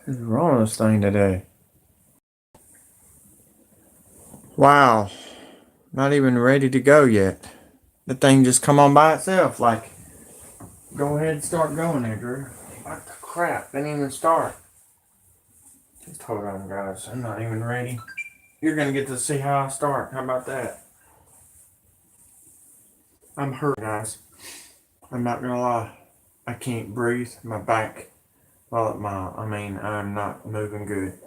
What is wrong with this thing today? Wow. Not even ready to go yet. The thing just come on by itself. Like, go ahead and start going there, Drew. What the crap? Didn't even start. Just hold on, guys. I'm not even ready. You're going to get to see how I start. How about that? I'm hurt, guys. I'm not going to lie. I can't breathe. My back. Well, I'm not moving good.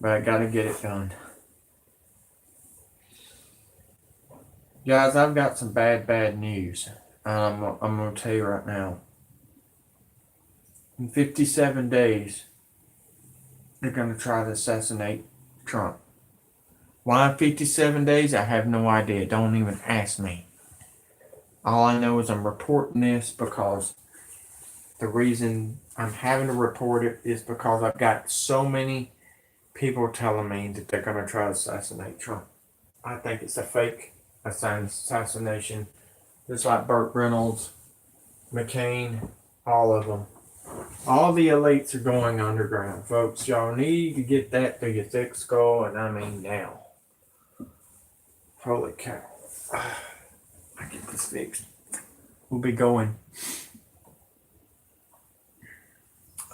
But I got to get it done. Guys, I've got some bad news. I'm going to tell you right now. In 57 days, they're going to try to assassinate Trump. Why 57 days? I have no idea. Don't even ask me. All I know is I'm reporting this because the reason I'm having to report it is because I've got so many people telling me that they're going to try to assassinate Trump. I think it's a fake assassination. Just like Burt Reynolds, McCain, all of them. All the elites are going underground, folks. Y'all need to get that through your thick skull, and I mean now. Holy cow. I get this fixed. We'll be going.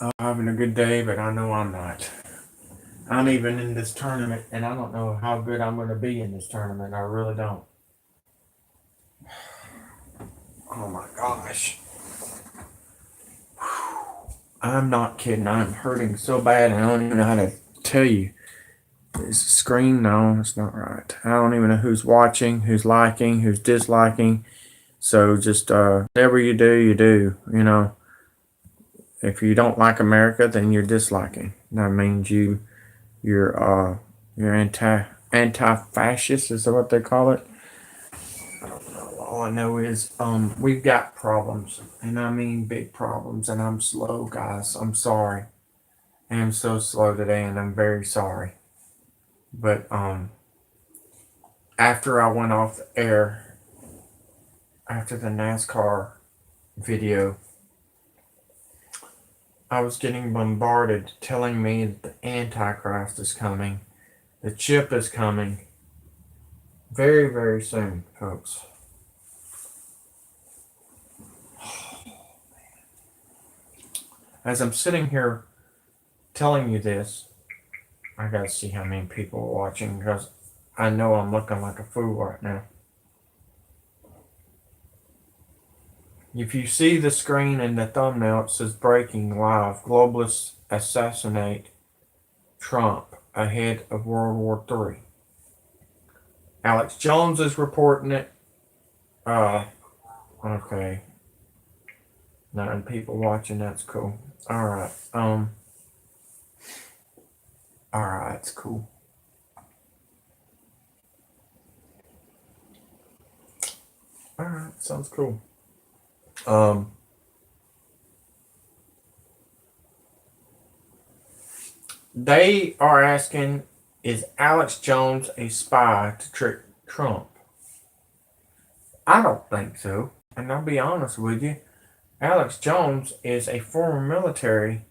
I'm having a good day, but I know I'm not. I'm even in this tournament, and I don't know how good I'm going to be in this tournament. I really don't. Oh my gosh. I'm not kidding. I'm hurting so bad, I don't even know how to tell you. Is the screen? No, it's not right. I don't even know who's watching, who's liking, who's disliking. So just whatever you do, you do. You know, if you don't like America, then you're disliking. That means you're anti-fascist. Is that what they call it? I don't know. All I know is we've got problems, and I mean big problems. And I'm slow, guys. I'm sorry. I am so slow today, and I'm very sorry. But after I went off the air, after the NASCAR video, I was getting bombarded telling me that the Antichrist is coming. The chip is coming. Very, very soon, folks. As I'm sitting here telling you this, I gotta see how many people are watching because I know I'm looking like a fool right now. If you see the screen and the thumbnail, it says breaking live. Globalists assassinate Trump ahead of World War III. Alex Jones is reporting it. Okay. 9 people watching, that's cool. Alright. Alright, it's cool. Alright, sounds cool. They are asking, is Alex Jones a spy to trick Trump? I don't think so. And I'll be honest with you. Alex Jones is a former military.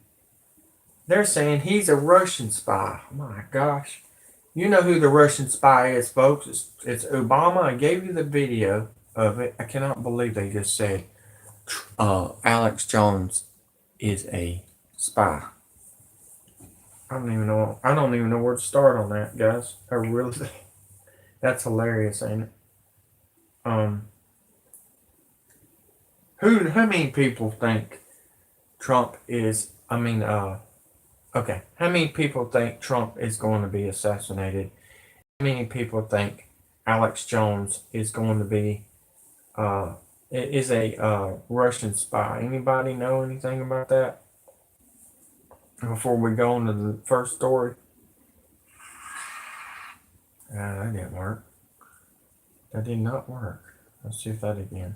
They're saying he's a Russian spy. My gosh. You know who the Russian spy is, folks. It's Obama. I gave you the video of it. I cannot believe they just said Alex Jones is a spy. I don't even know where to start on that, guys. I really that's hilarious, ain't it? How many people think Trump is okay. How many people think Trump is going to be assassinated? How many people think Alex Jones is going to be is a Russian spy? Anybody know anything about that? Before we go on to the first story. That didn't work. That did not work. Let's see if that again.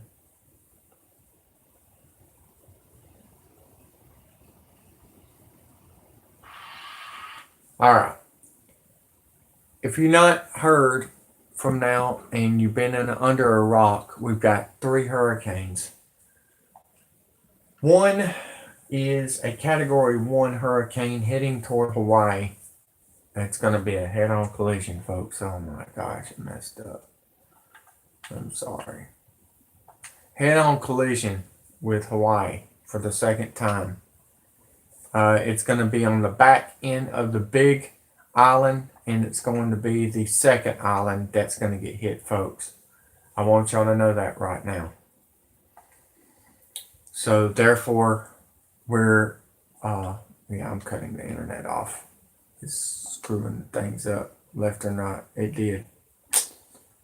All right. If you've not heard from now and you've been under a rock, we've got 3 hurricanes. One is a Category 1 hurricane heading toward Hawaii. It's going to be a head-on collision, folks. Oh my gosh, it messed up. I'm sorry. Head-on collision with Hawaii for the second time. It's going to be on the back end of the big island, and it's going to be the second island that's going to get hit, folks. I want y'all to know that right now. So therefore, we're yeah, I'm cutting the internet off. It's screwing things up left and right. It did.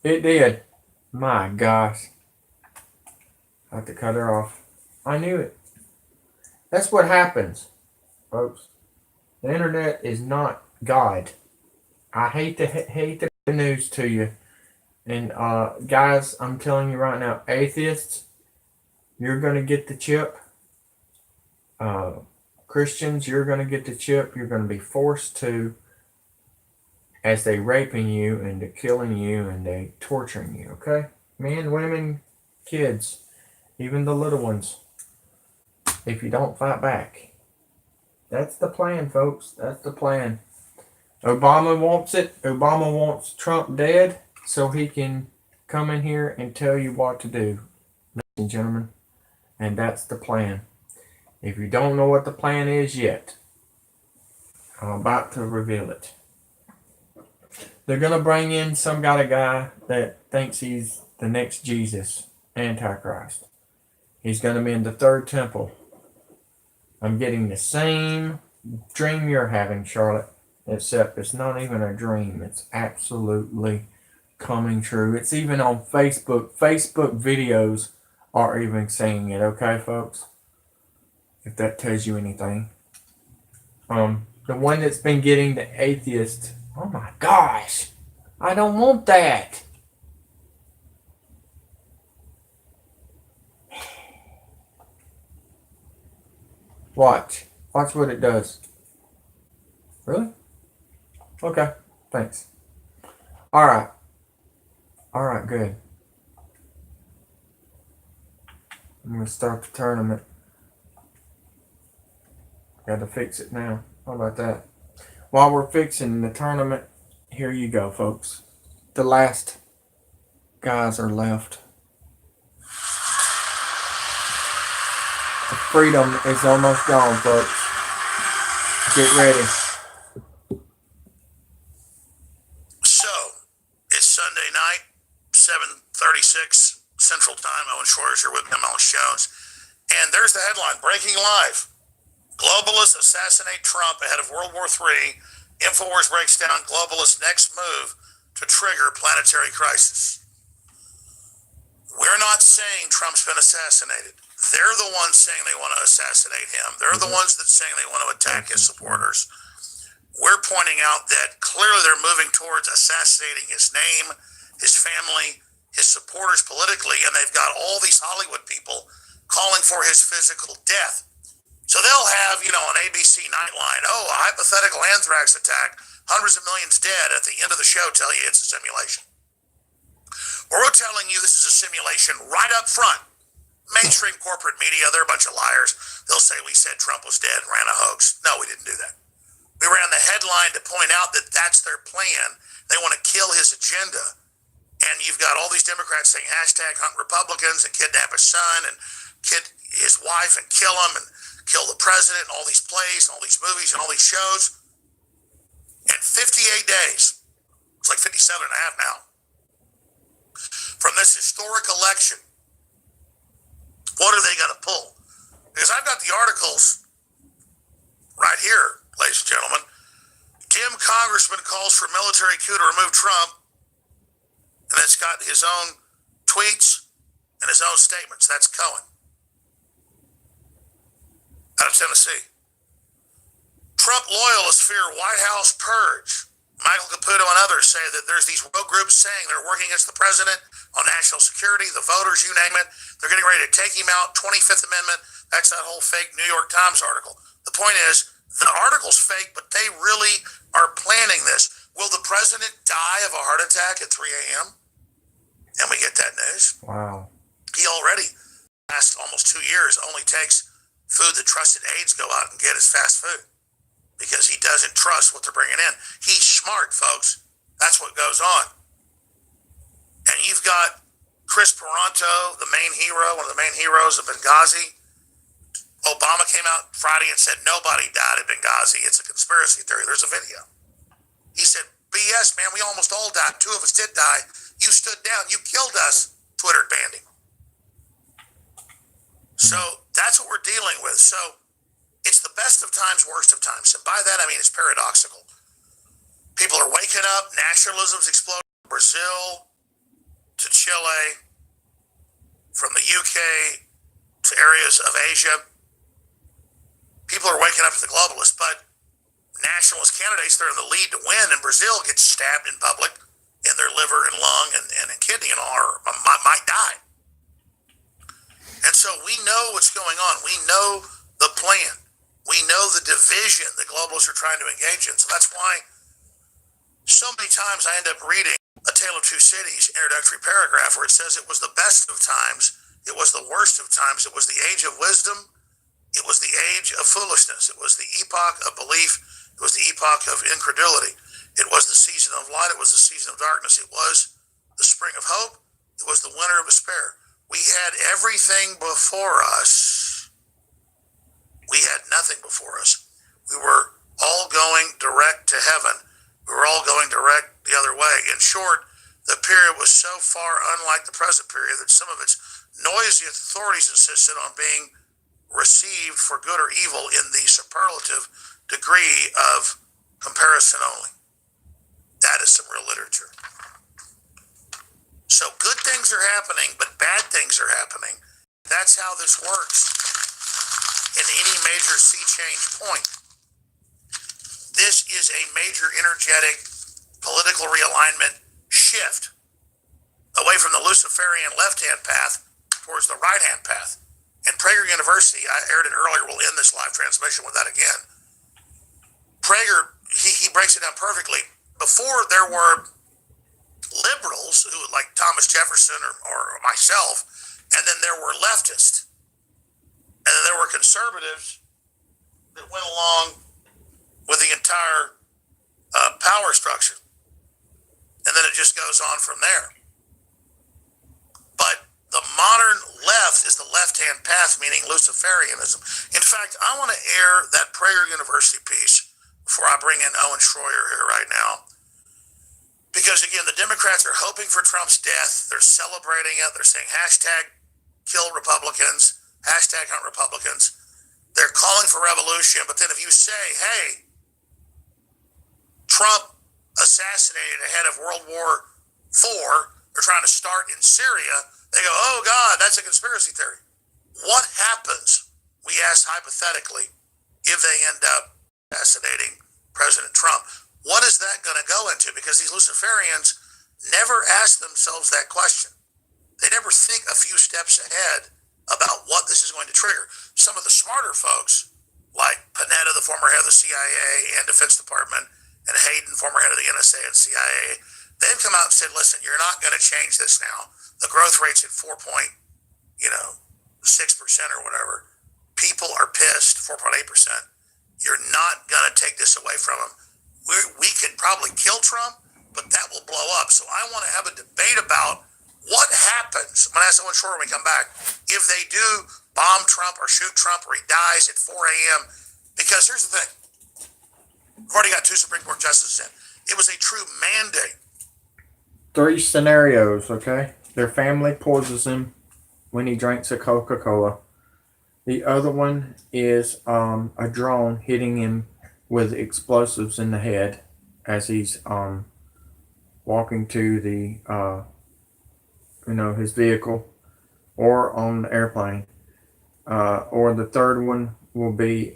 It did. My gosh. I have to cut her off. I knew it. That's what happens, folks. The internet is not God. I hate the news to you. And guys, I'm telling you right now, atheists, you're going to get the chip. Christians, you're going to get the chip. You're going to be forced to, as they raping you and they killing you and they torturing you, okay? Men, women, kids, even the little ones, if you don't fight back. That's the plan, folks. That's the plan. Obama wants it. Obama wants Trump dead so he can come in here and tell you what to do, ladies and gentlemen. And that's the plan. If you don't know what the plan is yet, I'm about to reveal it. They're going to bring in some kind of guy that thinks he's the next Jesus, Antichrist. He's going to be in the third temple. I'm getting the same dream you're having, Charlotte, except it's not even a dream. It's absolutely coming true. It's even on Facebook. Facebook videos are even saying it, okay, folks? If that tells you anything. The one that's been getting the atheist, oh my gosh, I don't want that. Watch what it does. Really? Okay, thanks. Alright, good. I'm going to start the tournament. Got to fix it now. How about that? While we're fixing the tournament, here you go, folks. The last guys are left. The freedom is almost gone, folks. Get ready. So, it's Sunday night, 7:36 Central Time. Owen Schwartz here with Alex Jones. And there's the headline, breaking live. Globalists assassinate Trump ahead of World War III. InfoWars breaks down globalists' next move to trigger planetary crisis. We're not saying Trump's been assassinated. They're the ones saying they want to assassinate him. They're the ones that saying they want to attack his supporters. We're pointing out that clearly they're moving towards assassinating his name, his family, his supporters politically, and they've got all these Hollywood people calling for his physical death. So they'll have, an ABC Nightline, a hypothetical anthrax attack, hundreds of millions dead, at the end of the show tell you it's a simulation. Or we're telling you this is a simulation right up front. Mainstream corporate media, they're a bunch of liars. They'll say we said Trump was dead and ran a hoax. No, we didn't do that. We ran the headline to point out that that's their plan. They want to kill his agenda. And you've got all these Democrats saying hashtag hunt Republicans and kidnap his son and his wife and kill him and kill the president, and all these plays, and all these movies, and all these shows. And 58 days, it's like 57 and a half now, from this historic election, what are they going to pull? Because I've got the articles right here, ladies and gentlemen. Dem congressman calls for military coup to remove Trump, and it's got his own tweets and his own statements. That's Cohen out of Tennessee. Trump loyalists fear White House purge. Michael Caputo and others say that there's these rogue groups saying they're working against the president on national security, the voters, you name it. They're getting ready to take him out. 25th Amendment. That's that whole fake New York Times article. The point is, the article's fake, but they really are planning this. Will the president die of a heart attack at 3 a.m.? And we get that news. Wow. He already, last almost 2 years, only takes food that trusted aides go out and get is fast food because he doesn't trust what they're bringing in. He's smart, folks. That's what goes on. And you've got Chris Peranto, the main hero, one of the main heroes of Benghazi. Obama came out Friday and said nobody died at Benghazi. It's a conspiracy theory. There's a video. He said, BS, man, we almost all died. 2 of us did die. You stood down. You killed us, twittered Bandy. So that's what we're dealing with. So it's the best of times, worst of times. And by that, I mean it's paradoxical. People are waking up. Nationalism's exploding from Brazil to Chile, from the UK to areas of Asia. People are waking up to the globalists, but nationalist candidates, they're in the lead to win, and Brazil gets stabbed in public in their liver and lung and kidney and all, or might die. And so we know what's going on. We know the plan. We know the division the globalists are trying to engage in. So that's why so many times I end up reading A Tale of Two Cities introductory paragraph where it says it was the best of times, it was the worst of times, it was the age of wisdom, it was the age of foolishness, it was the epoch of belief, it was the epoch of incredulity, it was the season of light, it was the season of darkness, it was the spring of hope, it was the winter of despair. We had everything before us. We had nothing before us. We were all going direct to heaven. We were all going direct the other way. In short, the period was so far unlike the present period that some of its noisy authorities insisted on being received for good or evil in the superlative degree of comparison only. That is some real literature. So good things are happening, but bad things are happening. That's how this works in any major sea change point. This is a major energetic political realignment shift away from the Luciferian left-hand path towards the right-hand path. And Prager University, I aired it earlier, we'll end this live transmission with that again. Prager, he breaks it down perfectly. Before there were liberals, who like Thomas Jefferson or myself, and then there were leftists. And then there were conservatives that went along with the entire power structure. And then it just goes on from there. But the modern left is the left-hand path, meaning Luciferianism. In fact, I want to air that Prager University piece before I bring in Owen Schroyer here right now. Because, again, the Democrats are hoping for Trump's death. They're celebrating it. They're saying hashtag kill Republicans, hashtag hunt Republicans. They're calling for revolution. But then if you say, hey, Trump assassinated ahead of World War IV, they're trying to start in Syria, they go, oh, God, that's a conspiracy theory. What happens, we ask hypothetically, if they end up assassinating President Trump? What is that going to go into? Because these Luciferians never ask themselves that question. They never think a few steps ahead about what this is going to trigger. Some of the smarter folks, like Panetta, the former head of the CIA and Defense Department, and Hayden, former head of the NSA and CIA, they've come out and said, listen, you're not going to change this now. The growth rate's at 4.6% or whatever. People are pissed, 4.8%. You're not going to take this away from them. We could probably kill Trump, but that will blow up. So I want to have a debate about what happens. I'm going to ask someone short when we come back. If they do bomb Trump or shoot Trump or he dies at 4 a.m., because here's the thing. We've already got 2 Supreme Court justices in. It was a true mandate. 3 scenarios, okay? Their family poisons him when he drinks a Coca-Cola. The other one is a drone hitting him with explosives in the head as he's walking to the his vehicle or on the airplane. Or the third one will be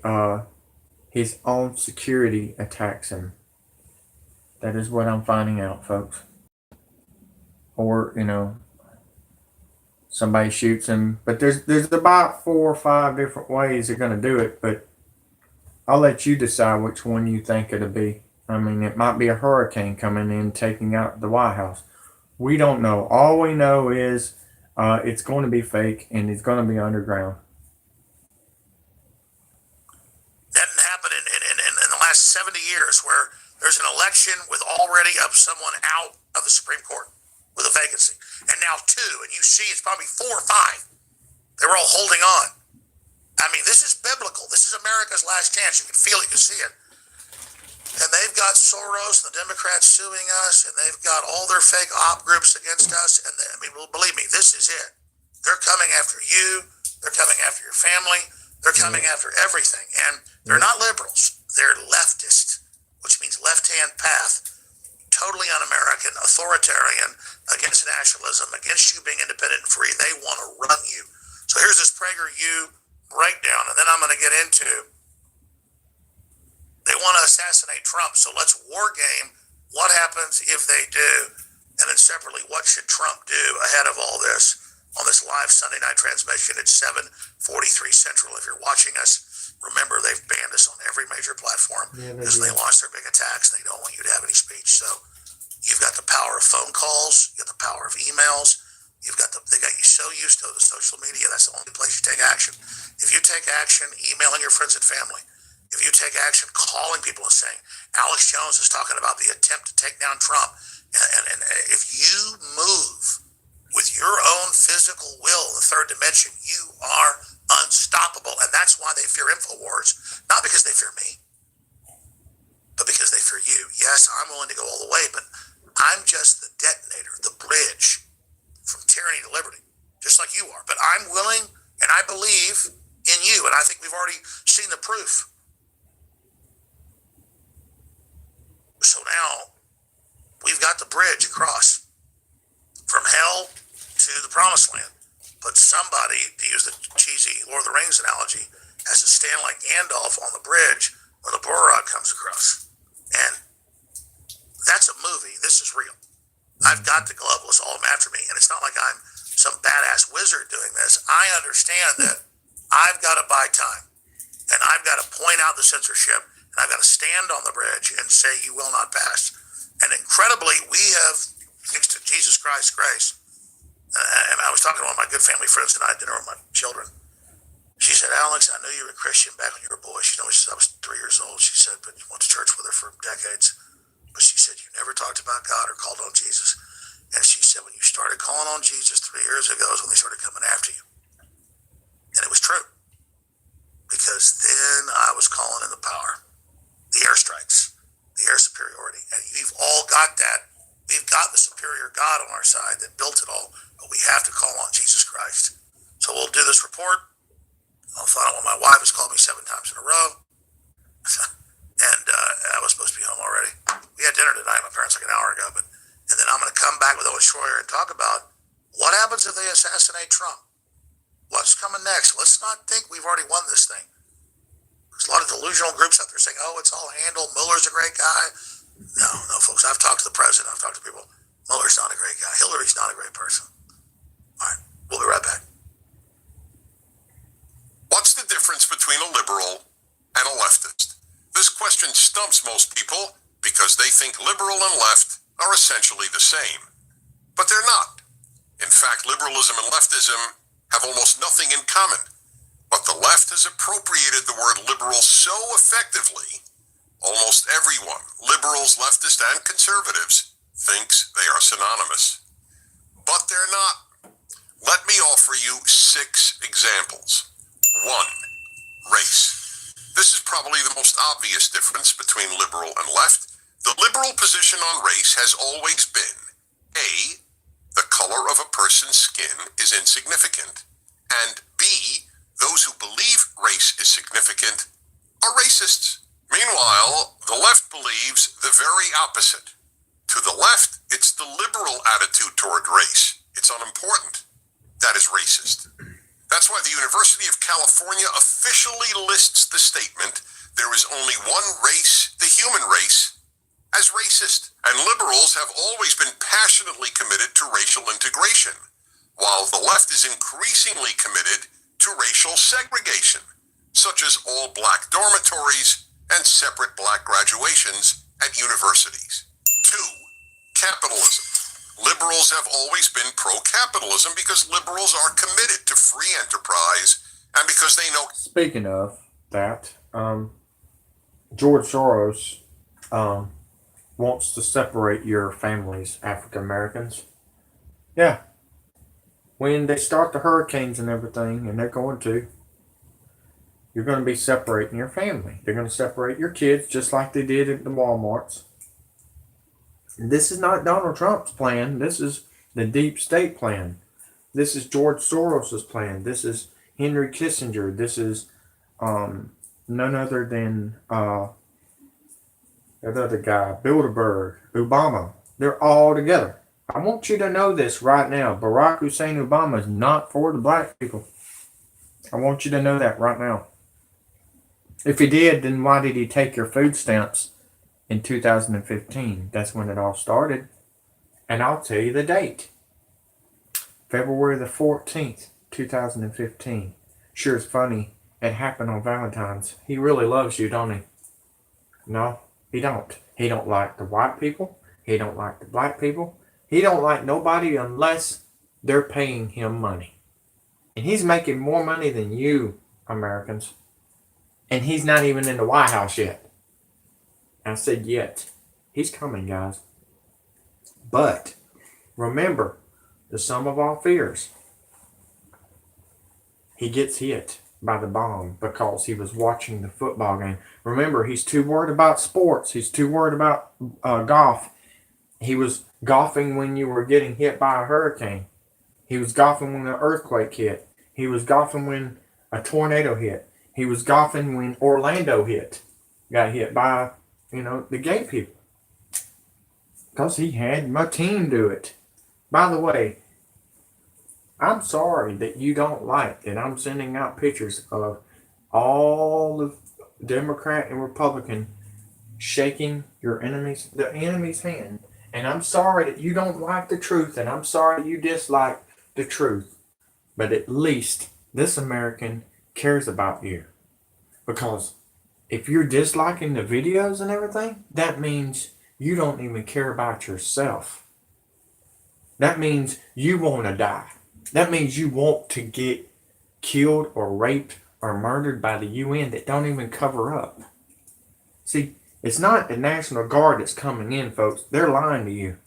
his own security attacks him. That is what I'm finding out, folks. Or somebody shoots him. But there's about 4 or 5 different ways they're going to do it. But I'll let you decide which one you think it'll be. I mean, it might be a hurricane coming in, taking out the White House. We don't know. All we know is it's going to be fake and it's going to be underground. someone out of the Supreme Court with a vacancy. And now 2, and you see it's probably 4 or 5. They were all holding on. I mean, this is biblical. This is America's last chance. You can feel it, you can see it. And they've got Soros and the Democrats suing us, and they've got all their fake op groups against us. And I mean, believe me, this is it. They're coming after you. They're coming after your family. They're coming after everything. And they're not liberals. They're leftist, which means left-hand path, totally un-American, authoritarian, against nationalism, against you being independent and free. They want to run you. So here's this PragerU breakdown, and then I'm going to get into, they want to assassinate Trump, so let's war game what happens if they do, and then separately, what should Trump do ahead of all this on this live Sunday night transmission at 7:43 Central. If you're watching us, remember they've banned us on every major platform because they launched their big attacks. They don't want you to have any speech. So you've got the power of phone calls, you've got the power of emails, they got you so used to the social media, that's the only place you take action. If you take action emailing your friends and family, if you take action calling people and saying, Alex Jones is talking about the attempt to take down Trump, and if you move with your own physical will in the third dimension, you are unstoppable. And that's why they fear InfoWars, not because they fear me, but because they fear you. Yes, I'm willing to go all the way, but I'm just the detonator, the bridge from tyranny to liberty, just like you are. But I'm willing and I believe in you, and I think we've already seen the proof. So now we've got the bridge across from hell to the promised land. But somebody, to use the cheesy Lord of the Rings analogy, has to stand like Gandalf on the bridge when the Borog comes across. And that's a movie. This is real. I've got the globalists all after me, and it's not like I'm some badass wizard doing this. I understand that I've got to buy time, and I've got to point out the censorship, and I've got to stand on the bridge and say you will not pass. And incredibly, we have, thanks to Jesus Christ's grace, and I was talking to one of my good family friends tonight at dinner with my children. She said, Alex, I knew you were a Christian back when you were a boy. She knows I was 3 years old. She said, but you went to church with her for decades. But she said, you never talked about God or called on Jesus. And she said, when you started calling on Jesus 3 years ago is when they started coming after you. And it was true. Because then I was calling in the power, the airstrikes, the air superiority. And you've all got that. We've got the superior God on our side that built it all. But we have to call on Jesus Christ. So we'll do this report. I'll find out when my wife has called me 7 times in a row. And I was supposed to be home already. We had dinner tonight, my parents, like an hour ago. And then I'm going to come back with Owen Schroyer and talk about what happens if they assassinate Trump. What's coming next? Let's not think we've already won this thing. There's a lot of delusional groups out there saying, oh, it's all handled. Mueller's a great guy. No, folks. I've talked to the president. I've talked to people. Mueller's not a great guy. Hillary's not a great person. All right. We'll be right back. What's the difference between a liberal and a leftist? This question stumps most people because they think liberal and left are essentially the same. But they're not. In fact, liberalism and leftism have almost nothing in common. But the left has appropriated the word liberal so effectively, almost everyone, liberals, leftists, and conservatives, thinks they are synonymous. But they're not. Let me offer you 6 examples. 1. Race. This is probably the most obvious difference between liberal and left. The liberal position on race has always been A, the color of a person's skin is insignificant, and B, those who believe race is significant are racists. Meanwhile, the left believes the very opposite. To the left, it's the liberal attitude toward race. It's unimportant. That is racist. That's why the University of California officially lists the statement, there is only one race, the human race, as racist. And liberals have always been passionately committed to racial integration, while the left is increasingly committed to racial segregation, such as all black dormitories and separate black graduations at universities. 2. Capitalism. Liberals have always been pro-capitalism because liberals are committed to free enterprise and because they know... Speaking of that, George Soros wants to separate your families, African Americans. Yeah. When they start the hurricanes and everything, and they're going to, you're going to be separating your family. They're going to separate your kids just like they did at the Walmarts. This is not Donald Trump's plan. This is the deep state plan. This is George Soros's plan. This is Henry Kissinger. This is none other than that other guy, Bilderberg, Obama. They're all together. I want you to know this right now. Barack Hussein Obama is not for the black people. I want you to know that right now. If he did, then why did he take your food stamps in 2015? That's when it all started. And I'll tell you the date. February the 14th, 2015. Sure, it's funny. It happened on Valentine's. He really loves you, don't he? No, he don't. He don't like the white people. He don't like the black people. He don't like nobody unless they're paying him money. And he's making more money than you, Americans. And he's not even in the White House yet. I said yet. He's coming, guys. But remember, the sum of all fears. He gets hit by the bomb because he was watching the football game. Remember, he's too worried about sports. He's too worried about golf. He was golfing when you were getting hit by a hurricane. He was golfing when an earthquake hit. He was golfing when a tornado hit. He was golfing when Orlando got hit by, the gay people. Because he had my team do it. By the way, I'm sorry that you don't like that I'm sending out pictures of all the Democrat and Republican shaking the enemy's hand. And I'm sorry that you don't like the truth, and I'm sorry you dislike the truth. But at least this American cares about you. Because if you're disliking the videos and everything, that means you don't even care about yourself. That means you want to die. That means you want to get killed or raped or murdered by the UN that don't even cover up. See, it's not the National Guard that's coming in, folks. They're lying to you.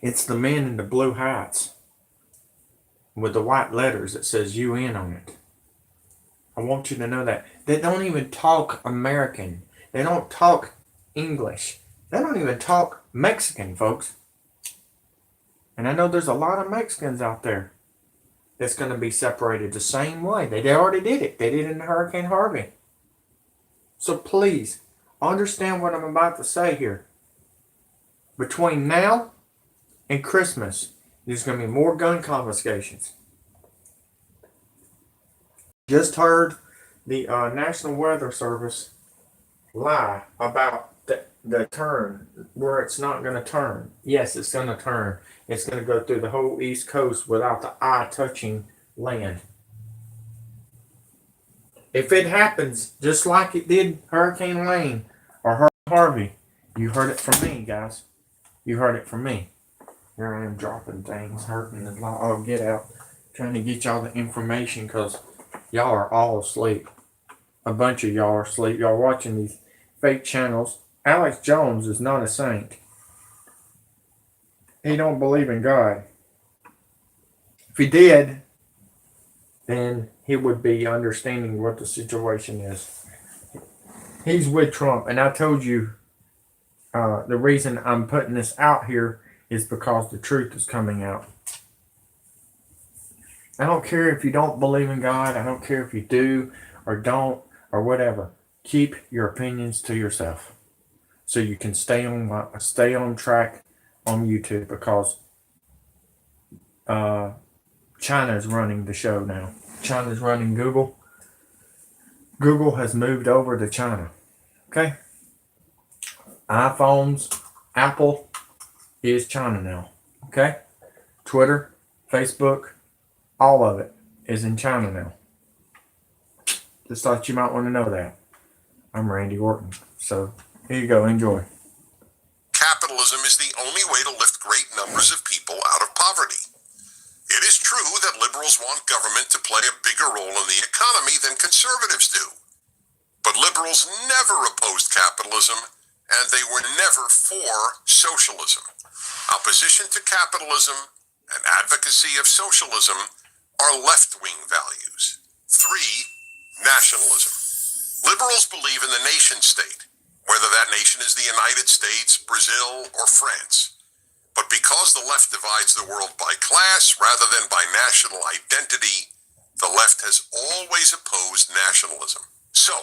It's the men in the blue hats with the white letters that says UN on it. I want you to know that. They don't even talk American. They don't talk English. They don't even talk Mexican, folks. And I know there's a lot of Mexicans out there that's going to be separated the same way. They already did it. They did it in Hurricane Harvey. So please, understand what I'm about to say here. Between now and Christmas, there's going to be more gun confiscations. Just heard the National Weather Service lie about the turn, where it's not going to turn. Yes, it's going to turn. It's going to go through the whole East Coast without the eye touching land. If it happens just like it did Hurricane Lane or Hurricane Harvey, you heard it from me, guys. You heard it from me. Here I am dropping things, hurting the law. Oh, get out. Trying to get y'all the information because y'all are all asleep. A bunch of y'all are asleep. Y'all watching these fake channels. Alex Jones is not a saint. He don't believe in God. If he did, then he would be understanding what the situation is. He's with Trump, and I told you the reason I'm putting this out here is because the truth is coming out. I don't care if you don't believe in God. I don't care if you do or don't or whatever. Keep your opinions to yourself so you can stay on track on YouTube, because China is running the show now. China's running Google. Google has moved over to China. Okay? iPhones, Apple is China now. Okay? Twitter, Facebook, all of it is in China now. Just thought you might want to know that. I'm Randy Orton. So, here you go. Enjoy. Capitalism is the only way to lift great numbers of people out of poverty. It is true that liberals want government to play a bigger role in the economy than conservatives do. But liberals never opposed capitalism, and they were never for socialism. Opposition to capitalism and advocacy of socialism are left-wing values. 3. Nationalism. Liberals believe in the nation-state, whether that nation is the United States, Brazil, or France. But because the left divides the world by class rather than by national identity, the left has always opposed nationalism. So,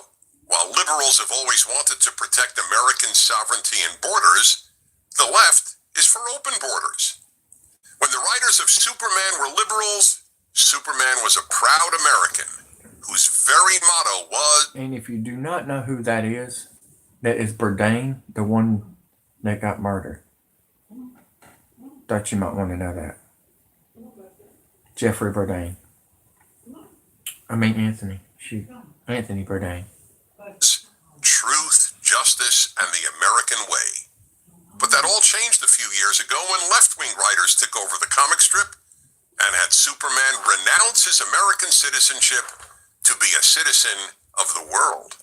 while liberals have always wanted to protect American sovereignty and borders, the left is for open borders. When the writers of Superman were liberals, Superman was a proud American whose very motto was... And if you do not know who that is Bourdain, the one that got murdered. Thought you might want to know that. Jeffrey Bourdain. Anthony Bourdain. Truth, justice, and the American way. But that all changed a few years ago when left-wing writers took over the comic strip and had Superman renounce his American citizenship to be a citizen of the world.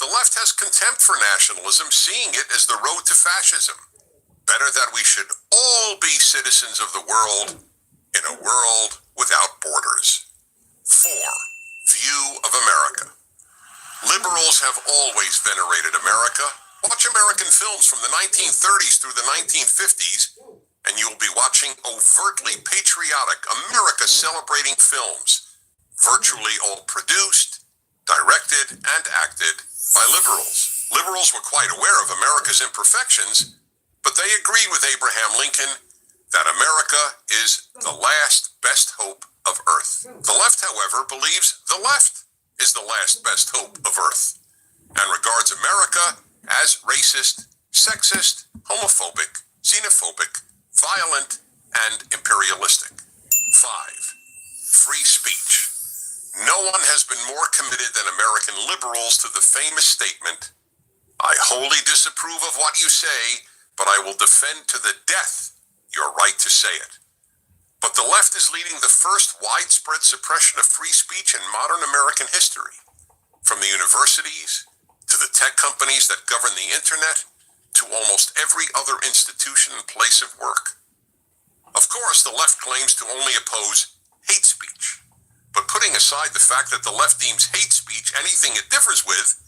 The left has contempt for nationalism, seeing it as the road to fascism. Better that we should all be citizens of the world in a world without borders. 4. View of America. Liberals have always venerated America. Watch American films from the 1930s through the 1950s, and you'll be watching overtly patriotic, America-celebrating films, virtually all produced, directed, and acted by liberals. Liberals were quite aware of America's imperfections, but they agreed with Abraham Lincoln that America is the last best hope of Earth. The left, however, believes the left is the last best hope of Earth and regards America as racist, sexist, homophobic, xenophobic, violent, and imperialistic. 5. Free speech. No one has been more committed than American liberals to the famous statement, "I wholly disapprove of what you say, but I will defend to the death your right to say it." But the left is leading the first widespread suppression of free speech in modern American history, from the universities to the tech companies that govern the internet to almost every other institution and place of work. Of course, the left claims to only oppose hate speech, but putting aside the fact that the left deems hate speech anything it differs with,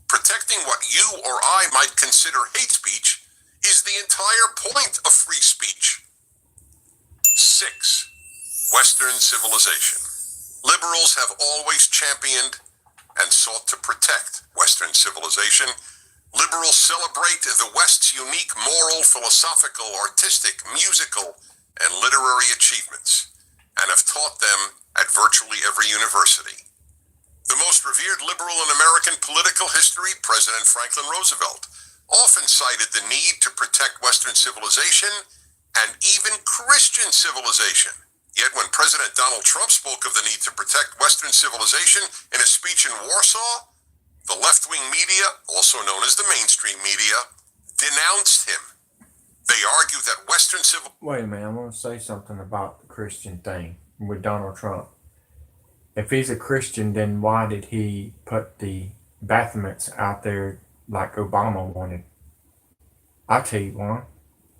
protecting what you or I might consider hate speech is the entire point of free speech. 6. Western civilization. Liberals have always championed and sought to protect Western civilization. Liberals celebrate the West's unique moral, philosophical, artistic, musical, and literary achievements, and have taught them at virtually every university. The most revered liberal in American political history, President Franklin Roosevelt, often cited the need to protect Western civilization and even Christian civilization. Yet when President Donald Trump spoke of the need to protect Western civilization in a speech in Warsaw, the left-wing media, also known as the mainstream media, denounced him. They argue that Western Wait a minute, I want to say something about the Christian thing with Donald Trump. If he's a Christian, then why did he put the Bathomets out there like Obama wanted? I'll tell you why.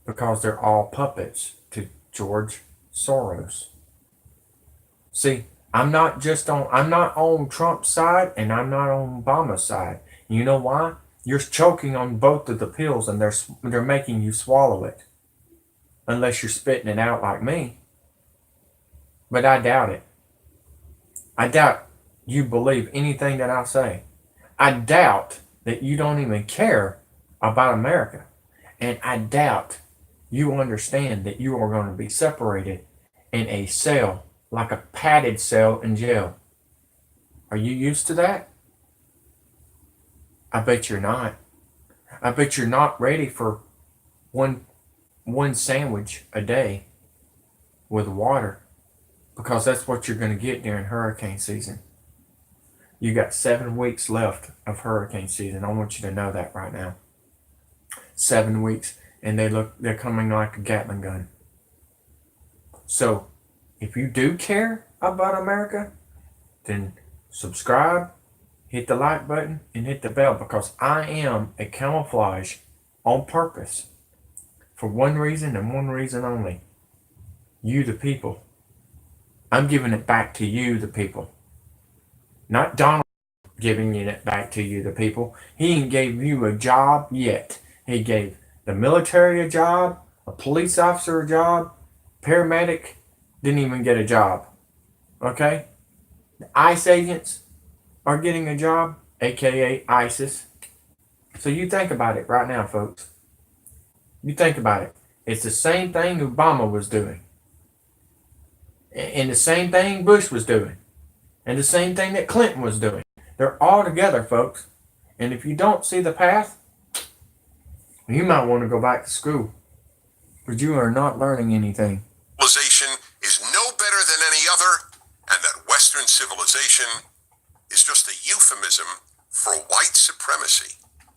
Because they're all puppets to George Soros. See, I'm not on Trump's side and I'm not on Obama's side. You know why? You're choking on both of the pills and they're making you swallow it. Unless you're spitting it out like me. But I doubt it. I doubt you believe anything that I say. I doubt that you don't even care about America. And I doubt you understand that you are going to be separated in a cell, like a padded cell in jail. Are you used to that? I bet you're not. I bet you're not ready for one sandwich a day with water, because that's what you're going to get during hurricane season. You got 7 weeks left of hurricane season. I want you to know that right now. 7 weeks, and they're coming like a Gatling gun. So, if you do care about America, then subscribe, hit the like button and hit the bell, because I am a camouflage on purpose for one reason and one reason only. You, the people. I'm giving it back to you, the people. Not Donald giving it back to you, the people. He ain't gave you a job yet. He gave the military a job, a police officer a job, paramedic didn't even get a job. Okay? The ICE agents are getting a job, aka ISIS. So you think about it right now, folks. You think about it. It's the same thing Obama was doing. And the same thing Bush was doing. And the same thing that Clinton was doing. They're all together, folks. And if you don't see the path, you might want to go back to school. But you are not learning anything. Civilization is no better than any other, and that Western civilization is just a euphemism for white supremacy.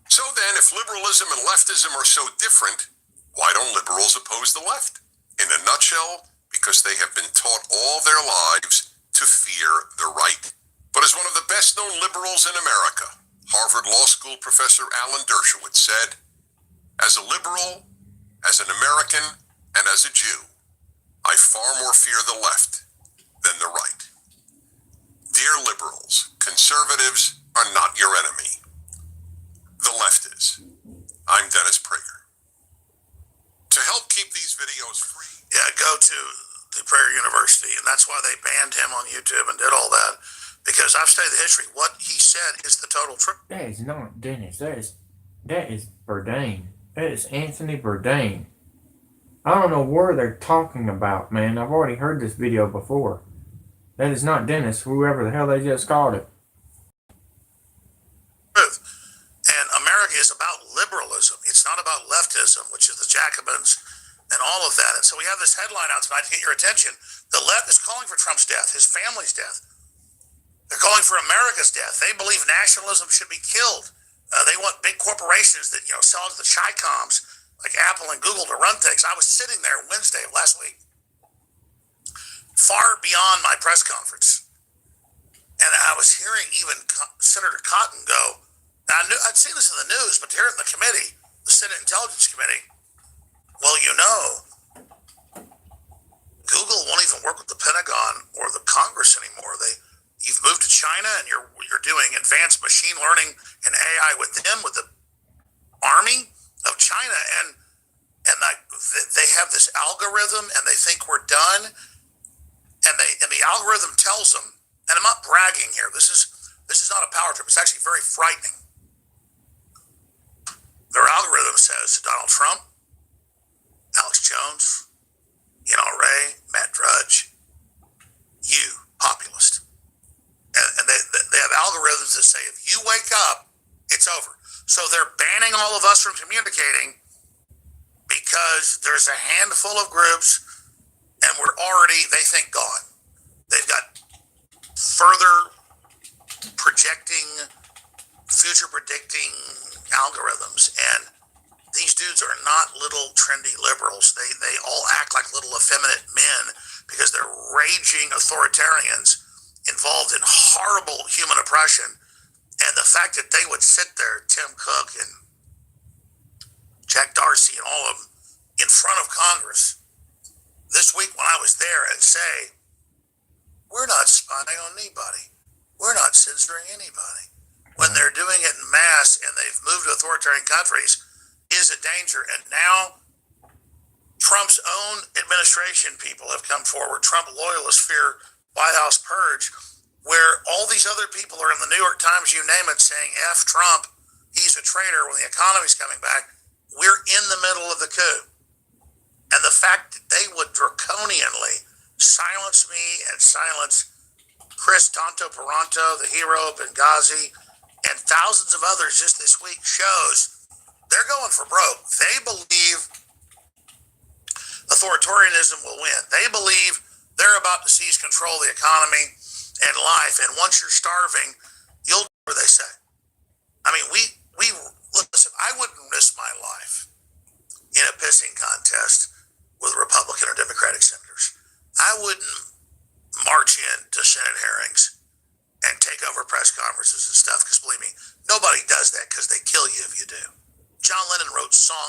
So then, if liberalism and leftism are so different, why don't liberals oppose the left? In a nutshell, because they have been taught all their lives to fear the right. But as one of the best-known liberals in America, Harvard Law School professor Alan Dershowitz said, "As a liberal, as an American, and as a Jew, I far more fear the left than the right." Dear liberals, conservatives are not your enemy. The left is. I'm Dennis Prager. To help keep these videos free, Go to the Prayer University, and that's why they banned him on YouTube and did all that, because I've studied the history. What he said is the total truth. That is not Dennis. That is Bourdain. That is Anthony Bourdain. I don't know where they're talking about, man. I've already heard this video before. That is not Dennis, whoever the hell they just called it. And America is about liberalism. It's not about leftism, which is the Jacobins and all of that. And so we have this headline out tonight to get your attention. The left is calling for Trump's death, his family's death. They're calling for America's death. They believe nationalism should be killed. They want big corporations that, sell to the Chi-Coms, like Apple and Google, to run things. I was sitting there Wednesday of last week, far beyond my press conference, and I was hearing even Senator Cotton go. Now, I'd seen this in the news, but to hear it in the committee, the Senate Intelligence Committee, well, Google won't even work with the Pentagon or the Congress anymore. You've moved to China, and you're doing advanced machine learning and AI with them, with the army of China, and they have this algorithm, and they think we're done, and the algorithm tells them, and I'm not bragging here. This is not a power trip. It's actually very frightening. Their algorithm says Donald Trump, Alex Jones, Ray, Matt Drudge, you, populist. And they have algorithms that say if you wake up, it's over. So they're banning all of us from communicating because there's a handful of groups, and we're already, they think, gone. They've got further future predicting algorithms, and these dudes are not little trendy liberals. They all act like little effeminate men because they're raging authoritarians involved in horrible human oppression. And the fact that they would sit there, Tim Cook and Jack Dorsey and all of them, in front of Congress this week when I was there and say, we're not spying on anybody. We're not censoring anybody. When they're doing it in mass and they've moved to authoritarian countries, is a danger. And now Trump's own administration people have come forward. Trump loyalists fear White House purge, where all these other people are in the New York Times, you name it, saying F Trump, he's a traitor when the economy's coming back. We're in the middle of the coup. And the fact that they would draconianly silence me and silence Chris Tanto Paranto, the hero of Benghazi, and thousands of others just this week shows they're going for broke. They believe authoritarianism will win. They believe they're about to seize control of the economy and life. And once you're starving, you'll do what they say. I mean, we listen, I wouldn't risk my life in a pissing contest with Republican or Democratic senators. I wouldn't march into Senate hearings and take over press conferences and stuff, because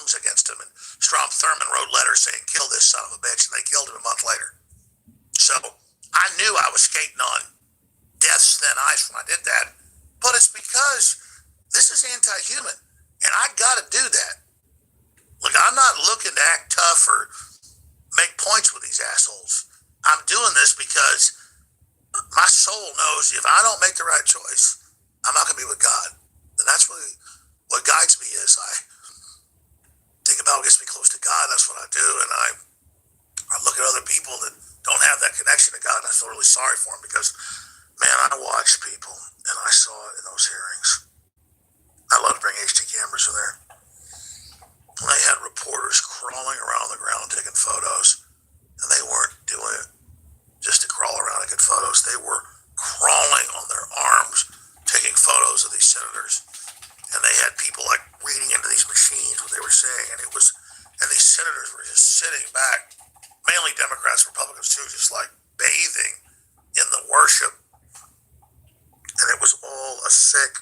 killings against him. And Strom Thurmond wrote letters saying, kill this son of a bitch, and they killed him a month later. So I knew I was skating on death's thin ice when I did that, but it's because this is anti-human, and I got to do that. Look, I'm not looking to act tough or make points with these assholes. I'm doing this because my soul knows if I don't make the right choice, I'm not going to be with God. And that's really what guides me is I think about what gets me close to God. That's what I do. And I look at other people that don't have that connection to God, and I feel really sorry for them because, man, I watched people, and I saw it in those hearings. I love to bring HD cameras in there. And they had reporters crawling around the ground taking photos, and they weren't doing it just to crawl around and get photos. They were crawling on their arms, taking photos of these senators. And they had people like reading into these machines what they were saying, and these senators were just sitting back, mainly Democrats, Republicans too, just like bathing in the worship. And it was all a sick,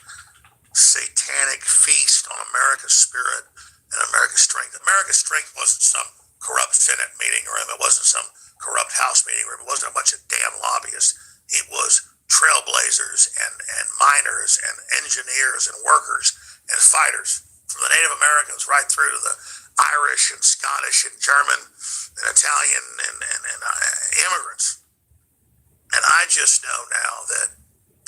satanic feast on America's spirit and America's strength. America's strength wasn't some corrupt Senate meeting room. It wasn't some corrupt House meeting room. It wasn't a bunch of damn lobbyists. It was trailblazers and miners and engineers and workers and fighters, from the Native Americans right through to the Irish and Scottish and German and Italian and immigrants. And I just know now that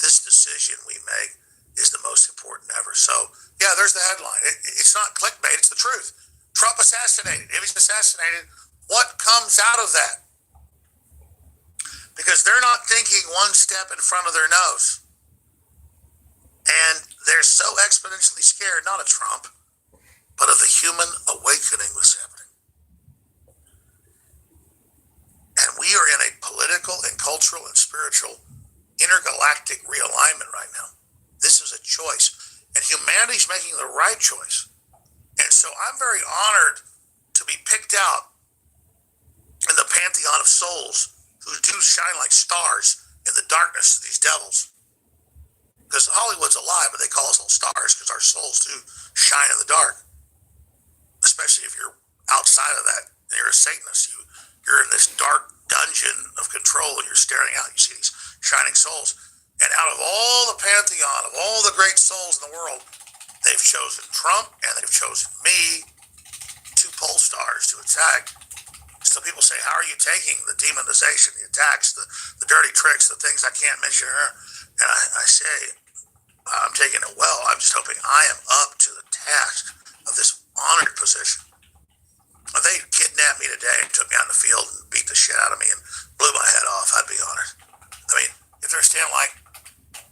this decision we make is the most important ever. So, yeah, there's the headline. It's not clickbait. It's the truth. Trump assassinated. If he's assassinated, what comes out of that? Because they're not thinking one step in front of their nose. And they're so exponentially scared, not of Trump, but of the human awakening that's happening. And we are in a political and cultural and spiritual intergalactic realignment right now. This is a choice. And humanity's making the right choice. And so I'm very honored to be picked out in the pantheon of souls who do shine like stars in the darkness of these devils. Because Hollywood's a lie, but they call us all stars because our souls do shine in the dark. Especially if you're outside of that and you're a Satanist. You're in this dark dungeon of control and you're staring out. You see these shining souls. And out of all the pantheon of all the great souls in the world, they've chosen Trump and they've chosen me, two pole stars to attack. So people say, how are you taking the demonization, the attacks, the dirty tricks, the things I can't mention? And I say, I'm taking it well. I'm just hoping I am up to the task of this honored position. If they kidnapped me today and took me out in the field and beat the shit out of me and blew my head off, I'd be honored. I mean, if they're standing like,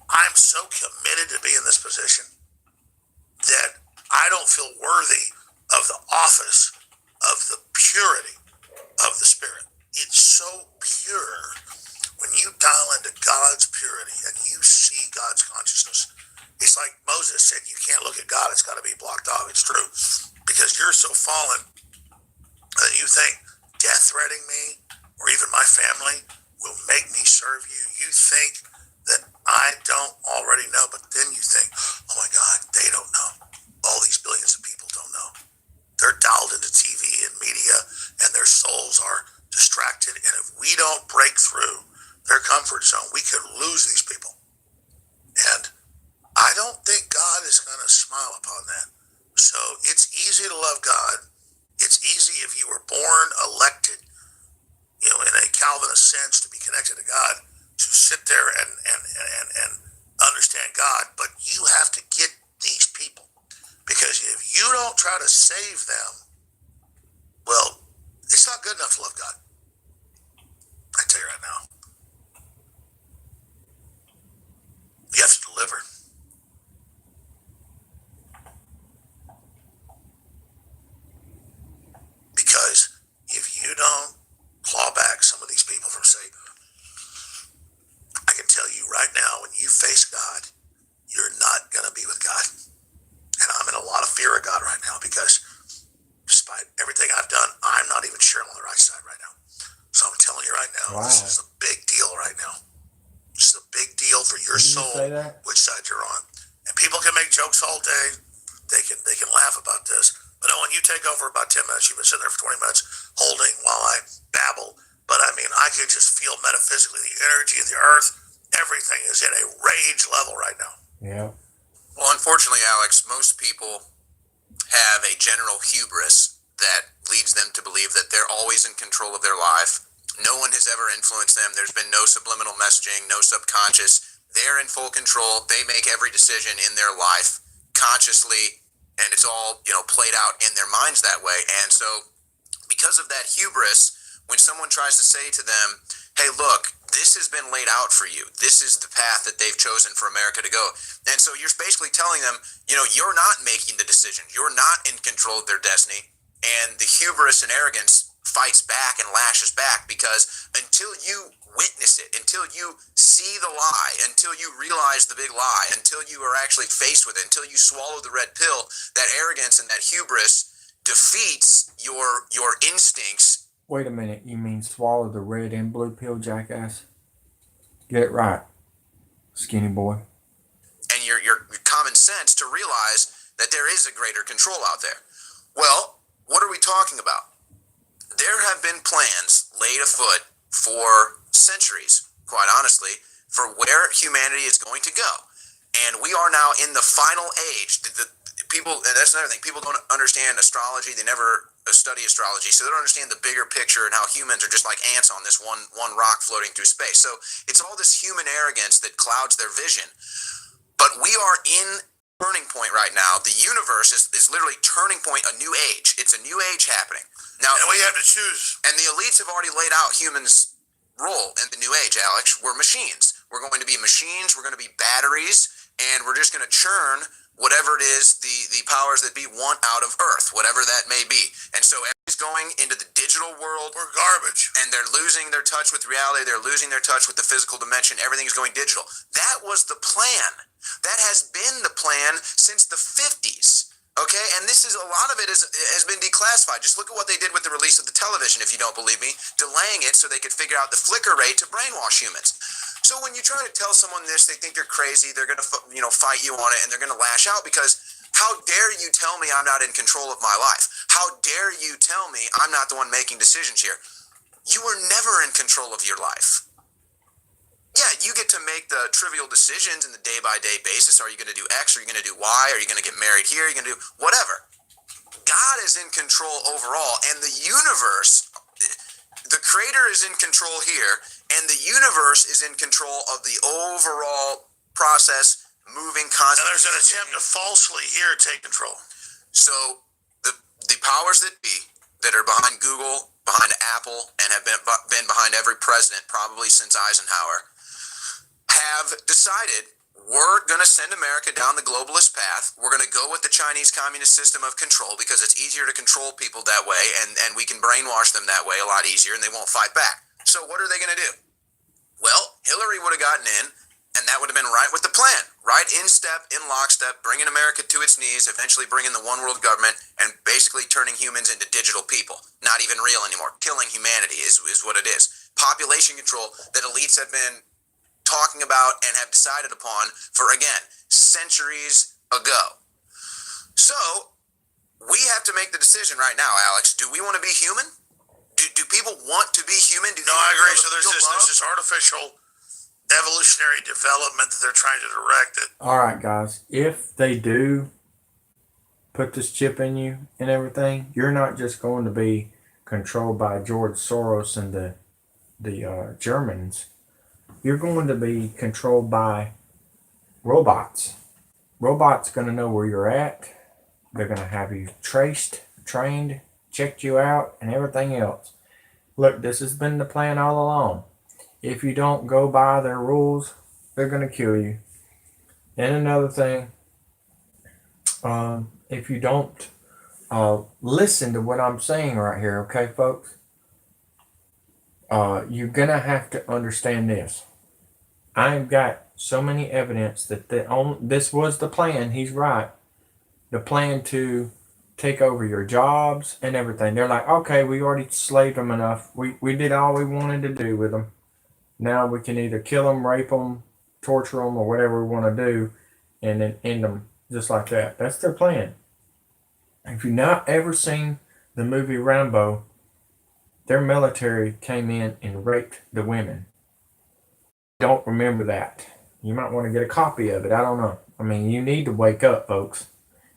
I'm so committed to be in this position that I don't feel worthy of the office of the purity of the Spirit. It's so pure. When you dial into God's purity and you see God's consciousness, it's like Moses said, you can't look at God, it's got to be blocked off. It's true. Because you're so fallen that you think death threatening me or even my family will make me serve you. You think that I don't already know, but then you think, oh my God, they don't know. All these billions of people don't know. They're dialed into TV and media and their souls are distracted. And if we don't break through their comfort zone, we could lose these people. And I don't think God is going to smile upon that. So it's easy to love God. It's easy if you were born elected, in a Calvinist sense, to be connected to God, to sit there and understand God. But you have to get these people. Because if you don't try to save them, well, it's not good enough to love God. I tell you right now. You have to deliver. Because if you don't claw back some of these people from Satan, I can tell you right now, when you face God, you're not going to be with God. And I'm in a lot of fear of God right now because despite everything I've done, I'm not even sure I'm on the right side right now. So I'm telling you right now, This is a big deal right now. This is a big deal for your soul, which side you're on. And people can make jokes all day. They can laugh about this. I know when you take over about 10 minutes, you've been sitting there for 20 minutes holding while I babble. But I mean, I can just feel metaphysically the energy of the earth. Everything is at a rage level right now. Yeah. Well, unfortunately, Alex, most people have a general hubris that leads them to believe that they're always in control of their life. No one has ever influenced them. There's been no subliminal messaging, no subconscious. They're in full control. They make every decision in their life consciously, and it's all, played out in their minds that way. And so because of that hubris, when someone tries to say to them, hey, look, this has been laid out for you. This is the path that they've chosen for America to go. And so you're basically telling them, you're not making the decision. You're not in control of their destiny. And the hubris and arrogance fights back and lashes back, because until you witness it, until you see the lie, until you realize the big lie, until you are actually faced with it, until you swallow the red pill, that arrogance and that hubris defeats your instincts. Wait a minute, you mean swallow the red and blue pill, jackass? Get it right, skinny boy. And your common sense to realize that there is a greater control out there. Well, what are we talking about? There have been plans laid afoot for centuries, quite honestly, for where humanity is going to go. And we are now in the final age. People, and that's another thing, people don't understand astrology. They never study astrology, so they don't understand the bigger picture and how humans are just like ants on this one rock floating through space. So it's all this human arrogance that clouds their vision. But we are in turning point right now. The universe is literally turning point, a new age. It's a new age happening. Now, And we have to choose. and the elites have already laid out humans' role in the new age, Alex. We're machines. We're going to be machines. We're going to be batteries, and we're just going to churn whatever it is the powers that be want out of Earth, whatever that may be. And so everybody's going into the digital world. We're garbage. And they're losing their touch with reality. They're losing their touch with the physical dimension. Everything's going digital. That was the plan. That has been the plan since the 50s. Okay, and this is, a lot of it has been declassified. Just look at what they did with the release of the television, if you don't believe me, delaying it so they could figure out the flicker rate to brainwash humans. So when you try to tell someone this, they think you're crazy. They're going to, fight you on it, and they're going to lash out, because how dare you tell me I'm not in control of my life? How dare you tell me I'm not the one making decisions here? You were never in control of your life. Yeah, you get to make the trivial decisions in the day-by-day basis. Are you going to do X? Are you going to do Y? Are you going to get married here? Are you going to do whatever? God is in control overall, and the universe, the creator is in control here, and the universe is in control of the overall process, moving constantly. And there's an attempt to falsely here take control. So the powers that be that are behind Google, behind Apple, and have been behind every president probably since Eisenhower, have decided we're going to send America down the globalist path. We're going to go with the Chinese communist system of control, because it's easier to control people that way, and we can brainwash them that way a lot easier, and they won't fight back. So what are they going to do? Well, Hillary would have gotten in, and that would have been right with the plan, right in step, in lockstep, bringing America to its knees, eventually bringing the one world government, and basically turning humans into digital people, not even real anymore. Killing humanity is what it is. Population control that elites have been talking about and have decided upon for, again, centuries ago. So we have to make the decision right now, Alex. Do we want to be human? Do people want to be human? No, I agree. So there's this artificial evolutionary development that they're trying to direct it. All right, guys. If they do put this chip in you and everything, you're not just going to be controlled by George Soros and the Germans. You're going to be controlled by robots. Robots going to know where you're at. They're going to have you traced, trained, checked you out, and everything else. Look, this has been the plan all along. If you don't go by their rules, they're going to kill you. And another thing, if you don't listen to what I'm saying right here, okay, folks? You're going to have to understand this. I've got so many evidence that this was the plan. He's right. The plan to take over your jobs and everything. They're like, okay, we already slaved them enough. We did all we wanted to do with them. Now we can either kill them, rape them, torture them, or whatever we want to do, and then end them just like that. That's their plan. If you've not ever seen the movie Rambo, their military came in and raped the women. Don't remember that. You might want to get a copy of it. I don't know. I mean, you need to wake up, folks.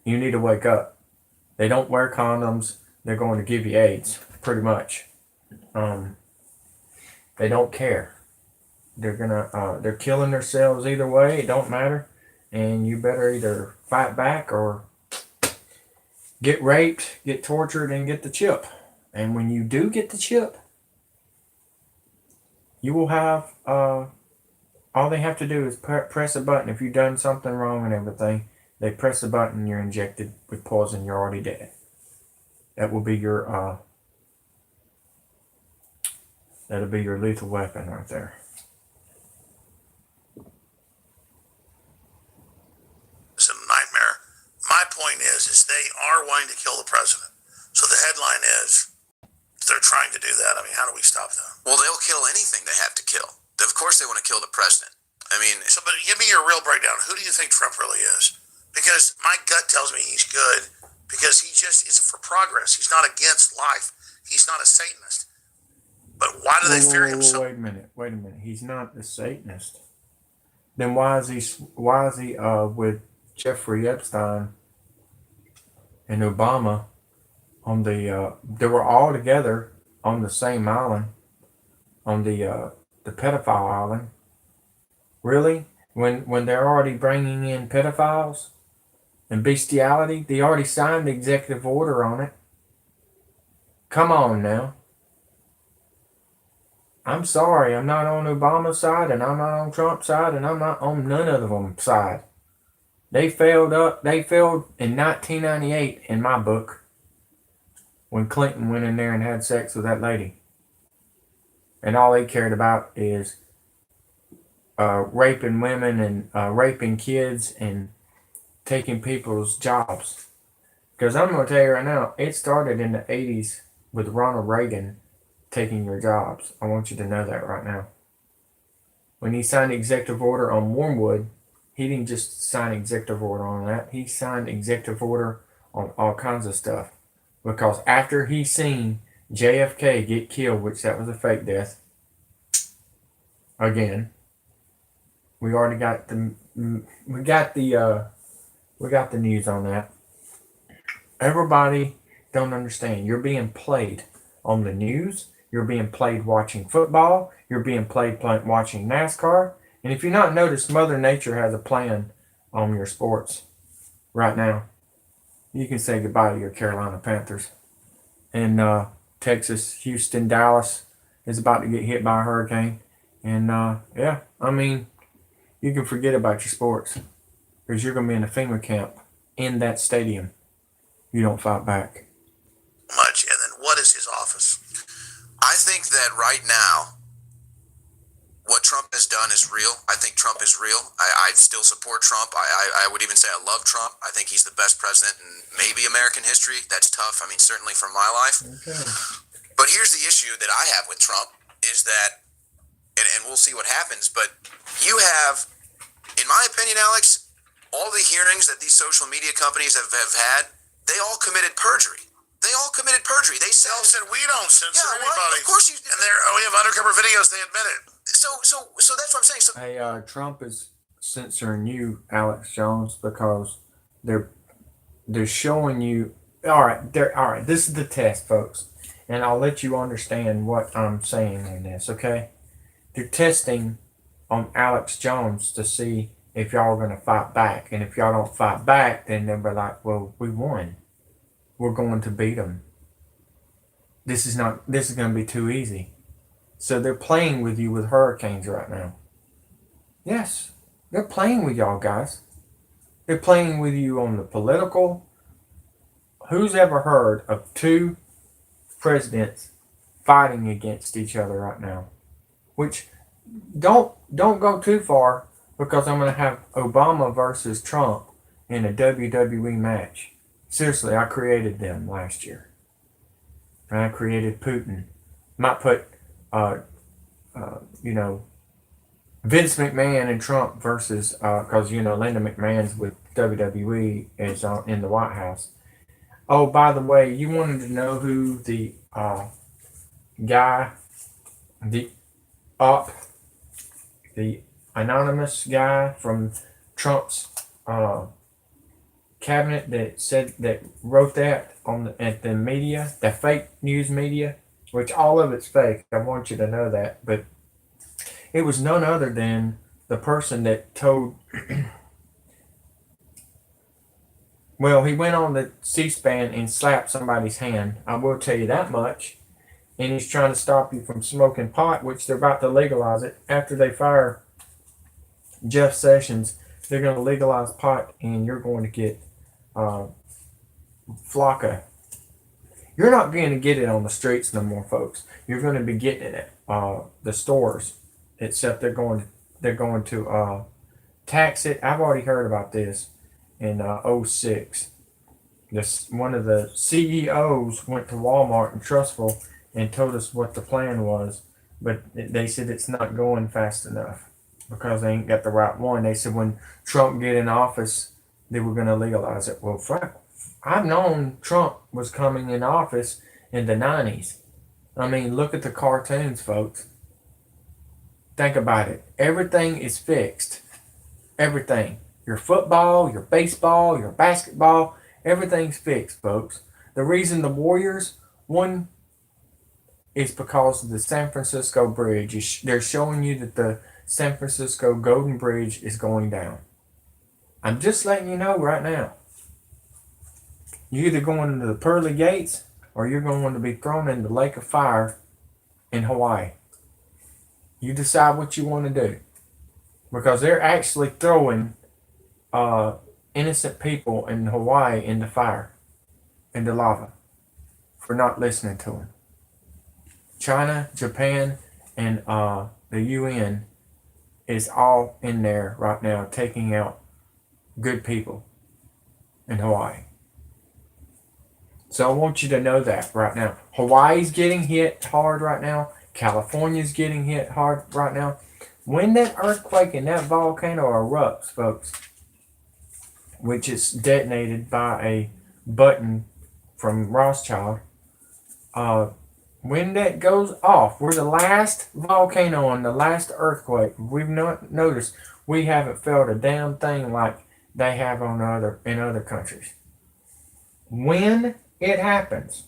You need to wake up. They don't wear condoms. They're going to give you AIDS, pretty much. They don't care. They're killing themselves either way. It don't matter. And you better either fight back or get raped, get tortured, and get the chip. And when you do get the chip, you will have, all they have to do is press a button. If you've done something wrong and everything, they press a button, you're injected with poison, you're already dead. That will be your, that'll be your lethal weapon right there. It's a nightmare. My point is they are wanting to kill the president. So the headline is, they're trying to do that. I mean, how do we stop them? Well, they'll kill anything they have to kill. Of course they want to kill the president. I mean, so, but give me your real breakdown. Who do you think Trump really is? Because my gut tells me he's good because he just is for progress. He's not against life. He's not a Satanist. But why do they fear him so? Wait a minute. He's not a Satanist. Then why is he with Jeffrey Epstein and Obama on the they were all together on the same island, on the pedophile island? Really? When they're already bringing in pedophiles and bestiality, they already signed the executive order on it. Come on now. I'm sorry, I'm not on Obama's side, and I'm not on Trump's side, and I'm not on none of them's side. They failed in 1998 in my book when Clinton went in there and had sex with that lady. And all they cared about is raping women and raping kids and taking people's jobs. Because I'm going to tell you right now, it started in the 80s with Ronald Reagan taking your jobs. I want you to know that right now. When he signed the executive order on Wormwood, he didn't just sign executive order on that. He signed executive order on all kinds of stuff. Because after he seen JFK get killed, which that was a fake death, again, we already got the news on that. Everybody don't understand. You're being played on the news. You're being played watching football. You're being played watching NASCAR. And if you're not noticed, Mother Nature has a plan on your sports right now. You can say goodbye to your Carolina Panthers. And Texas, Houston, Dallas is about to get hit by a hurricane. And yeah, I mean, you can forget about your sports because you're going to be in a FEMA camp in that stadium. You don't fight back. Much. And then what is his office? I think that right now, what Trump has done is real. I think Trump is real. I still support Trump. I would even say I love Trump. I think he's the best president in maybe American history. That's tough. I mean, certainly from my life. Okay. But here's the issue that I have with Trump is that, and we'll see what happens, but you have, in my opinion, Alex, all the hearings that these social media companies have had, they all committed perjury. They all committed perjury. They said we don't censor anybody. Of course you. And we have undercover videos. They admit it. So that's what I'm saying. So, hey, Trump is censoring you, Alex Jones, because they're showing you. All right. This is the test, folks, and I'll let you understand what I'm saying in this. Okay, they're testing on Alex Jones to see if y'all are going to fight back, and if y'all don't fight back, then they'll be like, "Well, we won. We're going to beat them. This is going to be too easy." So they're playing with you with hurricanes right now. Yes, they're playing with y'all guys. They're playing with you on the political. Who's ever heard of two presidents fighting against each other right now? Which don't go too far because I'm going to have Obama versus Trump in a WWE match. Seriously, I created them last year. And I created Putin. Might put Vince McMahon and Trump versus, because Linda McMahon's with WWE is in the White House. Oh, by the way, you wanted to know who the guy, the up, the anonymous guy from Trump's cabinet that wrote that at the media, the fake news media, which all of it's fake. I want you to know that, but it was none other than the person that told. Well, he went on the C-SPAN and slapped somebody's hand. I will tell you that much. And he's trying to stop you from smoking pot, which they're about to legalize it. After they fire Jeff Sessions, they're going to legalize pot, and you're going to get Flocka. You're not going to get it on the streets no more, folks. You're going to be getting it at the stores, except they're going to tax it. I've already heard about this in 06. One of the CEOs went to Walmart in Trustful and told us what the plan was, but they said it's not going fast enough because they ain't got the right one. They said when Trump get in office, they were going to legalize it. Well, I've known Trump was coming in office in the 90s. I mean, look at the cartoons, folks. Think about it. Everything is fixed. Everything. Your football, your baseball, your basketball, everything's fixed, folks. The reason the Warriors won is because of the San Francisco Bridge. They're showing you that the San Francisco Golden Bridge is going down. I'm just letting you know right now. You're either going into the pearly gates or you're going to be thrown in the lake of fire in Hawaii. You decide what you want to do. Because they're actually throwing innocent people in Hawaii into fire, into lava, for not listening to them. China, Japan, and the UN is all in there right now taking out good people in Hawaii. So I want you to know that right now. Hawaii's getting hit hard right now. California's getting hit hard right now. When that earthquake and that volcano erupts, folks, which is detonated by a button from Rothschild, when that goes off, we're the last volcano and the last earthquake. We've not noticed we haven't felt a damn thing like they have in other countries. When it happens,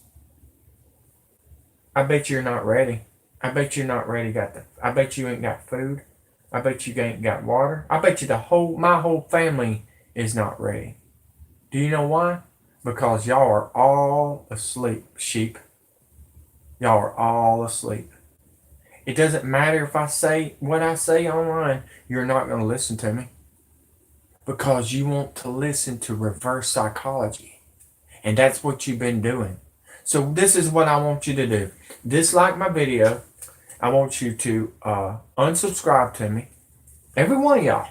I bet you're not ready. I bet you're not ready. I bet you ain't got food. I bet you ain't got water. I bet you my whole family is not ready. Do you know why? Because y'all are all asleep, sheep. Y'all are all asleep. It doesn't matter if I say what I say online, you're not going to listen to me. Because you want to listen to reverse psychology. And that's what you've been doing. So this is what I want you to do. Dislike my video. I want you to unsubscribe to me. Every one of y'all.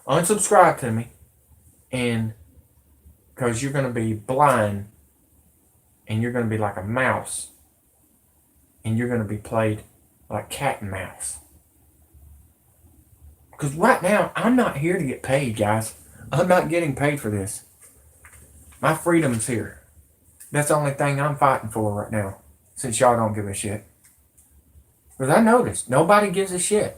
Unsubscribe to me. And because you're going to be blind. And you're going to be like a mouse. And you're going to be played like cat and mouse. Because right now, I'm not here to get paid, guys. I'm not getting paid for this. My freedom's here. That's the only thing I'm fighting for right now. Since y'all don't give a shit. Because I noticed, nobody gives a shit.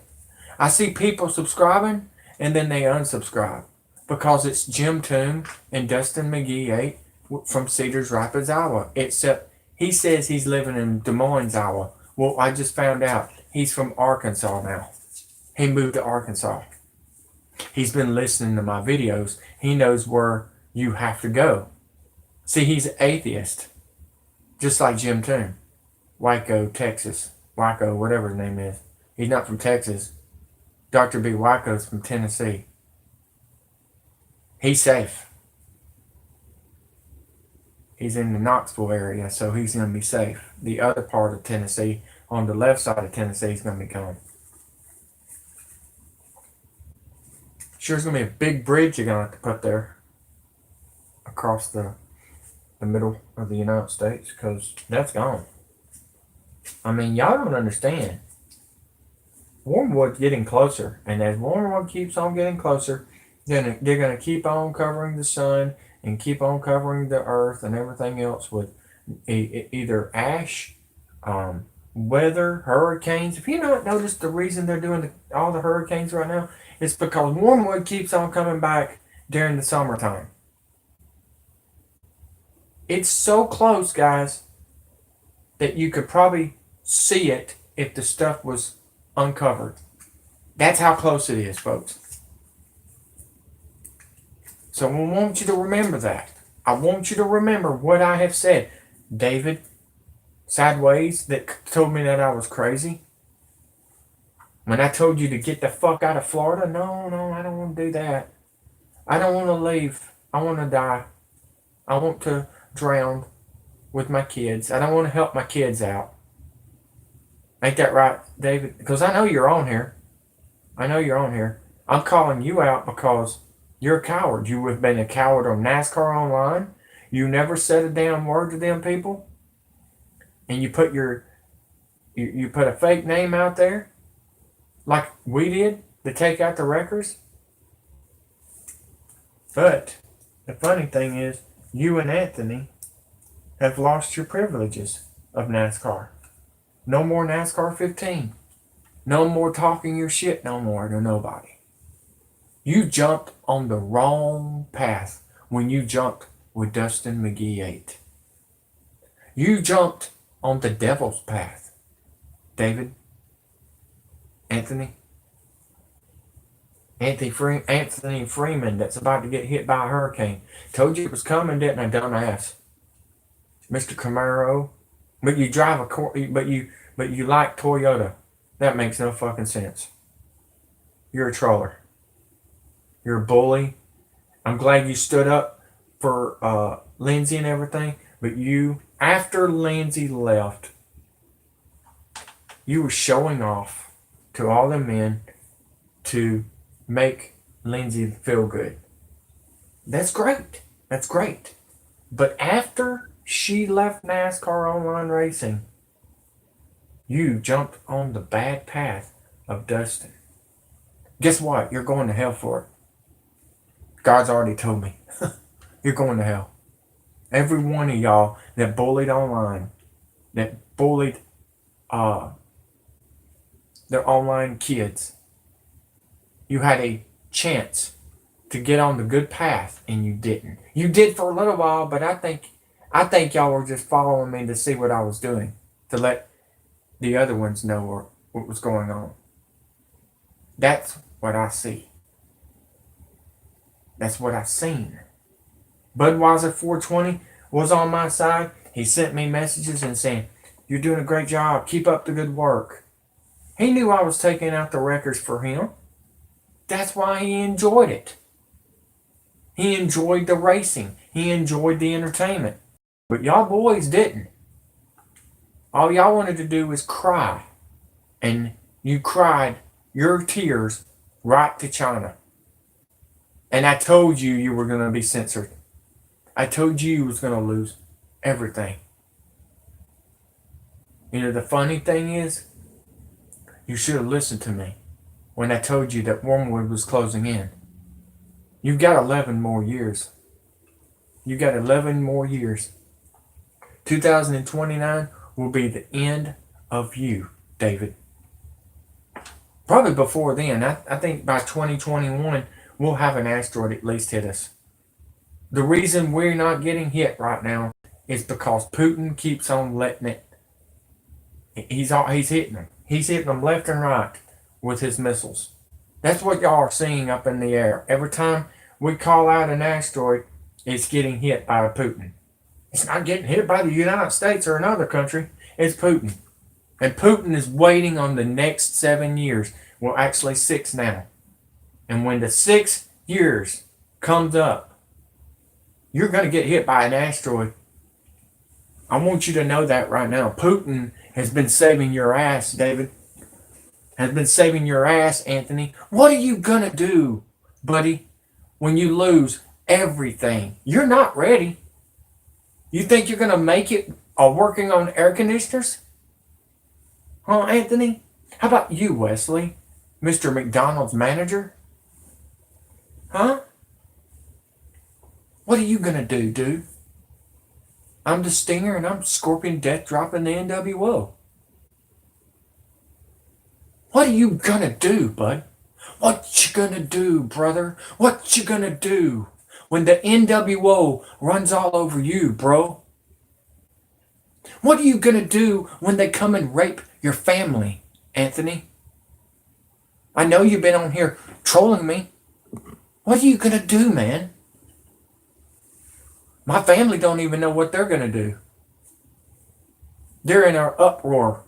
I see people subscribing, and then they unsubscribe. Because it's Jim Toon and Dustin McGee from Cedars Rapids, Iowa. Except he says he's living in Des Moines, Iowa. Well, I just found out he's from Arkansas now. He moved to Arkansas. He's been listening to my videos. He knows where you have to go. See, he's an atheist. Just like Jim Toon. Wwe2k18, Texas. Wwe2k, whatever his name is. He's not from Texas. Dr. B. Wwe2k's from Tennessee. He's safe. He's in the Knoxville area, so he's going to be safe. The other part of Tennessee, on the left side of Tennessee, is going to be gone. Sure, it's going to be a big bridge you're going to have to put there. Across the middle of the United States, because that's gone. I mean, y'all don't understand. Wormwood's getting closer, and as Wormwood keeps on getting closer, They're gonna keep on covering the sun and keep on covering the earth and everything else with either ash, weather, hurricanes. If you not noticed, the reason they're doing all the hurricanes right now is because Wormwood keeps on coming back during the summertime. It's so close, guys, that you could probably see it if the stuff was uncovered. That's how close it is, folks. So I want you to remember that. I want you to remember what I have said. David Sideways, that told me that I was crazy. When I told you to get the fuck out of Florida, no, I don't want to do that. I don't want to leave. I want to die. I want to drown with my kids. I don't want to help my kids out. Ain't that right, David? Because I know you're on here. I know you're on here. I'm calling you out because you're a coward. You have been a coward on NASCAR Online. You never said a damn word to them people. And you put you put a fake name out there like we did to take out the wreckers. But the funny thing is, you and Anthony have lost your privileges of NASCAR. No more NASCAR 15. No more talking your shit no more to nobody. You jumped on the wrong path when you jumped with Dustin McGee 8. You jumped on the devil's path, David. Anthony Freeman that's about to get hit by a hurricane. Told you it was coming, didn't I, dumbass? Mr. Camaro. But you drive but you like Toyota. That makes no fucking sense. You're a troller. You're a bully. I'm glad you stood up for Lindsay and everything, but you, after Lindsay left, you were showing off to all the men to make Lindsay feel good. That's great. That's great. But after she left NASCAR Online Racing, you jumped on the bad path of Dustin. Guess what? You're going to hell for it. God's already told me. You're going to hell. Every one of y'all that bullied online, that bullied their online kids, you had a chance to get on the good path and you didn't. You did for a little while, but I think y'all were just following me to see what I was doing, to let the other ones know what was going on. That's what I see. That's what I've seen. Budweiser 420 was on my side. He sent me messages and saying, "You're doing a great job. Keep up the good work." He knew I was taking out the records for him. That's why he enjoyed it. He enjoyed the racing. He enjoyed the entertainment. But y'all boys didn't. All y'all wanted to do was cry. And you cried your tears right to China. And I told you you were going to be censored. I told you was going to lose everything. You know, the funny thing is, you should have listened to me when I told you that Wormwood was closing in. You've got 11 more years. You got 11 more years. 2029 will be the end of you, David. Probably before then. I think by 2021, we'll have an asteroid at least hit us. The reason we're not getting hit right now is because Putin keeps on letting it. He's hitting them. He's hitting them left and right with his missiles. That's what y'all are seeing up in the air. Every time we call out an asteroid, it's getting hit by Putin. It's not getting hit by the United States or another country. It's Putin. And Putin is waiting on the next 7 years. Well, actually 6 now. And when the 6 years comes up, you're going to get hit by an asteroid. I want you to know that right now. Putin has been saving your ass, David. Has been saving your ass, Anthony. What are you going to do, buddy, when you lose everything? You're not ready. You think you're going to make it working on air conditioners? Huh, Anthony? How about you, Wesley? Mr. McDonald's manager? Huh? What are you gonna do, dude? I'm the Stinger and I'm Scorpion Death dropping the NWO. What are you gonna do, bud? What you gonna do, brother? What you gonna do when the NWO runs all over you, bro? What are you gonna do when they come and rape your family, Anthony? I know you've been on here trolling me. What are you gonna do, man? My family don't even know what they're gonna do. They're in an uproar.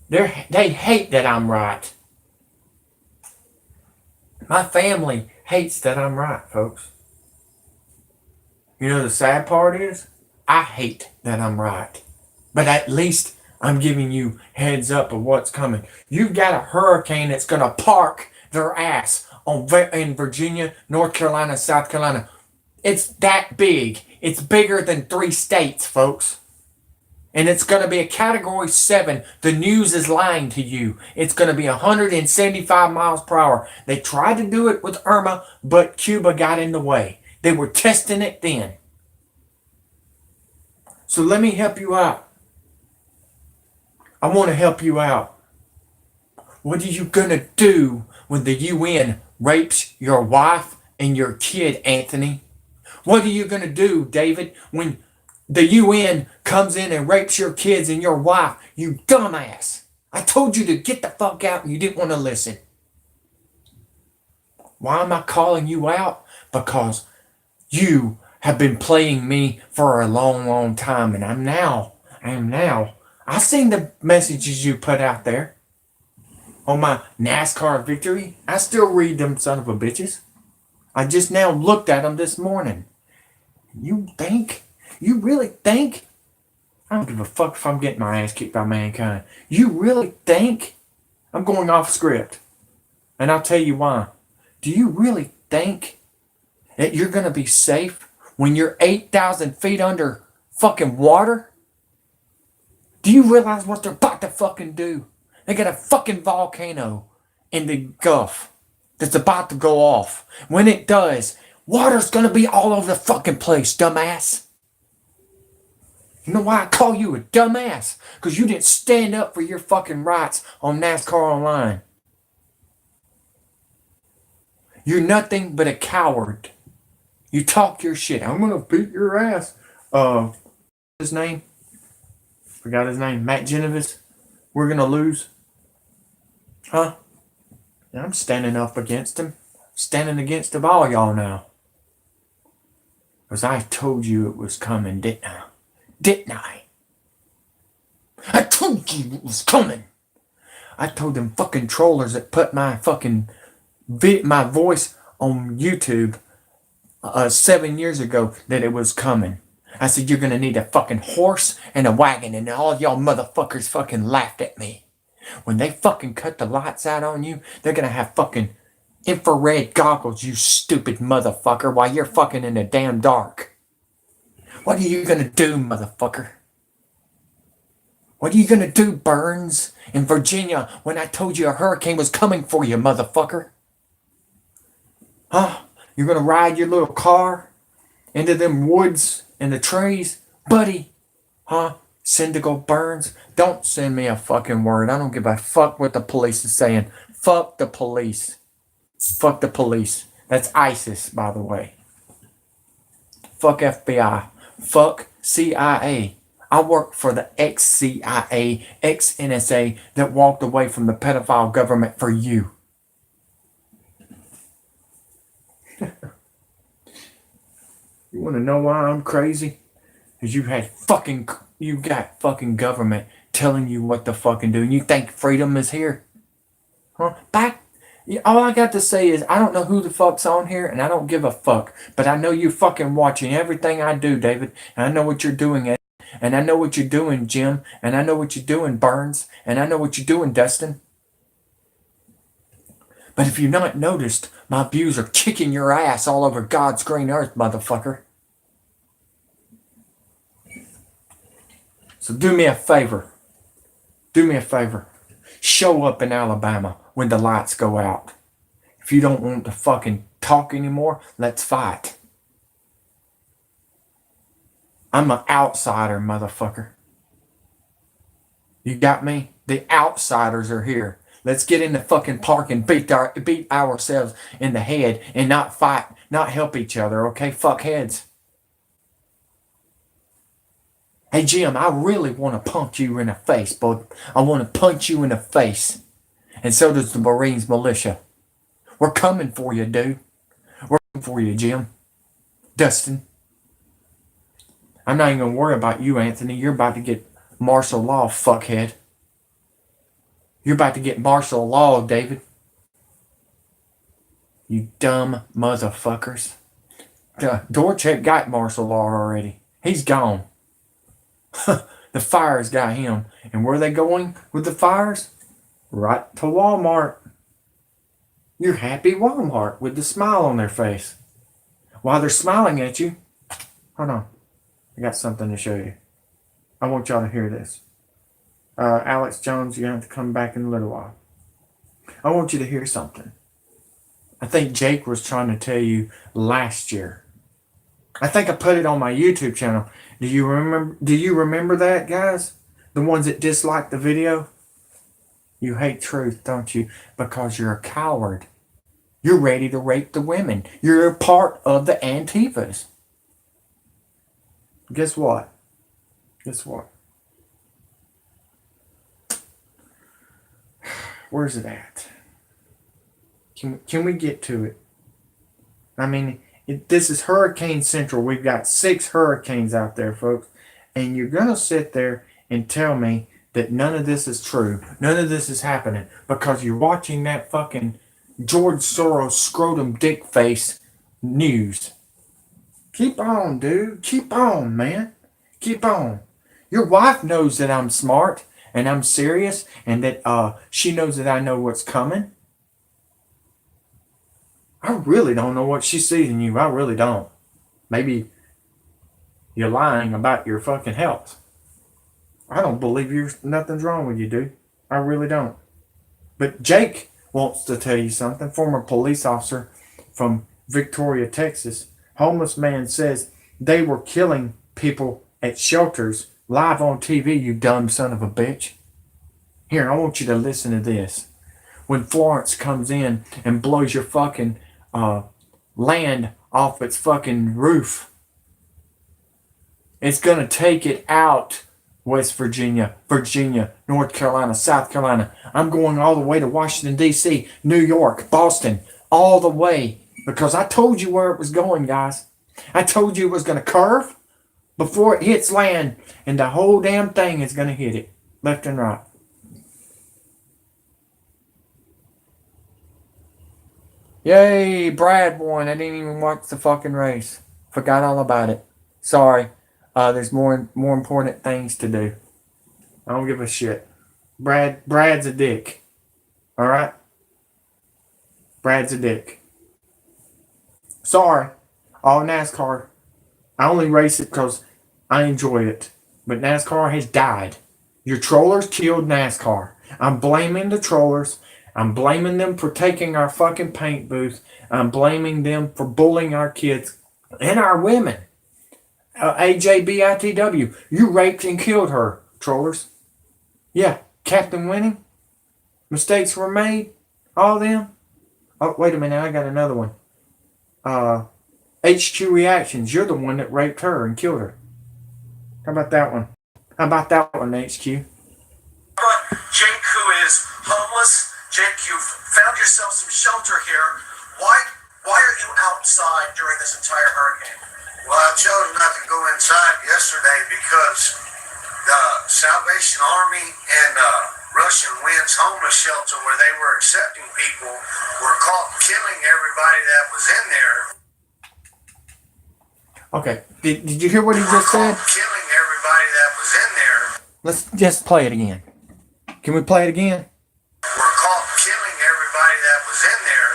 They hate that I'm right. My family hates that I'm right, folks. You know the sad part is, I hate that I'm right. But at least I'm giving you heads up of what's coming. You've got a hurricane that's going to park their ass in Virginia, North Carolina, South Carolina. It's that big. It's bigger than 3 states, folks. And it's going to be a Category 7. The news is lying to you. It's going to be 175 miles per hour. They tried to do it with Irma, but Cuba got in the way. They were testing it then. So let me help you out. I want to help you out. What are you going to do when the UN rapes your wife and your kid, Anthony? What are you going to do, David, when the UN comes in and rapes your kids and your wife? You dumbass. I told you to get the fuck out and you didn't want to listen. Why am I calling you out? Because you have been playing me for a long, long time. And I am now. I seen the messages you put out there on my NASCAR victory. I still read them son of a bitches. I just now looked at them this morning. You really think? I don't give a fuck if I'm getting my ass kicked by mankind. You really think? I'm going off script. And I'll tell you why. Do you really think that you're going to be safe when you're 8,000 feet under fucking water? Do you realize what they're about to fucking do? They got a fucking volcano in the Gulf that's about to go off. When it does, water's going to be all over the fucking place, dumbass. You know why I call you a dumbass? Because you didn't stand up for your fucking rights on NASCAR Online. You're nothing but a coward. You talk your shit. I'm going to beat your ass. His name? Forgot his name. Matt Genevis. We're going to lose. Huh? And I'm standing up against him. Standing against of all y'all now. Because I told you it was coming, didn't I? Didn't I? I told you it was coming. I told them fucking trollers that put my fucking my voice on YouTube 7 years ago that it was coming. I said, you're going to need a fucking horse and a wagon, and all y'all motherfuckers fucking laughed at me. When they fucking cut the lights out on you, they're going to have fucking infrared goggles, you stupid motherfucker, while you're fucking in the damn dark. What are you going to do, motherfucker? What are you going to do, Burns, in Virginia, when I told you a hurricane was coming for you, motherfucker? Huh? You're going to ride your little car into them woods and the trees? Buddy, huh? Syndical Burns, don't send me a fucking word. I don't give a fuck what the police is saying. Fuck the police. Fuck the police. That's ISIS, by the way. Fuck FBI. Fuck CIA. I work for the ex-CIA, ex-NSA that walked away from the pedophile government for you. You want to know why I'm crazy? Because you got fucking government telling you what to fucking do, and you think freedom is here? Huh? All I got to say is, I don't know who the fuck's on here, and I don't give a fuck. But I know you're fucking watching everything I do, David. And I know what you're doing, Ed. And I know what you're doing, Jim. And I know what you're doing, Burns. And I know what you're doing, Dustin. But if you've not noticed, my views are kicking your ass all over God's green earth, motherfucker. So do me a favor. Do me a favor. Show up in Alabama when the lights go out. If you don't want to fucking talk anymore. Let's fight. I'm an outsider, motherfucker. You got me? The outsiders are here. Let's get in the fucking park and beat ourselves in the head and not fight, not help each other, okay? Fuckheads. Hey, Jim, I really want to punch you in the face, bud. I want to punch you in the face. And so does the Marines militia. We're coming for you, dude. We're coming for you, Jim. Dustin. I'm not even going to worry about you, Anthony. You're about to get martial law, fuckhead. You're about to get martial law, David. You dumb motherfuckers. Dorchek got martial law already. He's gone. The fires got him. And where are they going with the fires? Right to Walmart. You're happy Walmart with the smile on their face. While they're smiling at you. Hold on. I got something to show you. I want y'all to hear this. Alex Jones, you're going to have to come back in a little while. I want you to hear something. I think Jake was trying to tell you last year. I think I put it on my YouTube channel. Do you remember that, guys? The ones that disliked the video? You hate truth, don't you? Because you're a coward. You're ready to rape the women. You're a part of the Antifas. Guess what? Guess what? Where's it at? Can we get to it? I mean, this is Hurricane Central. We've got 6 hurricanes out there, folks. And you're going to sit there and tell me that none of this is true. None of this is happening because you're watching that fucking George Soros scrotum dick face news. Keep on, dude. Keep on, man. Keep on. Your wife knows that I'm smart and I'm serious and that she knows that I know what's coming. I really don't know what she sees in you. I really don't. Maybe you're lying about your fucking health. I don't believe nothing's wrong with you, dude. I really don't. But Jake wants to tell you something. Former police officer from Victoria, Texas. Homeless man says they were killing people at shelters live on TV, you dumb son of a bitch. Here, I want you to listen to this. When Florence comes in and blows your fucking land off its fucking roof, it's going to take it out. West Virginia, North Carolina, South Carolina. I'm going all the way to Washington, D.C., New York, Boston, all the way. Because I told you where it was going, guys. I told you it was going to curve before it hits land. And the whole damn thing is going to hit it. Left and right. Yay, Brad won. I didn't even watch the fucking race. Forgot all about it. Sorry. There's more important things to do. I don't give a shit. Brad's a dick. Alright? Brad's a dick. Sorry. All NASCAR. I only race it because I enjoy it. But NASCAR has died. Your trollers killed NASCAR. I'm blaming the trollers. I'm blaming them for taking our fucking paint booth. I'm blaming them for bullying our kids and our women. AJBITW, you raped and killed her, trollers. Yeah, Captain Winning. Mistakes were made. All them. Oh, wait a minute, I got another one. HQ Reactions, you're the one that raped her and killed her. How about that one? How about that one, HQ? Jake, who is homeless. Jake, you've found yourself some shelter here. Why are you outside during this entire hurricane? Well, I chose not to go inside yesterday because the Salvation Army and Russian Wind's homeless shelter where they were accepting people were caught killing everybody that was in there. Okay, did you hear what he just said? Killing everybody that was in there. Let's just play it again. Can we play it again? Were caught killing everybody that was in there.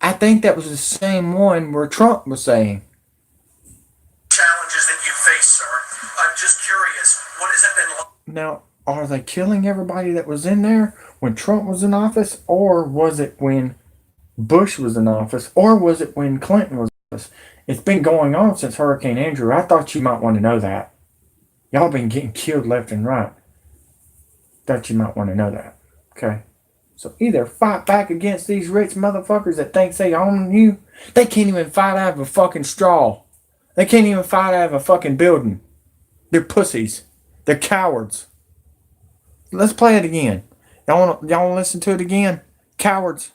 I think that was the same one where Trump was saying. Challenges that you face, sir. I'm just curious. What has it been like? Now, are they killing everybody that was in there when Trump was in office, or was it when Bush was in office, or was it when Clinton was in office? It's been going on since Hurricane Andrew. I thought you might want to know that. Y'all been getting killed left and right. Thought you might want to know that. Okay. So either fight back against these rich motherfuckers that think they own you. They can't even fight out of a fucking straw. They can't even fight out of a fucking building. They're pussies. They're cowards. Let's play it again. Y'all wanna listen to it again? Cowards.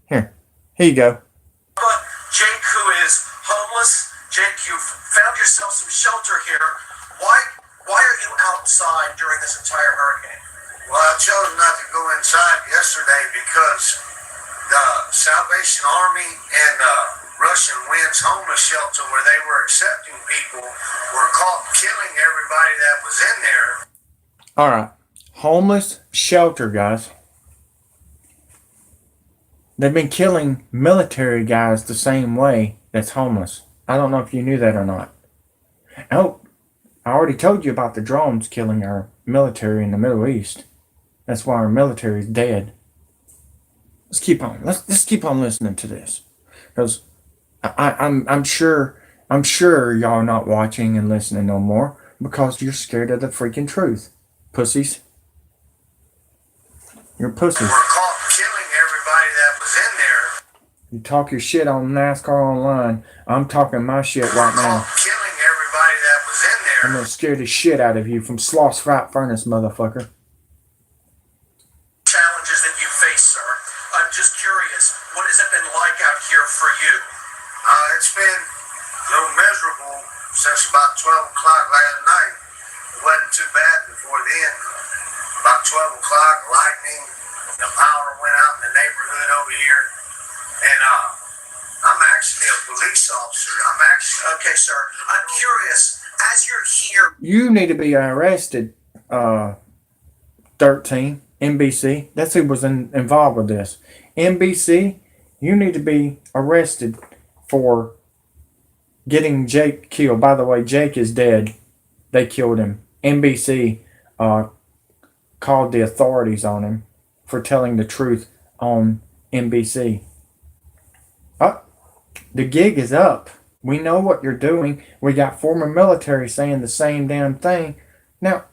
Here you go. Jake, who is homeless, Jake, you've found yourself some shelter here. Why are you outside during this entire hurricane? Well, I chose not to go inside yesterday because the Salvation Army and Russian Winds homeless shelter where they were accepting people were caught killing everybody that was in there. All right. Homeless shelter, guys. They've been killing military guys the same way that's homeless. I don't know if you knew that or not. Oh, I already told you about the drones killing our military in the Middle East. That's why our military is dead. Let's keep on. Let's keep on listening to this, because I'm sure y'all are not watching and listening no more because you're scared of the freaking truth, pussies. You're pussies. Were caught killing everybody that was in there. You talk your shit on NASCAR Online. I'm talking my shit right now. Killing everybody that was in there. I'm gonna scare the shit out of you from Sloss Fright Furnace, motherfucker. Challenges that you face, sir. I'm just curious, what has it been like out here for you? It's been a little miserable since about 12 o'clock last night. It wasn't too bad before then. About 12 o'clock, lightning, the power went out in the neighborhood over here. And I'm actually a police officer. Okay, sir. I'm curious, as you're here. You need to be arrested, 13, NBC. That's who was involved with this. NBC, you need to be arrested for getting Jake killed. By the way, Jake is dead. They killed him. NBC called the authorities on him for telling the truth on NBC. The gig is up. We know what you're doing. We got former military saying the same damn thing. Now,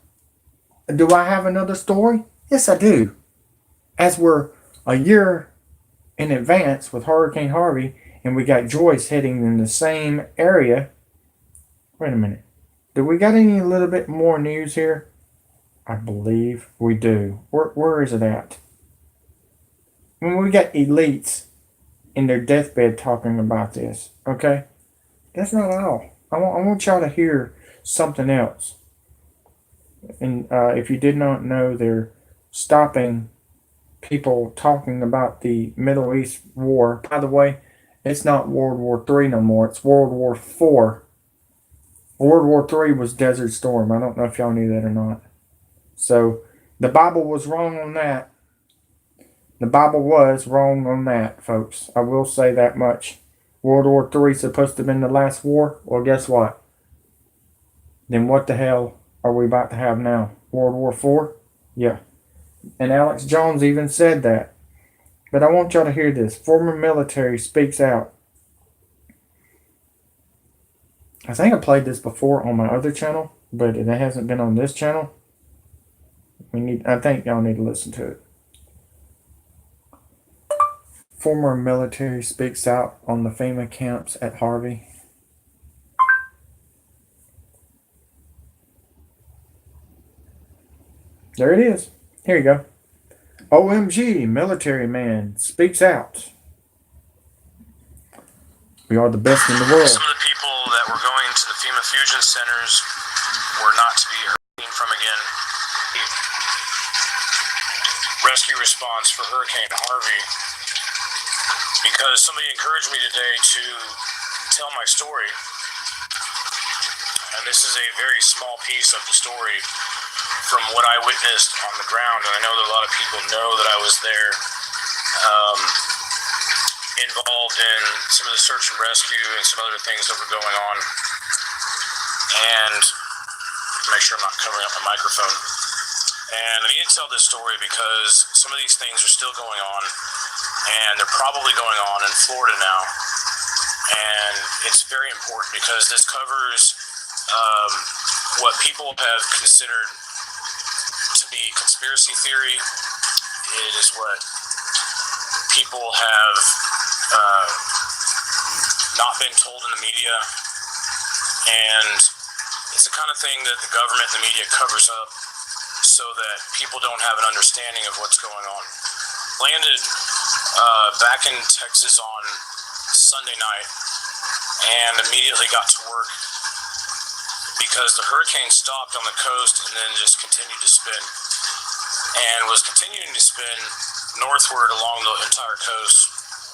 do I have another story? Yes, I do. As we're a year in advance with Hurricane Harvey, and we got Joyce heading in the same area. Wait a minute. Do we got any little bit more news here? I believe we do. Where is it at? When we got elites in their deathbed talking about this, okay? That's not all. I want y'all to hear something else. And if you did not know, they're stopping people talking about the Middle East war. By the way, it's not World War III no more. It's World War IV. World War III was Desert Storm. I don't know if y'all knew that or not. So the Bible was wrong on that. The Bible was wrong on that, folks. I will say that much. World War III is supposed to have been the last war. Well, guess what? Then what the hell are we about to have now? World War IV? Yeah. And Alex Jones even said that. But I want y'all to hear this. Former military speaks out. I think I played this before on my other channel, but it hasn't been on this channel. I think y'all need to listen to it. Former military speaks out on the FEMA camps at Harvey. There it is. Here you go. OMG, military man speaks out. We are the best in the world. Some of the people that were going to the FEMA fusion centers were not to be heard from again. Rescue response for Hurricane Harvey, because somebody encouraged me today to tell my story, and this is a very small piece of the story from what I witnessed on the ground, and I know that a lot of people know that I was there, involved in some of the search and rescue and some other things that were going on. And make sure I'm not covering up my microphone. And I need to tell this story because some of these things are still going on, and they're probably going on in Florida now. And it's very important because this covers what people have considered to be conspiracy theory. It is what people have not been told in the media, and it's the kind of thing that the government and the media covers up so that people don't have an understanding of what's going on. Landed back in Texas on Sunday night and immediately got to work because the hurricane stopped on the coast and then just continued to spin, and was continuing to spin northward along the entire coast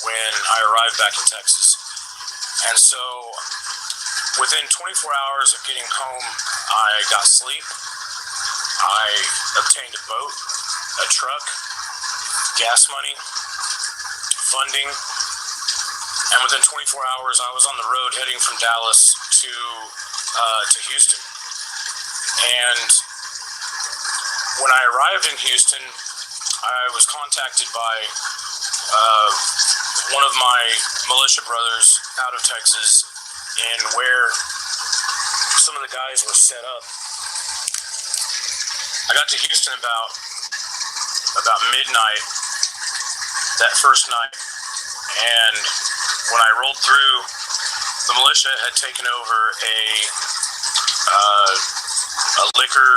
when I arrived back in Texas. And so within 24 hours of getting home, I got sleep, I obtained a boat, a truck, gas money, funding, and within 24 hours I was on the road heading from Dallas to Houston. And when I arrived in Houston, I was contacted by one of my militia brothers out of Texas, and where some of the guys were set up. I got to Houston about midnight that first night, and when I rolled through, the militia had taken over a liquor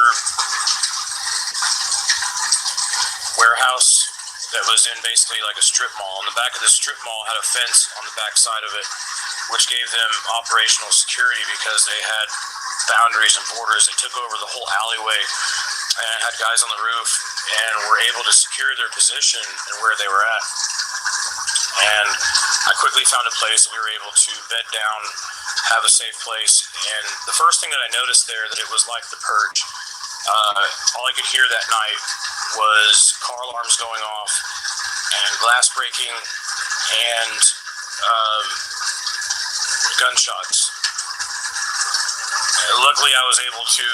warehouse that was in basically like a strip mall. And the back of the strip mall had a fence on the back side of it, which gave them operational security because they had boundaries and borders. They took over the whole alleyway and had guys on the roof and were able to secure their position and where they were at. And I quickly found a place that we were able to bed down, have a safe place. And the first thing that I noticed there, that it was like the purge. All I could hear that night was car alarms going off and glass breaking and gunshots. Luckily, I was able to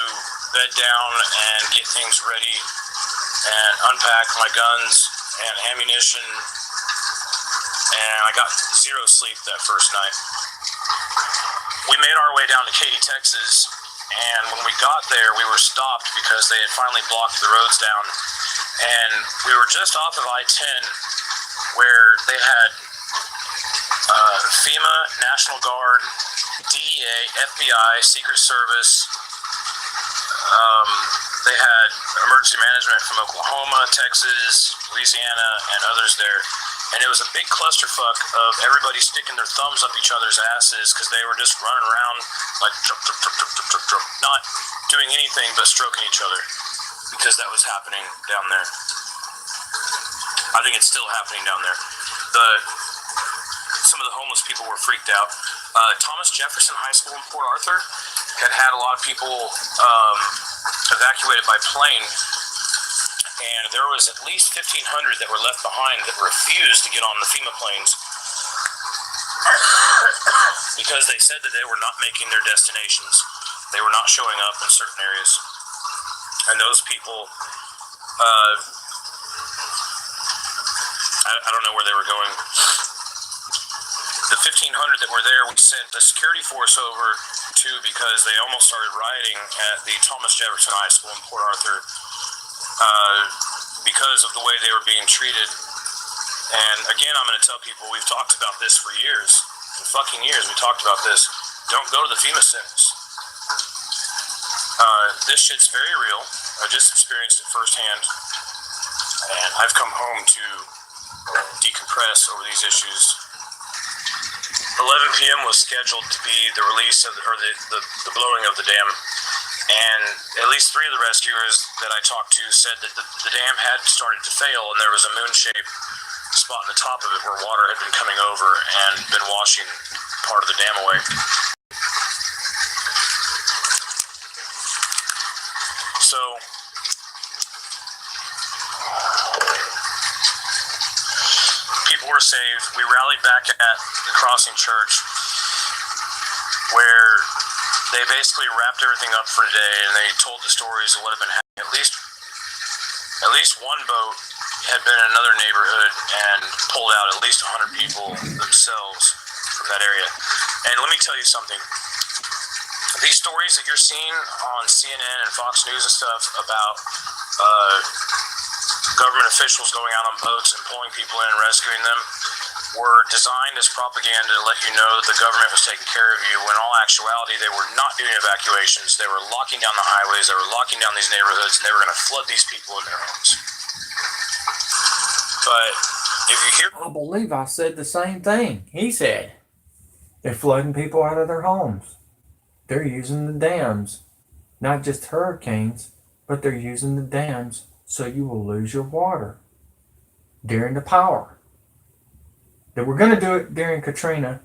bed down and get things ready and unpack my guns and ammunition, and I got zero sleep that first night. We made our way down to Katy, Texas, and when we got there, we were stopped because they had finally blocked the roads down, and we were just off of I-10 where they had FEMA, National Guard, DEA, FBI, Secret Service. They had emergency management from Oklahoma, Texas, Louisiana, and others there. And it was a big clusterfuck of everybody sticking their thumbs up each other's asses because they were just running around like not doing anything but stroking each other, because that was happening down there. I think it's still happening down there. Some of the homeless people were freaked out. Thomas Jefferson High School in Port Arthur had a lot of people evacuated by plane, and there was at least 1,500 that were left behind that refused to get on the FEMA planes because they said that they were not making their destinations. They were not showing up in certain areas, and those people, I don't know where they were going. The 1,500 that were there, we sent the security force over to because they almost started rioting at the Thomas Jefferson High School in Port Arthur because of the way they were being treated. And again, I'm going to tell people, we've talked about this for years. For fucking years, we talked about this. Don't go to the FEMA centers. This shit's very real. I just experienced it firsthand. And I've come home to decompress over these issues. 11 p.m. was scheduled to be the release of the blowing of the dam, and at least 3 of the rescuers that I talked to said that the dam had started to fail, and there was a moon-shaped spot on the top of it where water had been coming over and been washing part of the dam away. So people were saved. We rallied back at the Crossing Church, where they basically wrapped everything up for today, and they told the stories of what had been happening. At least one boat had been in another neighborhood and pulled out at least 100 people themselves from that area. And let me tell you something. These stories that you're seeing on CNN and Fox News and stuff about government officials going out on boats and pulling people in and rescuing them were designed as propaganda to let you know that the government was taking care of you, when in all actuality they were not doing evacuations. They were locking down the highways, they were locking down these neighborhoods, and they were going to flood these people in their homes. But if you hear... I believe I said the same thing. He said they're flooding people out of their homes. They're using the dams, not just hurricanes, but they're using the dams so you will lose your water during the power. They were going to do it during Katrina,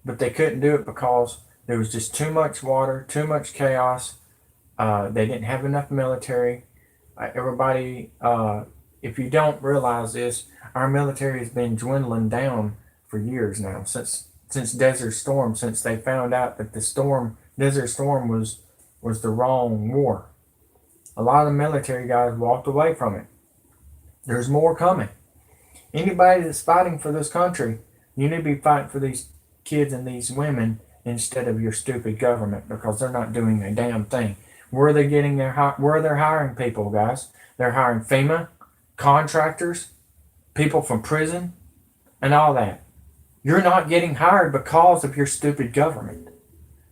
but they couldn't do it because there was just too much water, too much chaos. They didn't have enough military. Everybody, if you don't realize this, our military has been dwindling down for years now, since Desert Storm, since they found out that Desert Storm was the wrong war. A lot of the military guys walked away from it. There's more coming. Anybody that's fighting for this country, you need to be fighting for these kids and these women instead of your stupid government, because they're not doing a damn thing. Where are they getting where they're hiring people, guys? They're hiring FEMA, contractors, people from prison, and all that. You're not getting hired because of your stupid government.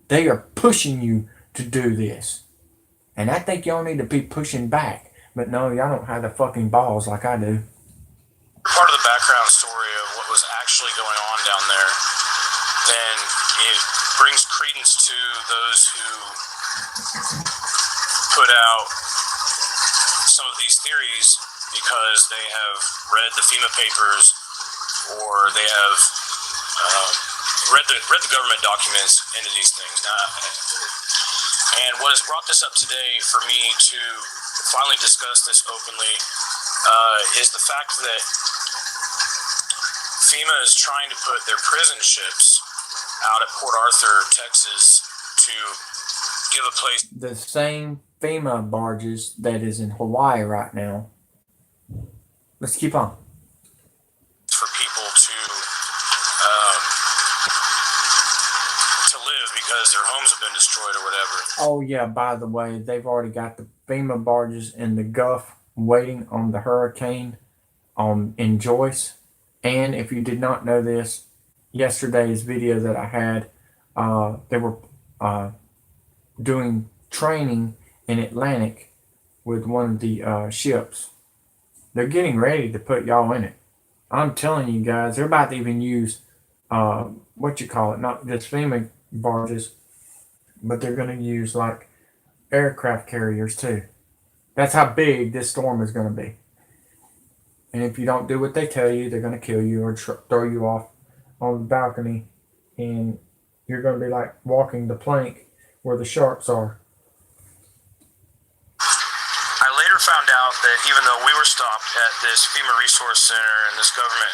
They are pushing you to do this. And I think y'all need to be pushing back. But no, y'all don't have the fucking balls like I do. Part of the background story of what was actually going on down there, then it brings credence to those who put out some of these theories because they have read the FEMA papers, or they have read the government documents into these things. And what has brought this up today for me to finally discuss this openly is the fact that FEMA is trying to put their prison ships out at Port Arthur, Texas, to give a place. The same FEMA barges that is in Hawaii right now. Let's keep on. For people to live because their homes have been destroyed or whatever. Oh yeah, by the way, they've already got the FEMA barges in the Gulf waiting on the hurricane in Joyce. And if you did not know this, yesterday's video that I had, they were doing training in Atlantic with one of the ships. They're getting ready to put y'all in it. I'm telling you guys, they're about to even use, not just FEMA barges, but they're going to use like aircraft carriers too. That's how big this storm is going to be. And if you don't do what they tell you, they're going to kill you or throw you off on the balcony. And you're going to be like walking the plank where the sharks are. I later found out that even though we were stopped at this FEMA Resource Center and this government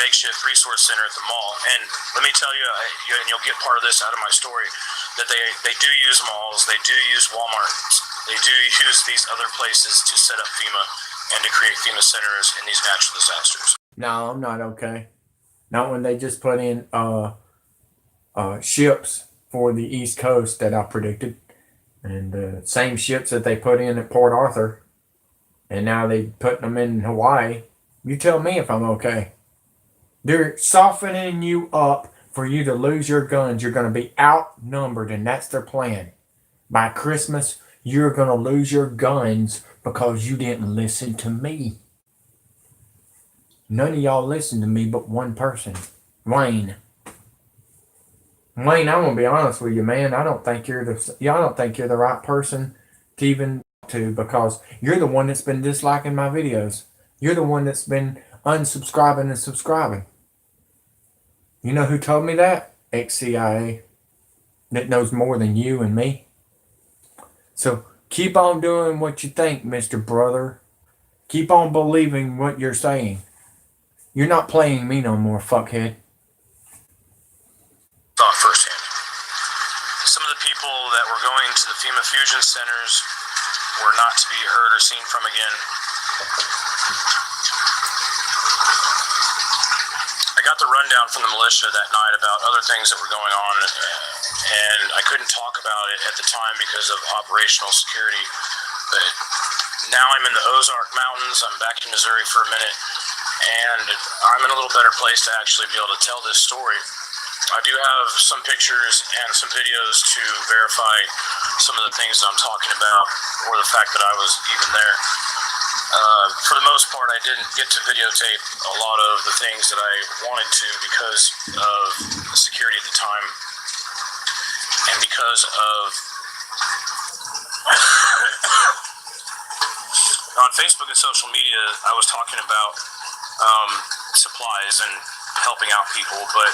makeshift resource center at the mall, and let me tell you, and you'll get part of this out of my story, that they do use malls, they do use Walmarts, they do use these other places to set up FEMA and to create FEMA centers in these natural disasters. No, I'm not okay. Not when they just put in ships for the East Coast that I predicted. And the same ships that they put in at Port Arthur. And now they putting them in Hawaii. You tell me if I'm okay. They're softening you up for you to lose your guns. You're going to be outnumbered, and that's their plan. By Christmas, you're going to lose your guns because you didn't listen to me. None of y'all listened to me but one person. Wayne. Wayne, I'm going to be honest with you, man. I don't think you're the right person to even talk to, because you're the one that's been disliking my videos. You're the one that's been unsubscribing and subscribing. You know who told me that? Ex-CIA. That knows more than you and me. So keep on doing what you think, Mr. Brother. Keep on believing what you're saying. You're not playing me no more, fuckhead. Thought firsthand. Some of the people that were going to the FEMA fusion centers were not to be heard or seen from again. I got the rundown from the militia that night about other things that were going on, and I couldn't talk about it at the time because of operational security. But now I'm in the Ozark Mountains. I'm back in Missouri for a minute, and I'm in a little better place to actually be able to tell this story. I do have some pictures and some videos to verify some of the things that I'm talking about, or the fact that I was even there. For the most part, I didn't get to videotape a lot of the things that I wanted to because of the security at the time, and because of on Facebook and social media, I was talking about supplies and helping out people, but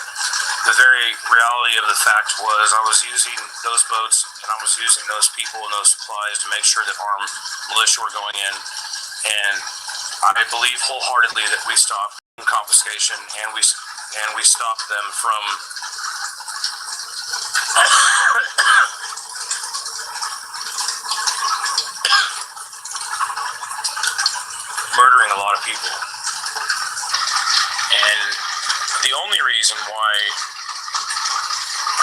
the very reality of the fact was I was using those boats and I was using those people and those supplies to make sure that armed militia were going in. And I believe wholeheartedly that we stopped confiscation and we stopped them from murdering a lot of people. And the only reason why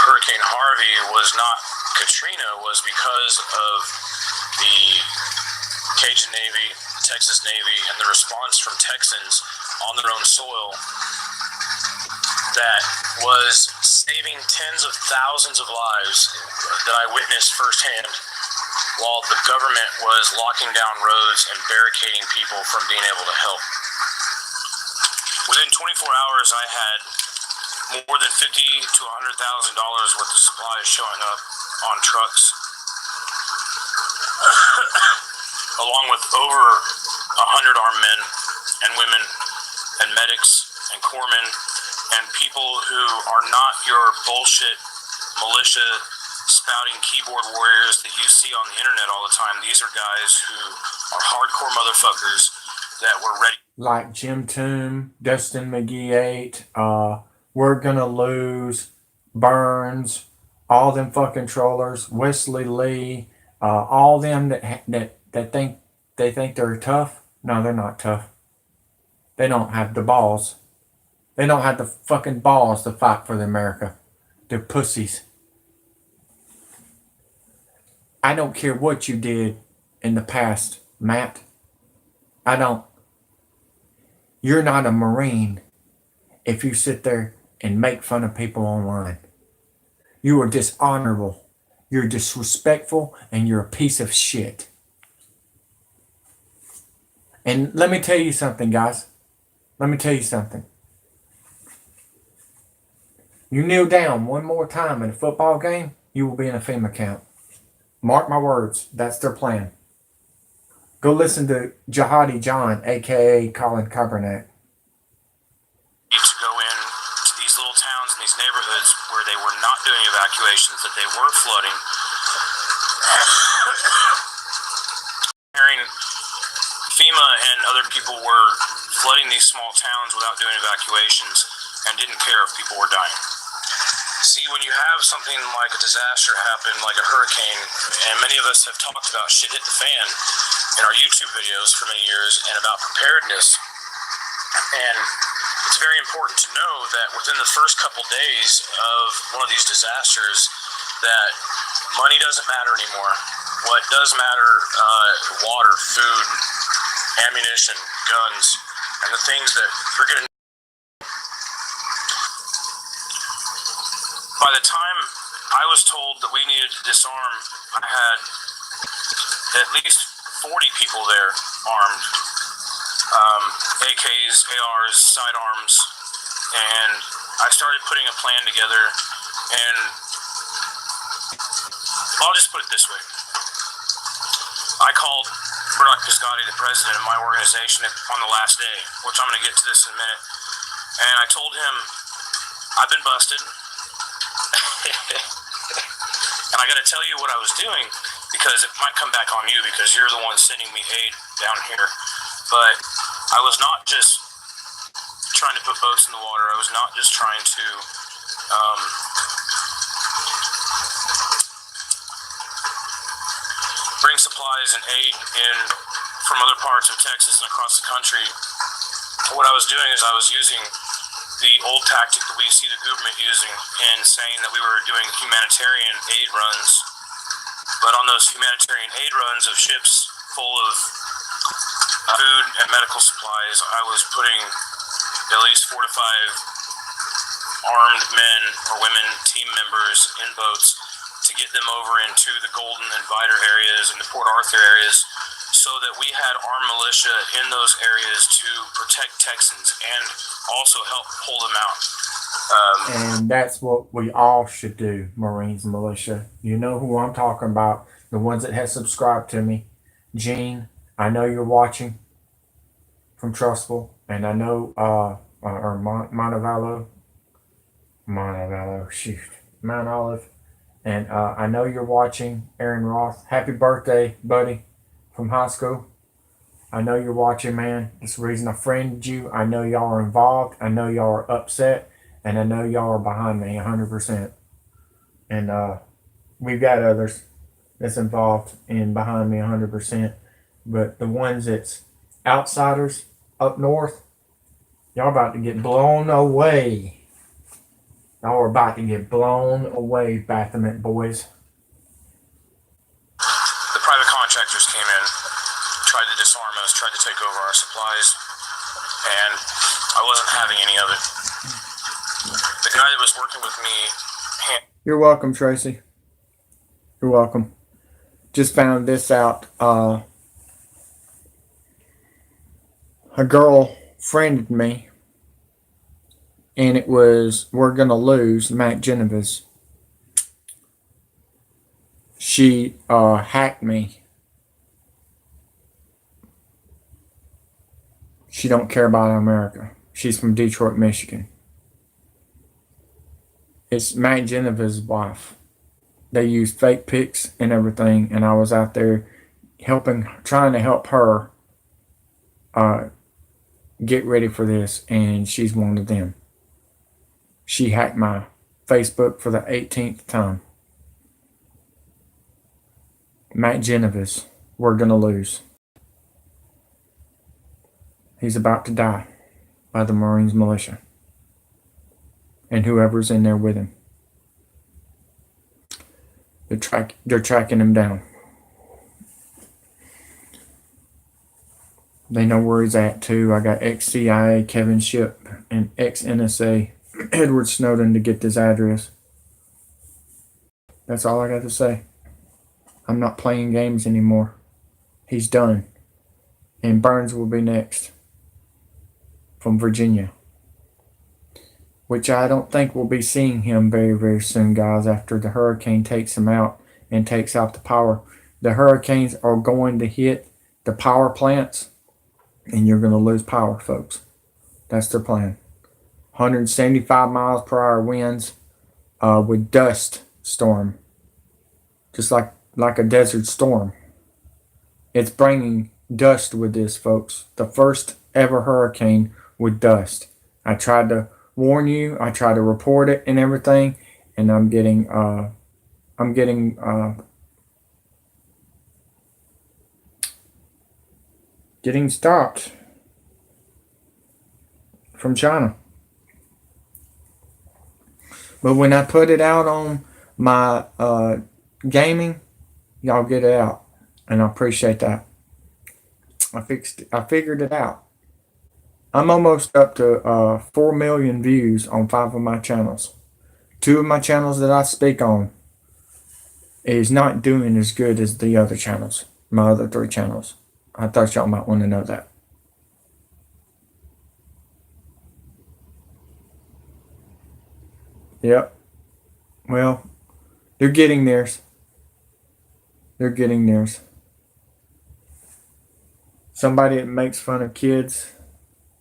Hurricane Harvey was not Katrina was because of the Cajun Navy, Texas Navy, and the response from Texans on their own soil that was saving tens of thousands of lives that I witnessed firsthand, while the government was locking down roads and barricading people from being able to help. Within 24 hours, I had more than $50,000 to $100,000 worth of supplies showing up on trucks, along with over 100 armed men and women and medics and corpsmen and people who are not your bullshit militia spouting keyboard warriors that you see on the internet all the time. These are guys who are hardcore motherfuckers that were ready. Like Jim Toome, Dustin McGee 8, We're Gonna Lose, Burns, all them fucking trollers, Wesley Lee, all them that think they're tough. No, they're not tough. They don't have the balls. They don't have the fucking balls to fight for the America. They're pussies. I don't care what you did in the past, Matt. I don't. You're not a Marine if you sit there and make fun of people online. You are dishonorable. You're disrespectful, and you're a piece of shit. And let me tell you something, guys. Let me tell you something. You kneel down one more time in a football game, you will be in a FEMA camp. Mark my words. That's their plan. Go listen to Jihadi John, a.k.a. Colin Kaepernick. To go in to these little towns and these neighborhoods where they were not doing evacuations, that they were flooding. Hearing FEMA and other people were flooding these small towns without doing evacuations and didn't care if people were dying. See, when you have something like a disaster happen, like a hurricane, and many of us have talked about shit hit the fan in our YouTube videos for many years and about preparedness. And it's very important to know that within the first couple days of one of these disasters, that money doesn't matter anymore. What does matter, water, food, ammunition, guns, and the things that are going to. By the time I was told that we needed to disarm, I had at least 40 people there armed. AKs, ARs, sidearms, and I started putting a plan together, and I'll just put it this way. I called Wwe2k18, the president of my organization, on the last day, which I'm going to get to this in a minute, and I told him, I've been busted, and I got to tell you what I was doing, because it might come back on you, because you're the one sending me aid down here. But I was not just trying to put boats in the water. I was not just trying to bring supplies and aid in from other parts of Texas and across the country. What I was doing is I was using the old tactic that we see the government using and saying that we were doing humanitarian aid runs. But on those humanitarian aid runs of ships full of food and medical supplies, I was putting at least 4 to 5 armed men or women team members in boats to get them over into the Golden and Vidor areas and the Port Arthur areas, so that we had armed militia in those areas to protect Texans and also help pull them out. And that's what we all should do, Marines militia. You know who I'm talking about, the ones that have subscribed to me. Gene, I know you're watching from Trustful, and I know Mount Olive, and I know you're watching. Aaron Roth, happy birthday, buddy, from high school. I know you're watching, man. That's the reason I friended you. I know y'all are involved. I know y'all are upset, and I know y'all are behind me 100%. And we've got others that's involved and behind me 100%. But the ones that's outsiders up north, y'all about to get blown away. Y'all are about to get blown away, Baphomet boys. The private contractors came in, tried to disarm us, tried to take over our supplies, and I wasn't having any of it. The guy that was working with me... You're welcome, Tracy. You're welcome. Just found this out. A girl friended me, and it was We're Gonna Lose, Matt Genevieve. She hacked me. She don't care about America. She's from Detroit, Michigan. It's Matt Genevieve's wife. They used fake pics and everything, and I was out there trying to help her get ready for this, and she's one of them. She hacked my Facebook for the 18th time. Matt Genevieve, We're Gonna Lose. He's about to die by the Marines militia and whoever's in there with him. They're tracking him down. They know where he's at too. I got ex-CIA Kevin Shipp and ex-NSA Edward Snowden to get this address. That's all I got to say. I'm not playing games anymore. He's done. And Burns will be next. From Virginia. Which I don't think we'll be seeing him very, very soon, guys, after the hurricane takes him out and takes out the power. The hurricanes are going to hit the power plants, and you're going to lose power, folks. That's their plan. 175 miles per hour winds with dust storm. Just like a desert storm. It's bringing dust with this, folks. The first ever hurricane with dust. I tried to warn you. I tried to report it and everything, and I'm getting stopped from China. But when I put it out on my gaming, y'all get it out, and I appreciate that. I figured it out. I'm almost up to 4 million views on 5 of my channels. 2 of my channels that I speak on is not doing as good as the other channels, my other 3 channels. I thought y'all might want to know that. Yep. Well, they're getting theirs. They're getting theirs. Somebody that makes fun of kids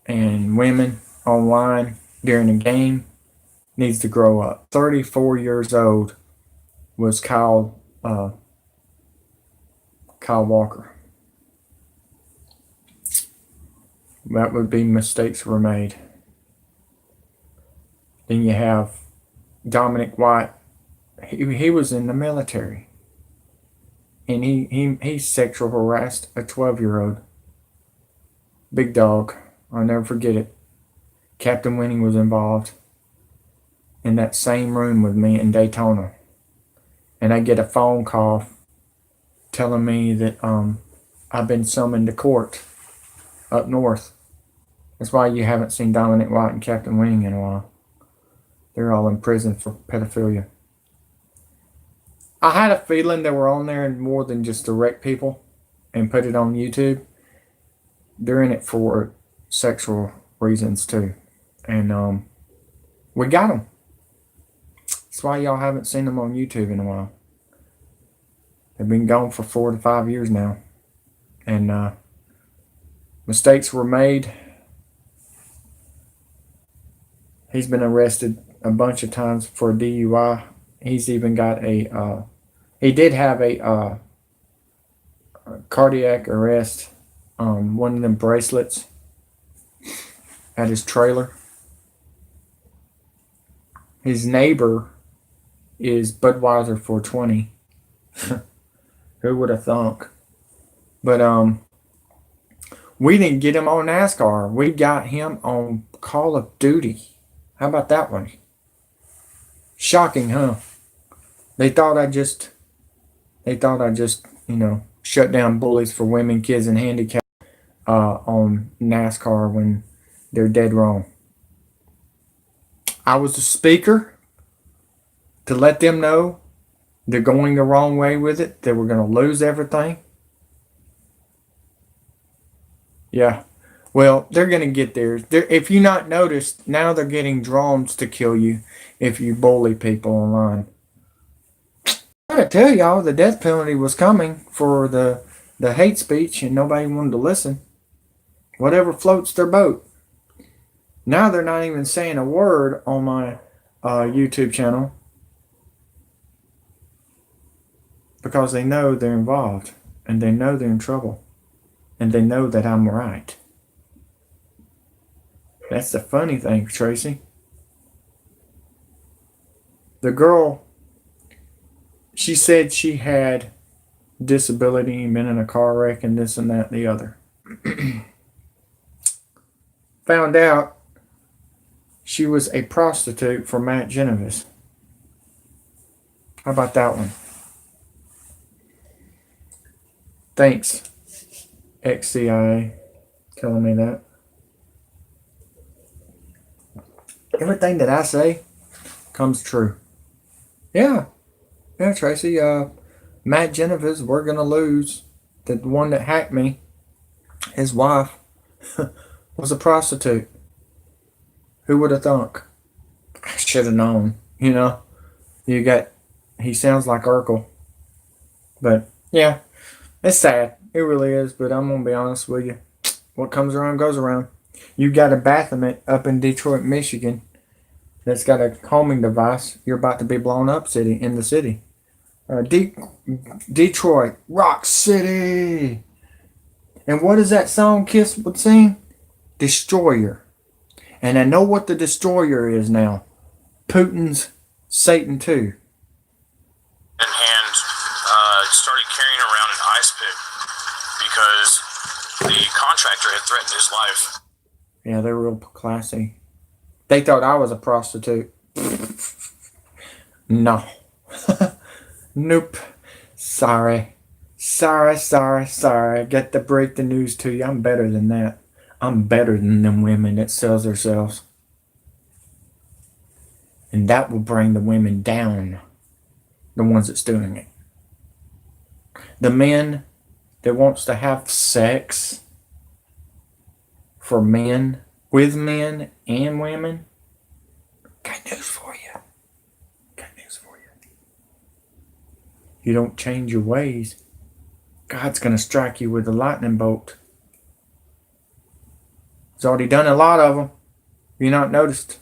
and women online during a game needs to grow up. 34 years old was Kyle Walker. That would be mistakes were made. Then you have Dominic White. He was in the military. And he sexual harassed a 12-year-old Big dog. I'll never forget it. Captain Winning was involved in that same room with me in Daytona. And I get a phone call telling me that I've been summoned to court up north. That's why you haven't seen Dominic White and Captain Winning in a while. They're all in prison for pedophilia. I had a feeling they were on there more than just to wreck people and put it on YouTube. They're in it for sexual reasons too. And we got them. That's why y'all haven't seen them on YouTube in a while. They've been gone for 4 to 5 years now. And mistakes were made. He's been arrested a bunch of times for DUI. He's even got he did have a cardiac arrest on one of them bracelets at his trailer. His neighbor is Wwe2k18. Who would have thunk? But we didn't get him on NASCAR. We got him on Call of Duty. How about that one? Shocking, huh? They thought I just, shut down bullies for women, kids, and handicapped on NASCAR when they're dead wrong. I was the speaker to let them know they're going the wrong way with it. They were going to lose everything. Yeah. Well, they're going to get there. If you not noticed, now they're getting drones to kill you if you bully people online. I'm going to tell y'all the death penalty was coming for the hate speech and nobody wanted to listen. Whatever floats their boat. Now they're not even saying a word on my YouTube channel because they know they're involved and they know they're in trouble and they know that I'm right. That's the funny thing, Tracy. The girl, she said she had disability and been in a car wreck and this and that and the other. Found out she was a prostitute for Matt Genevis. How about that one? Thanks, ex-CIA, telling me that. Everything that I say comes true. Yeah, Tracy. Matt Genevis, we're gonna lose. The one that hacked me, his wife, was a prostitute. Who would have thunk? I should have known. He sounds like Urkel. But yeah, it's sad. It really is. But I'm gonna be honest with you. What comes around goes around. You got a Baphomet up in Detroit, Michigan, that's got a homing device. You're about to be blown up in the city. Detroit, Rock City. And what is that song Kiss would sing? Destroyer. And I know what the Destroyer is now. Putin's Satan 2. In hand, started carrying around an ice pick because the contractor had threatened his life. Yeah, they're real classy. They thought I was a prostitute. No. Nope. Sorry. Got to break the news to you. I'm better than that. I'm better than them women that sells themselves. And that will bring the women down. The ones that's doing it. The men that wants to have sex for men, with men and women. Got news for you. You don't change your ways, God's going to strike you with a lightning bolt. He's already done a lot of them. You not noticed?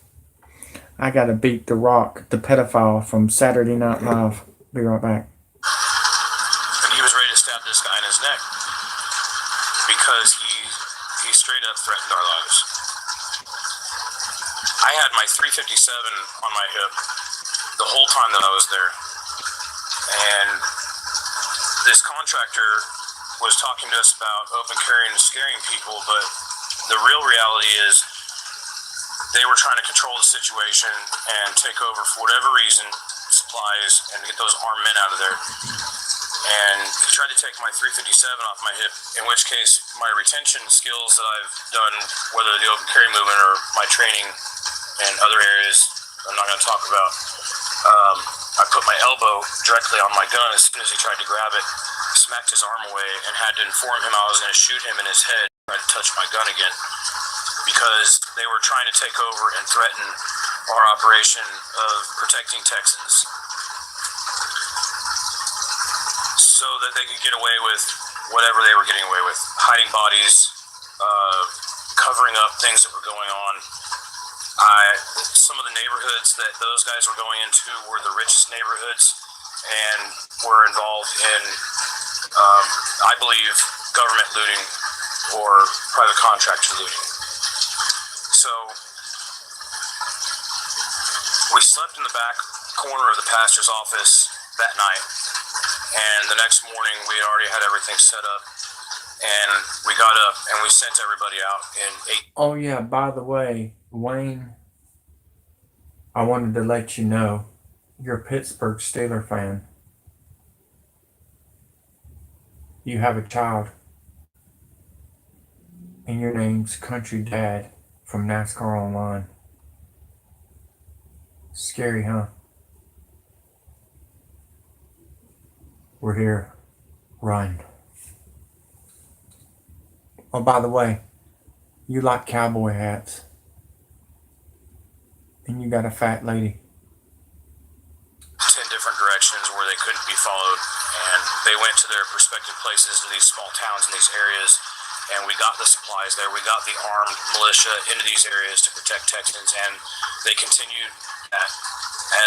I got to beat The Rock, the pedophile from Saturday Night Live. Be right back. And he was ready to stab this guy in his neck because he straight up threatened our lives. I had my 357 on my hip the whole time that I was there. And this contractor was talking to us about open carrying and scaring people, but The real reality is they were trying to control the situation and take over for whatever reason, supplies, and get those armed men out of there. And he tried to take my 357 off my hip, in which case my retention skills that I've done, whether the open carry movement or my training in other areas I'm not going to talk about, I put my elbow directly on my gun as soon as he tried to grab it, smacked his arm away, and had to inform him I was going to shoot him in his head, try to touch my gun again, because they were trying to take over and threaten our operation of protecting Texans so that they could get away with whatever they were getting away with, hiding bodies, covering up things that were going on. Some of the neighborhoods that those guys were going into were the richest neighborhoods and were involved in, I believe, government looting or private contractor looting. So we slept in the back corner of the pastor's office that night, and the next morning we already had everything set up, and we got up and we sent everybody out in 8. Oh yeah, by the way, Wayne, I wanted to let you know you're a Pittsburgh Steelers fan. You have a child, and your name's Country Dad from NASCAR Online. Scary, huh? We're here. Run. Oh, by the way, you like cowboy hats. And you got a fat lady. 10 different directions where they couldn't be followed, and they went to their respective places to these small towns in these areas, and we got the supplies there. We got the armed militia into these areas to protect Texans, and they continued that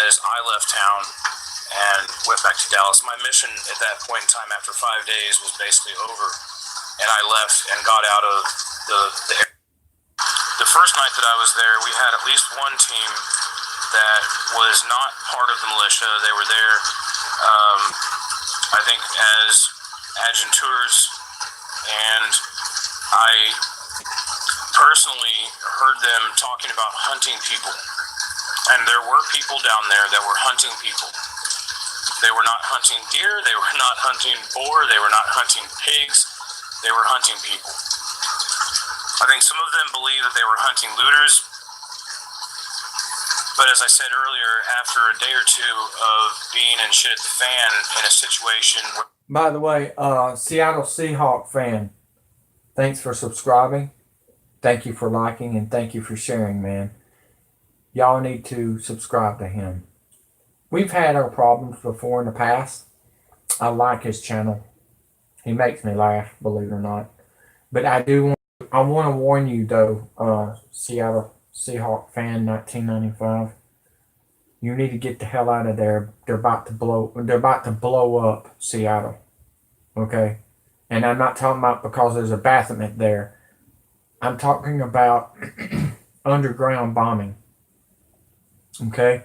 as I left town and went back to Dallas. My mission at that point in time after 5 days was basically over, and I left and got out of the area. The first night that I was there, we had at least one team that was not part of the militia. They were there, I think, as adjutants, and I personally heard them talking about hunting people. And there were people down there that were hunting people. They were not hunting deer, they were not hunting boar, they were not hunting pigs, they were hunting people. I think some of them believe that they were hunting looters, but as I said earlier, after a day or two of being in shit at the fan in a situation where... By the way, Seattle Seahawk fan, thanks for subscribing, thank you for liking, and thank you for sharing, man. Y'all need to subscribe to him. We've had our problems before in the past. I like his channel. He makes me laugh, believe it or not. But I want to warn you though, Seattle Seahawk fan 1995. You need to get the hell out of there. They're about to blow up Seattle. Okay? And I'm not talking about because there's a bathroom there. I'm talking about underground bombing. Okay?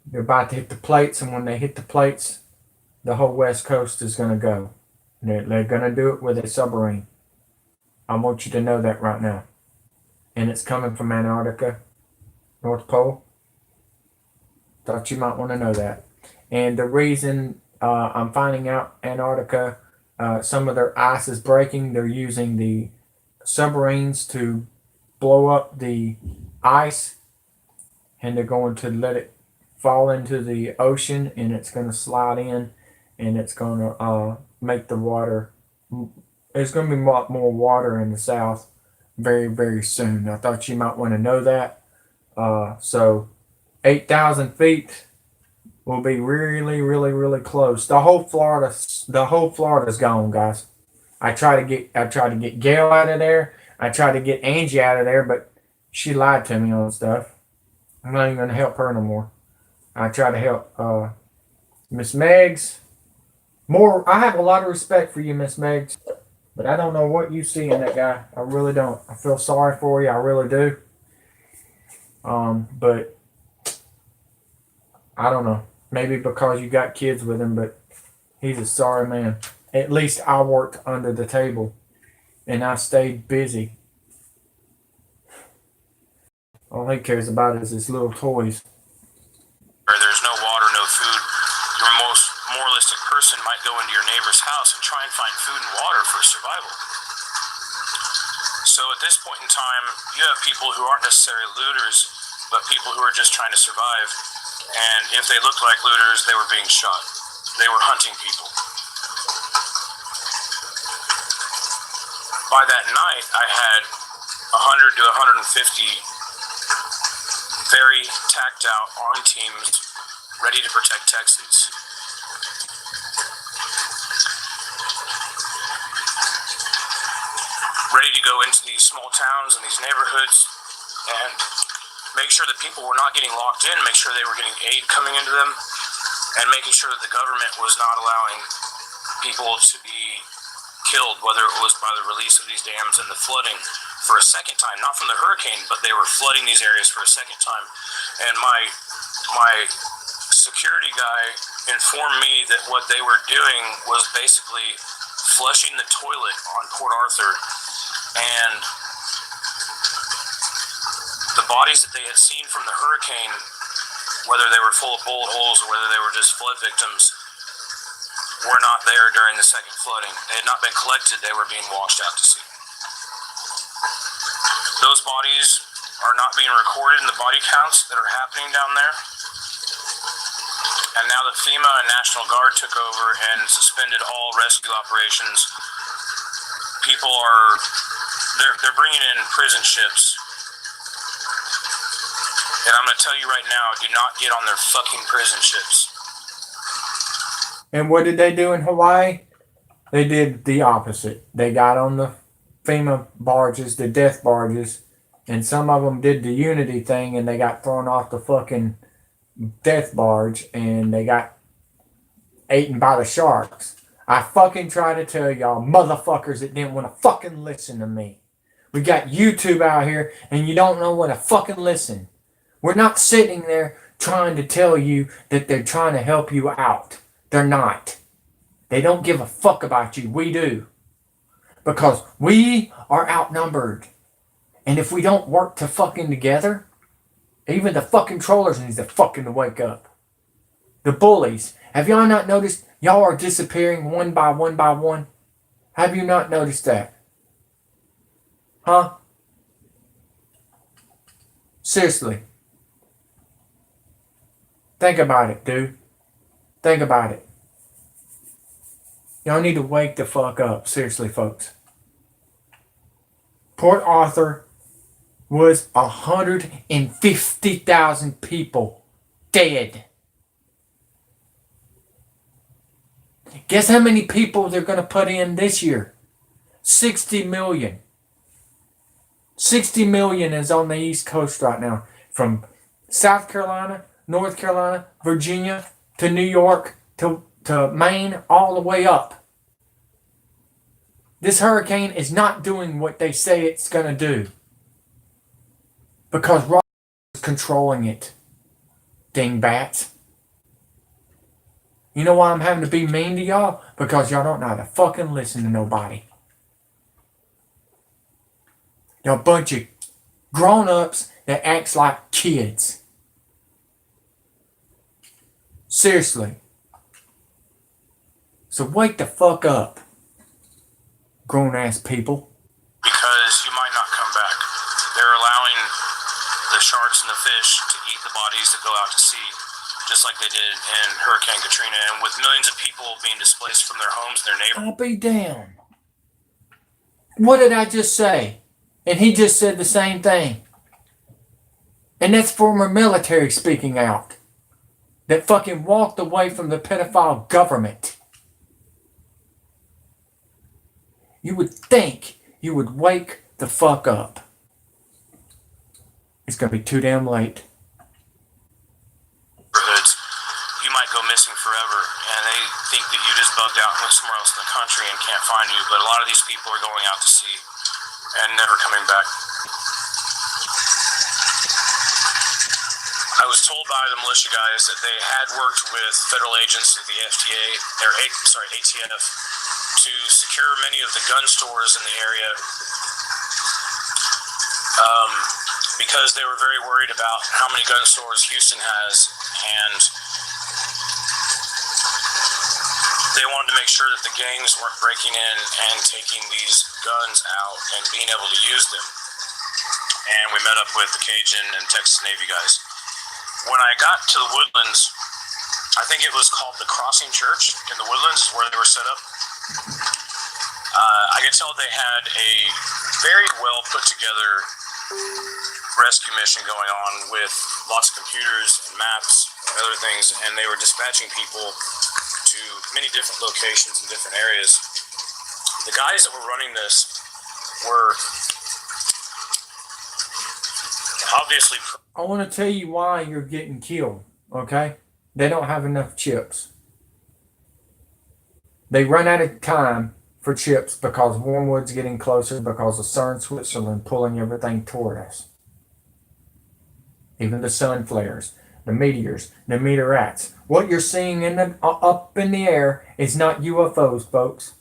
They're about to hit the plates, and when they hit the plates, the whole West Coast is going to go. They're going to do it with a submarine. I want you to know that right now. And it's coming from Antarctica, North Pole. Thought you might want to know that. And the reason I'm finding out Antarctica, some of their ice is breaking. They're using the submarines to blow up the ice, and they're going to let it fall into the ocean, and it's going to slide in, and it's going to make the water. There's going to be a lot more water in the south very, very soon. I thought you might want to know that. So 8,000 feet will be really, really, really close. The whole Florida's gone, guys. I tried to get Gail out of there. I tried to get Angie out of there, but she lied to me on stuff. I'm not even going to help her no more. I try to help Miss Meggs. I have a lot of respect for you, Miss Meggs, but I don't know what you see in that guy. I really don't. I feel sorry for you. I really do. But I don't know. Maybe because you got kids with him, but he's a sorry man. At least I worked under the table and I stayed busy. All he cares about is his little toys. Where there's no water, no food, your most moralistic person might go into your neighbor's house and try and find food and water for survival. So at this point in time, you have people who aren't necessarily looters, but people who are just trying to survive. And if they looked like looters, they were being shot. They were hunting people. By that night, I had 100 to 150 very tacked out armed teams ready to protect Texans. Ready to go into these small towns and these neighborhoods and make sure that people were not getting locked in, make sure they were getting aid coming into them, and making sure that the government was not allowing people to be killed, whether it was by the release of these dams and the flooding for a second time, not from the hurricane, but they were flooding these areas for a second time. And my security guy informed me that what they were doing was basically flushing the toilet on Port Arthur, and the bodies that they had seen from the hurricane, whether they were full of bullet holes or whether they were just flood victims, were not there during the second flooding. They had not been collected, they were being washed out to sea. Those bodies are not being recorded in the body counts that are happening down there. And now that FEMA and National Guard took over and suspended all rescue operations, people they're bringing in prison ships. And I'm going to tell you right now, do not get on their fucking prison ships. And what did they do in Hawaii? They did the opposite. They got on the FEMA barges, the death barges, and some of them did the unity thing and they got thrown off the fucking death barge and they got eaten by the sharks. I fucking try to tell y'all motherfuckers that didn't want to fucking listen to me. We got YouTube out here and you don't know when to fucking listen. We're not sitting there trying to tell you that they're trying to help you out. They're not. They don't give a fuck about you. We do. Because we are outnumbered. And if we don't work to fucking together, even the fucking trollers need to fucking wake up. The bullies. Have y'all not noticed y'all are disappearing one by one by one? Have you not noticed that? Huh? Seriously. Think about it, dude. Think about it. Y'all need to wake the fuck up. Seriously, folks. Port Arthur was 150,000 people dead. Guess how many people they're going to put in this year? 60 million. 60 million is on the East Coast right now. From South Carolina, North Carolina, Virginia, to New York, to Maine, all the way up. This hurricane is not doing what they say it's going to do. Because Ross is controlling it. Dingbats. You know why I'm having to be mean to y'all? Because y'all don't know how to fucking listen to nobody. Y'all a bunch of grown-ups that acts like kids. Seriously. So wake the fuck up, grown-ass people. Because you might not come back. They're allowing the sharks and the fish to eat the bodies that go out to sea, just like they did in Hurricane Katrina. And with millions of people being displaced from their homes and their neighborhoods. I'll be damned. What did I just say? And he just said the same thing. And that's former military speaking out. That fucking walked away from the pedophile government. You would think you would wake the fuck up. It's going to be too damn late. You might go missing forever, and they think that you just bugged out and went somewhere else in the country and can't find you. But a lot of these people are going out to sea and never coming back. I was told by the militia guys that they had worked with federal agents at the FDA, or ATF, to secure many of the gun stores in the area because they were very worried about how many gun stores Houston has, and they wanted to make sure that the gangs weren't breaking in and taking these guns out and being able to use them. And we met up with the Cajun and Texas Navy guys. When I got to the Woodlands, I think it was called the Crossing Church in the Woodlands, is where they were set up. I could tell they had a very well put together rescue mission going on with lots of computers and maps and other things, and they were dispatching people to many different locations in different areas. The guys that were running this were obviously... I want to tell you why you're getting killed, okay? They don't have enough chips. They run out of time for chips because Wormwood's getting closer because of CERN Switzerland pulling everything toward us. Even the sun flares, the meteors, the meteorites. What you're seeing up in the air is not UFOs, folks.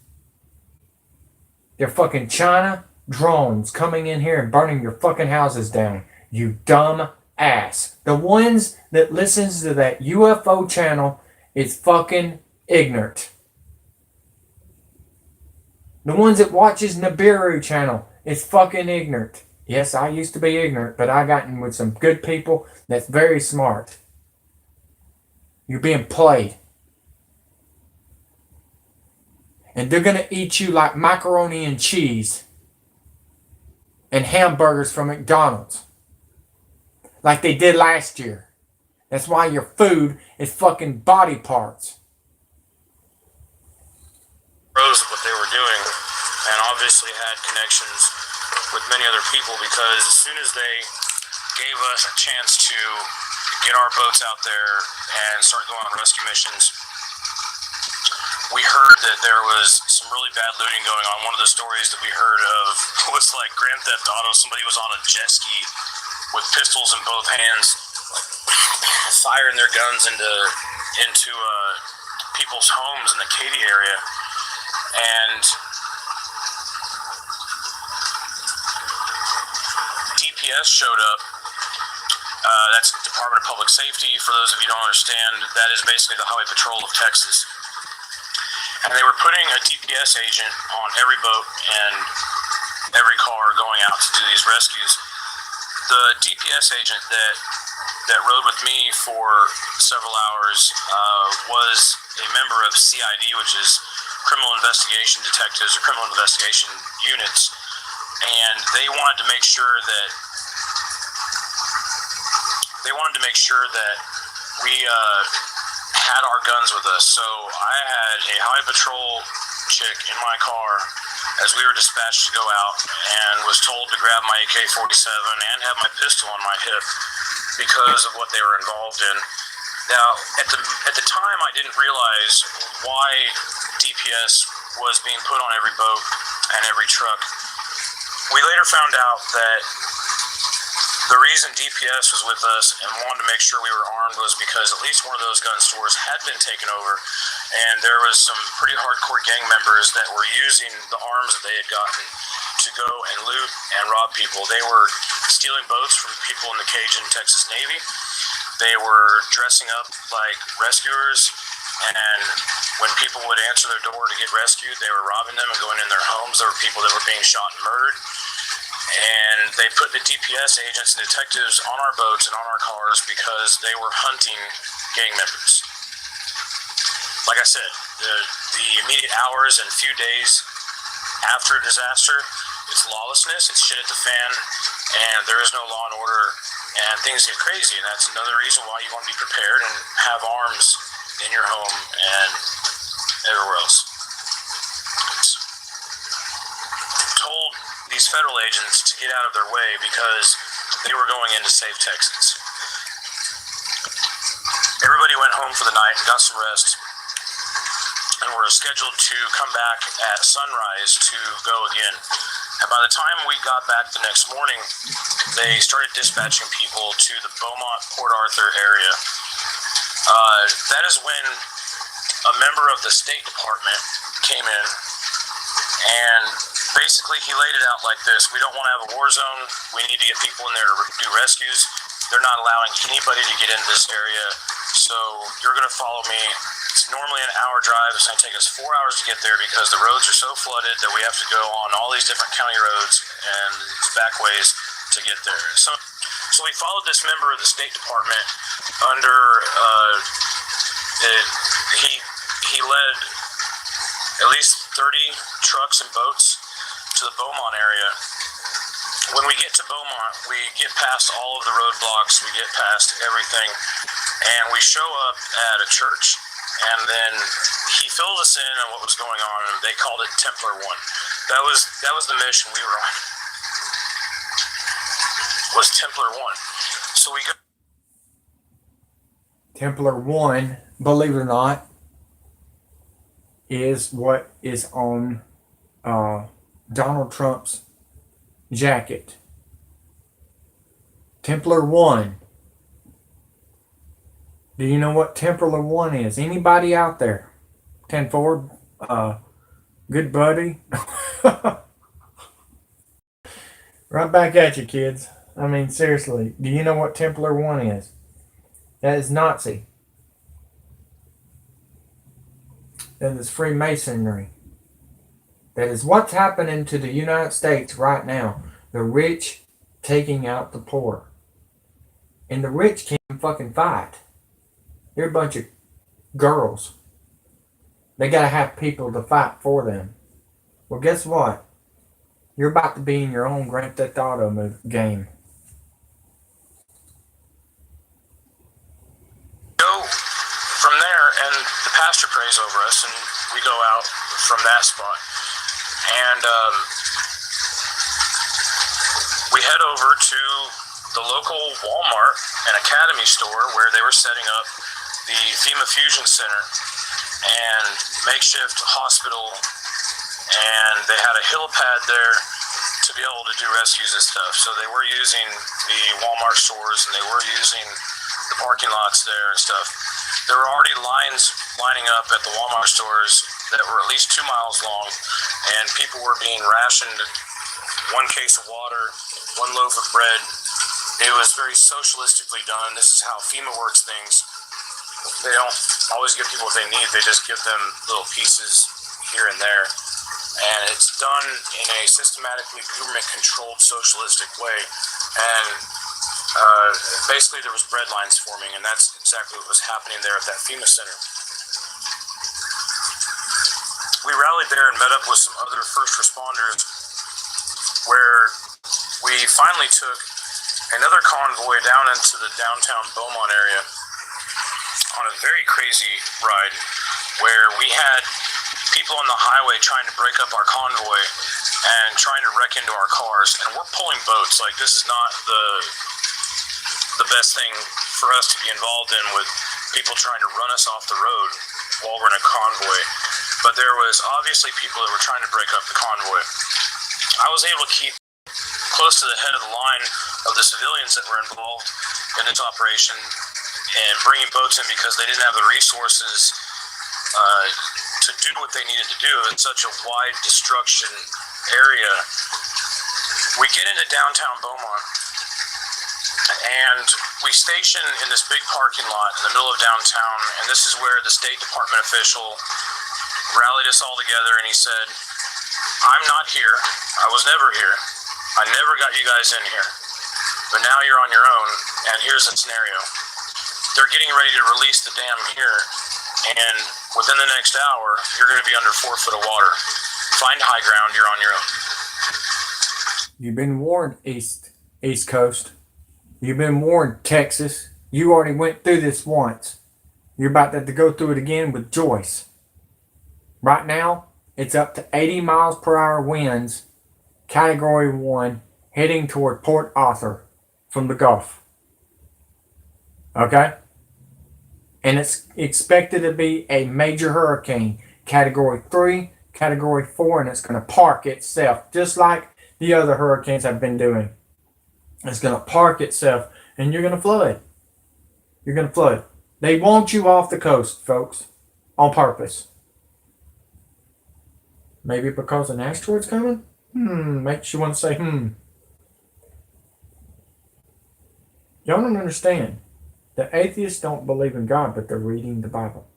They're fucking China drones coming in here and burning your fucking houses down. You dumb ass. The ones that listens to that UFO channel is fucking ignorant. The ones that watches Nibiru channel is fucking ignorant. Yes, I used to be ignorant, but I got in with some good people that's very smart. You're being played. And they're going to eat you like macaroni and cheese and hamburgers from McDonald's. Like they did last year. That's why your food is fucking body parts. Rose what they were doing, and obviously had connections with many other people, because as soon as they gave us a chance to get our boats out there and start going on rescue missions, we heard that there was some really bad looting going on. One of the stories that we heard of was like Grand Theft Auto. Somebody was on a jet ski with pistols in both hands, firing their guns into people's homes in the Katy area. And DPS showed up. That's Department of Public Safety. For those of you who don't understand, that is basically the Highway Patrol of Texas. And they were putting a DPS agent on every boat and every car going out to do these rescues. The DPS agent that rode with me for several hours was a member of CID, which is Criminal Investigation Detectives or Criminal Investigation Units, and they wanted to make sure that we had our guns with us. So I had a Highway Patrol chick in my car as we were dispatched to go out, and was told to grab my AK-47 and have my pistol on my hip because of what they were involved in. Now, at the time, I didn't realize why DPS was being put on every boat and every truck. We later found out that the reason DPS was with us and wanted to make sure we were armed was because at least one of those gun stores had been taken over, and there was some pretty hardcore gang members that were using the arms that they had gotten to go and loot and rob people. They were stealing boats from people in the Cajun Texas Navy. They were dressing up like rescuers, and when people would answer their door to get rescued, they were robbing them and going in their homes. There were people that were being shot and murdered. And they put the DPS agents and detectives on our boats and on our cars because they were hunting gang members. Like I said, the immediate hours and few days after a disaster, it's lawlessness, it's shit at the fan, and there is no law and order, and things get crazy. And that's another reason why you want to be prepared and have arms in your home and everywhere else. Told these federal agents to get out of their way because they were going in to save Texans. Everybody went home for the night and got some rest, and were scheduled to come back at sunrise to go again. And by the time we got back the next morning, they started dispatching people to the Beaumont, Port Arthur area. That is when a member of the State Department came in And basically, he laid it out like this: we don't want to have a war zone. We need to get people in there to do rescues. They're not allowing anybody to get into this area, so you're going to follow me. It's normally an hour drive. It's going to take us 4 hours to get there because the roads are so flooded that we have to go on all these different county roads and back ways to get there. So we followed this member of the State Department under. He led at least 30 trucks and boats to the Beaumont area. When we get to Beaumont, we get past all of the roadblocks, we get past everything, and we show up at a church. And then he filled us in on what was going on, and they called it Templar 1. That was the mission we were on. Was Templar 1. So we go. Templar 1, believe it or not, is what is on Donald Trump's jacket. Templar 1. Do you know what Templar 1 is? Anybody out there? 10-4, good buddy. Right back at you, kids. I mean, seriously, do you know what Templar 1 is? That is Nazi. That is Freemasonry. That is what's happening to the United States right now. The rich taking out the poor. And the rich can't fucking fight. They're a bunch of girls. They gotta have people to fight for them. Well, guess what? You're about to be in your own Grand Theft Auto game. Go from there, and the pastor prays over us, and we go out from that spot. And we head over to the local Walmart and Academy store where they were setting up the FEMA Fusion Center and makeshift hospital, and they had a helipad there to be able to do rescues and stuff. So they were using the Walmart stores, and they were using the parking lots there and stuff. There were already lines lining up at the Walmart stores that were at least 2 miles long, and people were being rationed 1 case of water, 1 loaf of bread. It was very socialistically done. This is how FEMA works things. They don't always give people what they need. They just give them little pieces here and there. And it's done in a systematically government-controlled socialistic way. And basically there was bread lines forming, and that's exactly what was happening there at that FEMA center. We rallied there and met up with some other first responders, where we finally took another convoy down into the downtown Beaumont area on a very crazy ride, where we had people on the highway trying to break up our convoy and trying to wreck into our cars, and we're pulling boats. Like, this is not the best thing for us to be involved in, with people trying to run us off the road while we're in a convoy. But there was obviously people that were trying to break up the convoy. I was able to keep close to the head of the line of the civilians that were involved in this operation and bringing boats in, because they didn't have the resources to do what they needed to do in such a wide destruction area. We get into downtown Beaumont, and we station in this big parking lot in the middle of downtown, and this is where the State Department official rallied us all together, and he said, "I'm not here. I was never here. I never got you guys in here. But now you're on your own, and here's the scenario. They're getting ready to release the dam here, and within the next hour, you're going to be under 4 foot of water. Find high ground. You're on your own." You've been warned, East Coast. You've been warned, Texas. You already went through this once. You're about to have to go through it again with Joyce. Right now, it's up to 80 miles per hour winds, Category 1, heading toward Port Arthur from the Gulf. Okay? And it's expected to be a major hurricane, Category 3, Category 4, and it's going to park itself, just like the other hurricanes have been doing. It's going to park itself, and you're going to flood. You're going to flood. They want you off the coast, folks, on purpose. Maybe because an asteroid's coming? Makes you want to say, Y'all don't understand. The atheists don't believe in God, but they're reading the Bible.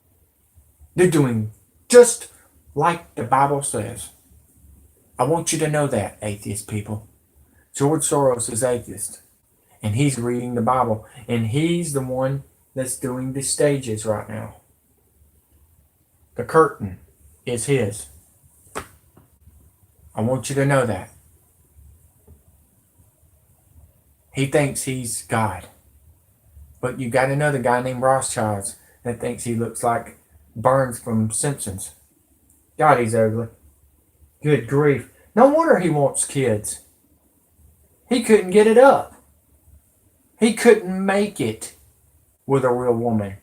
They're doing just like the Bible says. I want you to know that, atheist people. George Soros is atheist. And he's reading the Bible. And he's the one that's doing the stages right now. The curtain is his. I want you to know that. He thinks he's God. But you got another guy named Rothschild that thinks he looks like Burns from Simpsons. God, he's ugly. Good grief. No wonder he wants kids. He couldn't get it up. He couldn't make it with a real woman.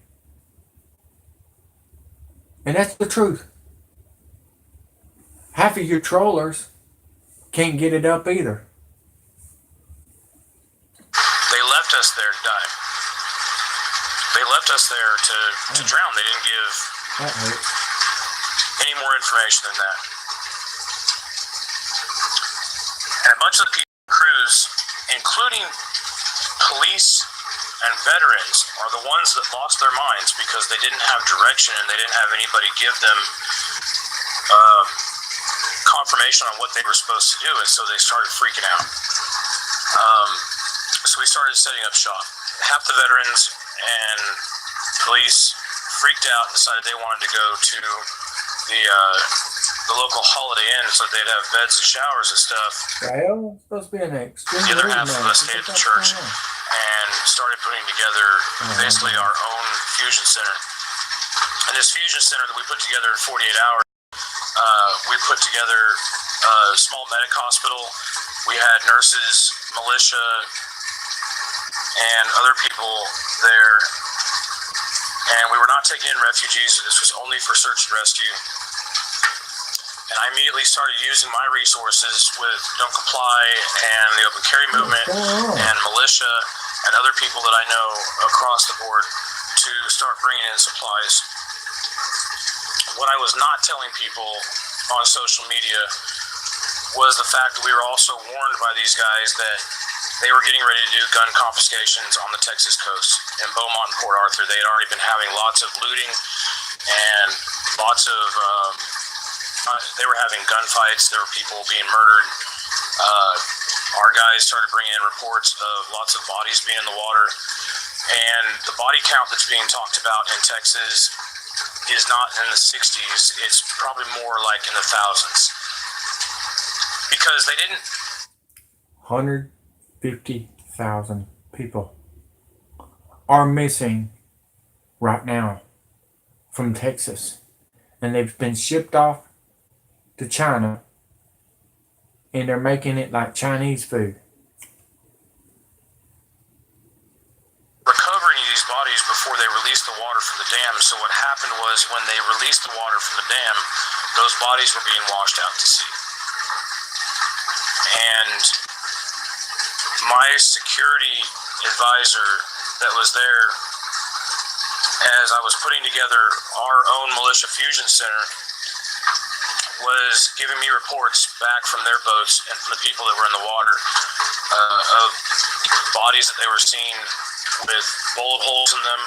And that's the truth. Half of your trollers can't get it up either. They left us there to die. They left us there to drown. They didn't give any more information than that. And a bunch of the people on the cruise, including police and veterans, are the ones that lost their minds because they didn't have direction and they didn't have anybody give them confirmation on what they were supposed to do, and so they started freaking out. So we started setting up shop. Half the veterans and police freaked out and decided they wanted to go to the local Holiday Inn so they'd have beds and showers and stuff. Well, it's supposed to be an extreme. The other half of us stayed at the church and started putting together basically our own fusion center. And this fusion center that we put together in 48 hours, we put together a small medic hospital. We had nurses, militia, and other people there. And we were not taking in refugees. This was only for search and rescue. And I immediately started using my resources with Don't Comply and the Open Carry Movement and militia and other people that I know across the board to start bringing in supplies. What I was not telling people on social media was the fact that we were also warned by these guys that they were getting ready to do gun confiscations on the Texas coast in Beaumont and Port Arthur. They had already been having lots of looting and lots of, they were having gunfights. There were people being murdered. Our guys started bringing in reports of lots of bodies being in the water. And the body count that's being talked about in Texas is not in the 60s. It's probably more like in the thousands. Because they didn't... 150,000 people are missing right now from Texas. And they've been shipped off to China. And they're making it like Chinese food. Recovering these bodies before they released the water from the dam. So what happened was when they released the water from the dam, those bodies were being washed out to sea. And my security advisor that was there as I was putting together our own militia fusion center was giving me reports back from their boats and from the people that were in the water of bodies that they were seeing with bullet holes in them.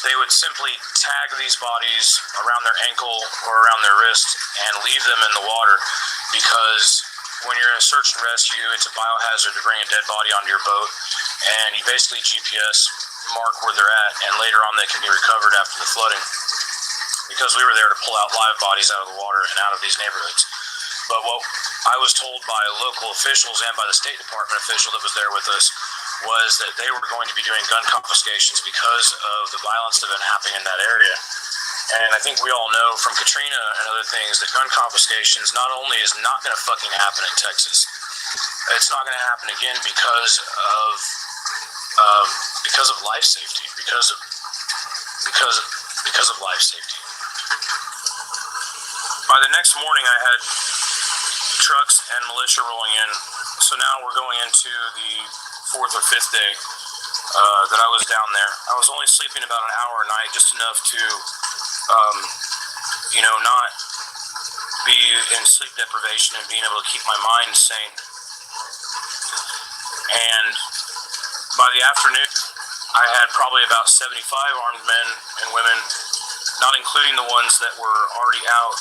They would simply tag these bodies around their ankle or around their wrist and leave them in the water because when you're in a search and rescue, it's a biohazard to bring a dead body onto your boat, and you basically GPS mark where they're at, and later on they can be recovered after the flooding. Because we were there to pull out live bodies out of the water and out of these neighborhoods. But what I was told by local officials and by the State Department official that was there with us was that they were going to be doing gun confiscations because of the violence that had been happening in that area. And I think we all know from Katrina and other things that gun confiscations not only is not going to fucking happen in Texas, it's not going to happen again because of life safety, because of life safety. By the next morning, I had trucks and militia rolling in. So now we're going into the 4th or 5th day that I was down there. I was only sleeping about an hour a night, just enough to not be in sleep deprivation and being able to keep my mind sane. And by the afternoon, I had probably about 75 armed men and women, not including the ones that were already out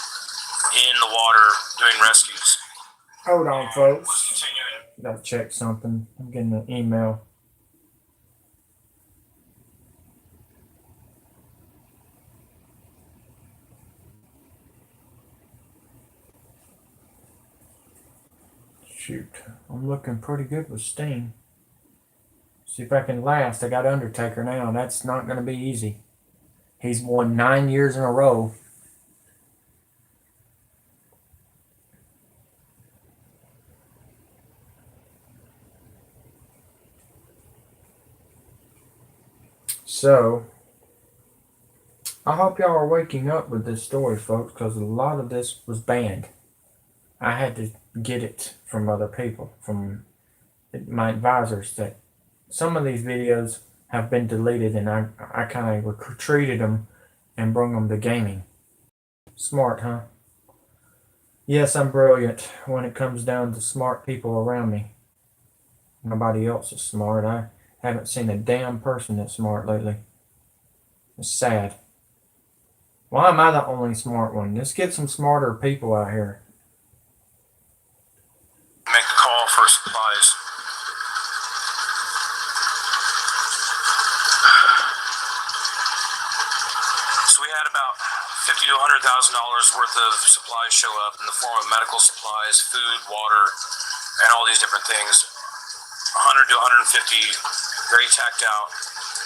in the water doing rescues. Hold on, folks. Gotta check something. I'm getting an email. Shoot, I'm looking pretty good with Sting. See if I can last. I got Undertaker now. That's not going to be easy. He's won 9 years in a row. So, I hope y'all are waking up with this story, folks, because a lot of this was banned. I had to get it from other people, from my advisors, that some of these videos have been deleted, and I kind of retreated them and brung them to gaming. Smart, huh? Yes, I'm brilliant when it comes down to smart people around me. Nobody else is smart. I haven't seen a damn person that's smart lately. It's sad. Why am I the only smart one? Let's get some smarter people out here. Make a call for supplies. So we had about $50,000 to $100,000 worth of supplies show up in the form of medical supplies, food, water, and all these different things. 100 to 150 very tacked out,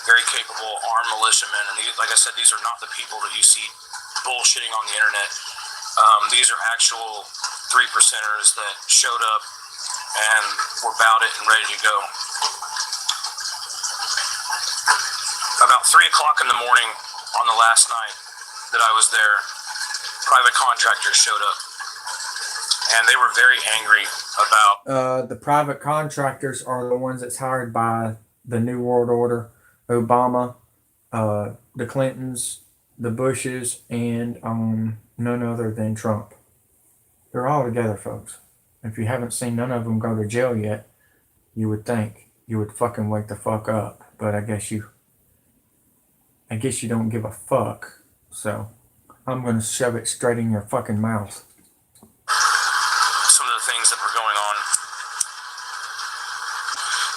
very capable armed militiamen. And these, like I said, these are not the people that you see bullshitting on the internet. These are actual 3%ers that showed up and were about it and ready to go. About 3 o'clock in the morning on the last night that I was there, private contractors showed up, and they were very angry about... The private contractors are the ones that's hired by the New World Order, Obama, the Clintons, the Bushes, and none other than Trump. They're all together, folks. If you haven't seen none of them go to jail yet, you would think you would fucking wake the fuck up. But I guess you don't give a fuck. So I'm gonna shove it straight in your fucking mouth. Some of the things that were going on.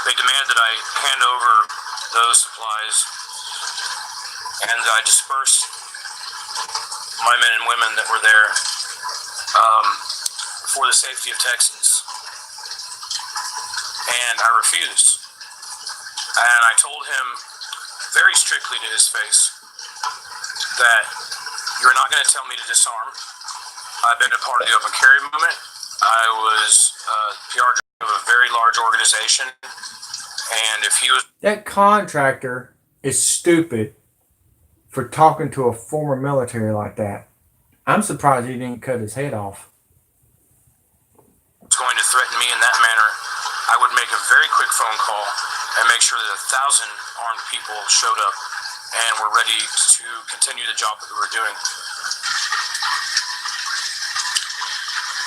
They demanded that I hand over those supplies, and I disperse my men and women that were there for the safety of Texans. And I refused. And I told him very strictly to his face that you're not going to tell me to disarm. I've been a part of the open carry movement. I was PR director of a very large organization. And if he was... That contractor is stupid for talking to a former military like that. I'm surprised he didn't cut his head off. ...going to threaten me in that manner, I would make a very quick phone call and make sure that 1,000 armed people showed up and were ready to continue the job that we were doing.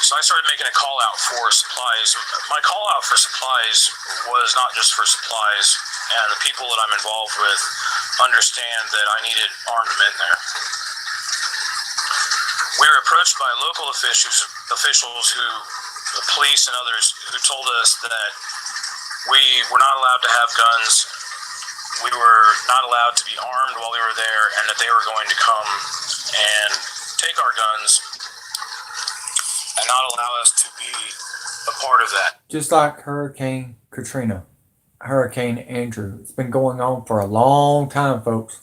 So I started making a call out for supplies. My call out for supplies was not just for supplies, and the people that I'm involved with understand that I needed armed men there. We were approached by local officials who, the police and others, who told us that we were not allowed to have guns, we were not allowed to be armed while we were there, and that they were going to come and take our guns and not allow us to be a part of that. Just like Hurricane Katrina, Hurricane Andrew. It's been going on for a long time, folks.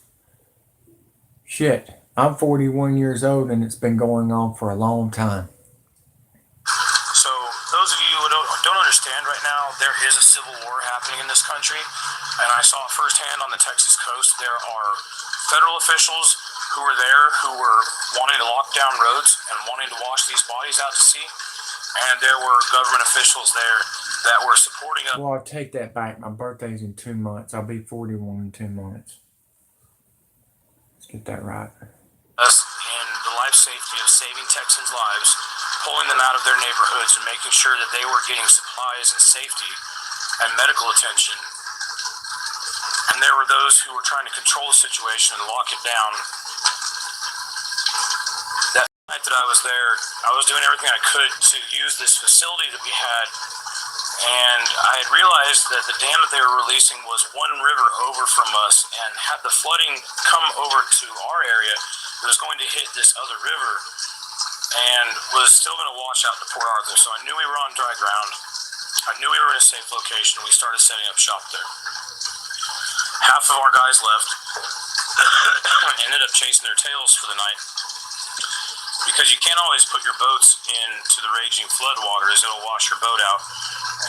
Shit, I'm 41 years old and it's been going on for a long time. So those of you who don't understand right now, there is a civil war happening in this country, and I saw it firsthand on the Texas coast. There are federal officials who were there who were wanting to lock down roads and wanting to wash these bodies out to sea, and there were government officials there that were supporting us. Well, I'll take that back. My birthday's in 2 months. I'll be 41 in 2 months. Let's get that right. Us in the life safety of saving Texans' lives, pulling them out of their neighborhoods and making sure that they were getting supplies and safety and medical attention. And there were those who were trying to control the situation and lock it down. That night that I was there, I was doing everything I could to use this facility that we had. And I had realized that the dam that they were releasing was one river over from us, and had the flooding come over to our area, it was going to hit this other river and was still going to wash out to Port Arthur. So I knew we were on dry ground. I knew we were in a safe location. We started setting up shop there. Half of our guys left, ended up chasing their tails for the night, because you can't always put your boats into the raging flood waters. It'll wash your boat out,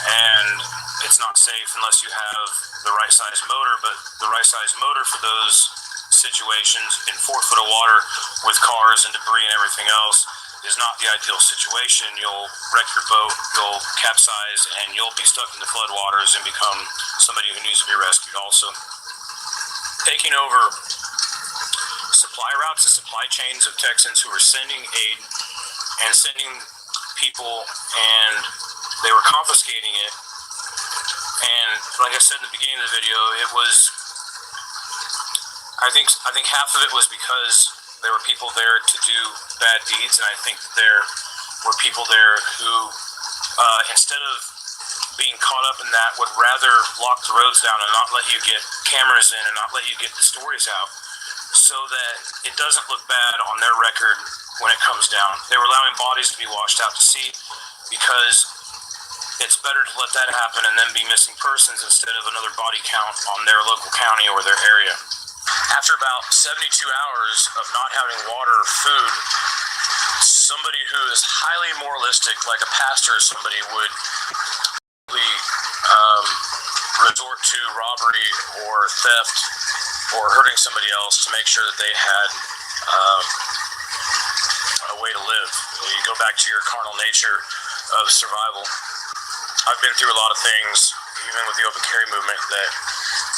and it's not safe unless you have the right size motor. But the right size motor for those situations in 4 foot of water with cars and debris and everything else is not the ideal situation. You'll wreck your boat, you'll capsize, and you'll be stuck in the flood waters and become somebody who needs to be rescued also. Taking over supply routes and supply chains of Texans who were sending aid and sending people, and they were confiscating it. And like I said in the beginning of the video, it was, I think half of it was because there were people there to do bad deeds, and I think that there were people there who, instead of being caught up in that, would rather lock the roads down and not let you get cameras in and not let you get the stories out, so that it doesn't look bad on their record when it comes down. They were allowing bodies to be washed out to sea because it's better to let that happen and then be missing persons instead of another body count on their local county or their area. After about 72 hours of not having water or food, somebody who is highly moralistic, like a pastor or somebody, would resort to robbery or theft or hurting somebody else to make sure that they had a way to live. You go back to your carnal nature of survival. I've been through a lot of things, even with the open carry movement, that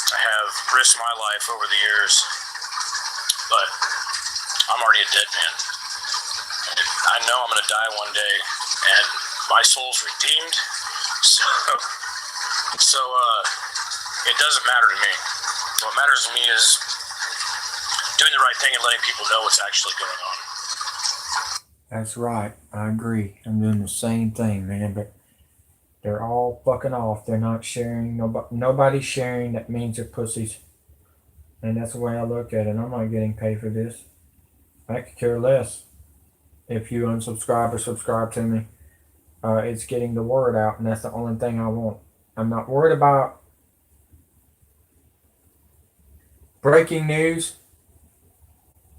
I have risked my life over the years, but I'm already a dead man. I know I'm going to die one day, and my soul's redeemed, so it doesn't matter to me. What matters to me is doing the right thing and letting people know what's actually going on. That's right. I agree. I'm doing the same thing, man. But they're all fucking off. They're not sharing. Nobody's sharing. That means they're pussies. And that's the way I look at it. I'm not getting paid for this. I could care less if you unsubscribe or subscribe to me. It's getting the word out, and that's the only thing I want. I'm not worried about breaking news.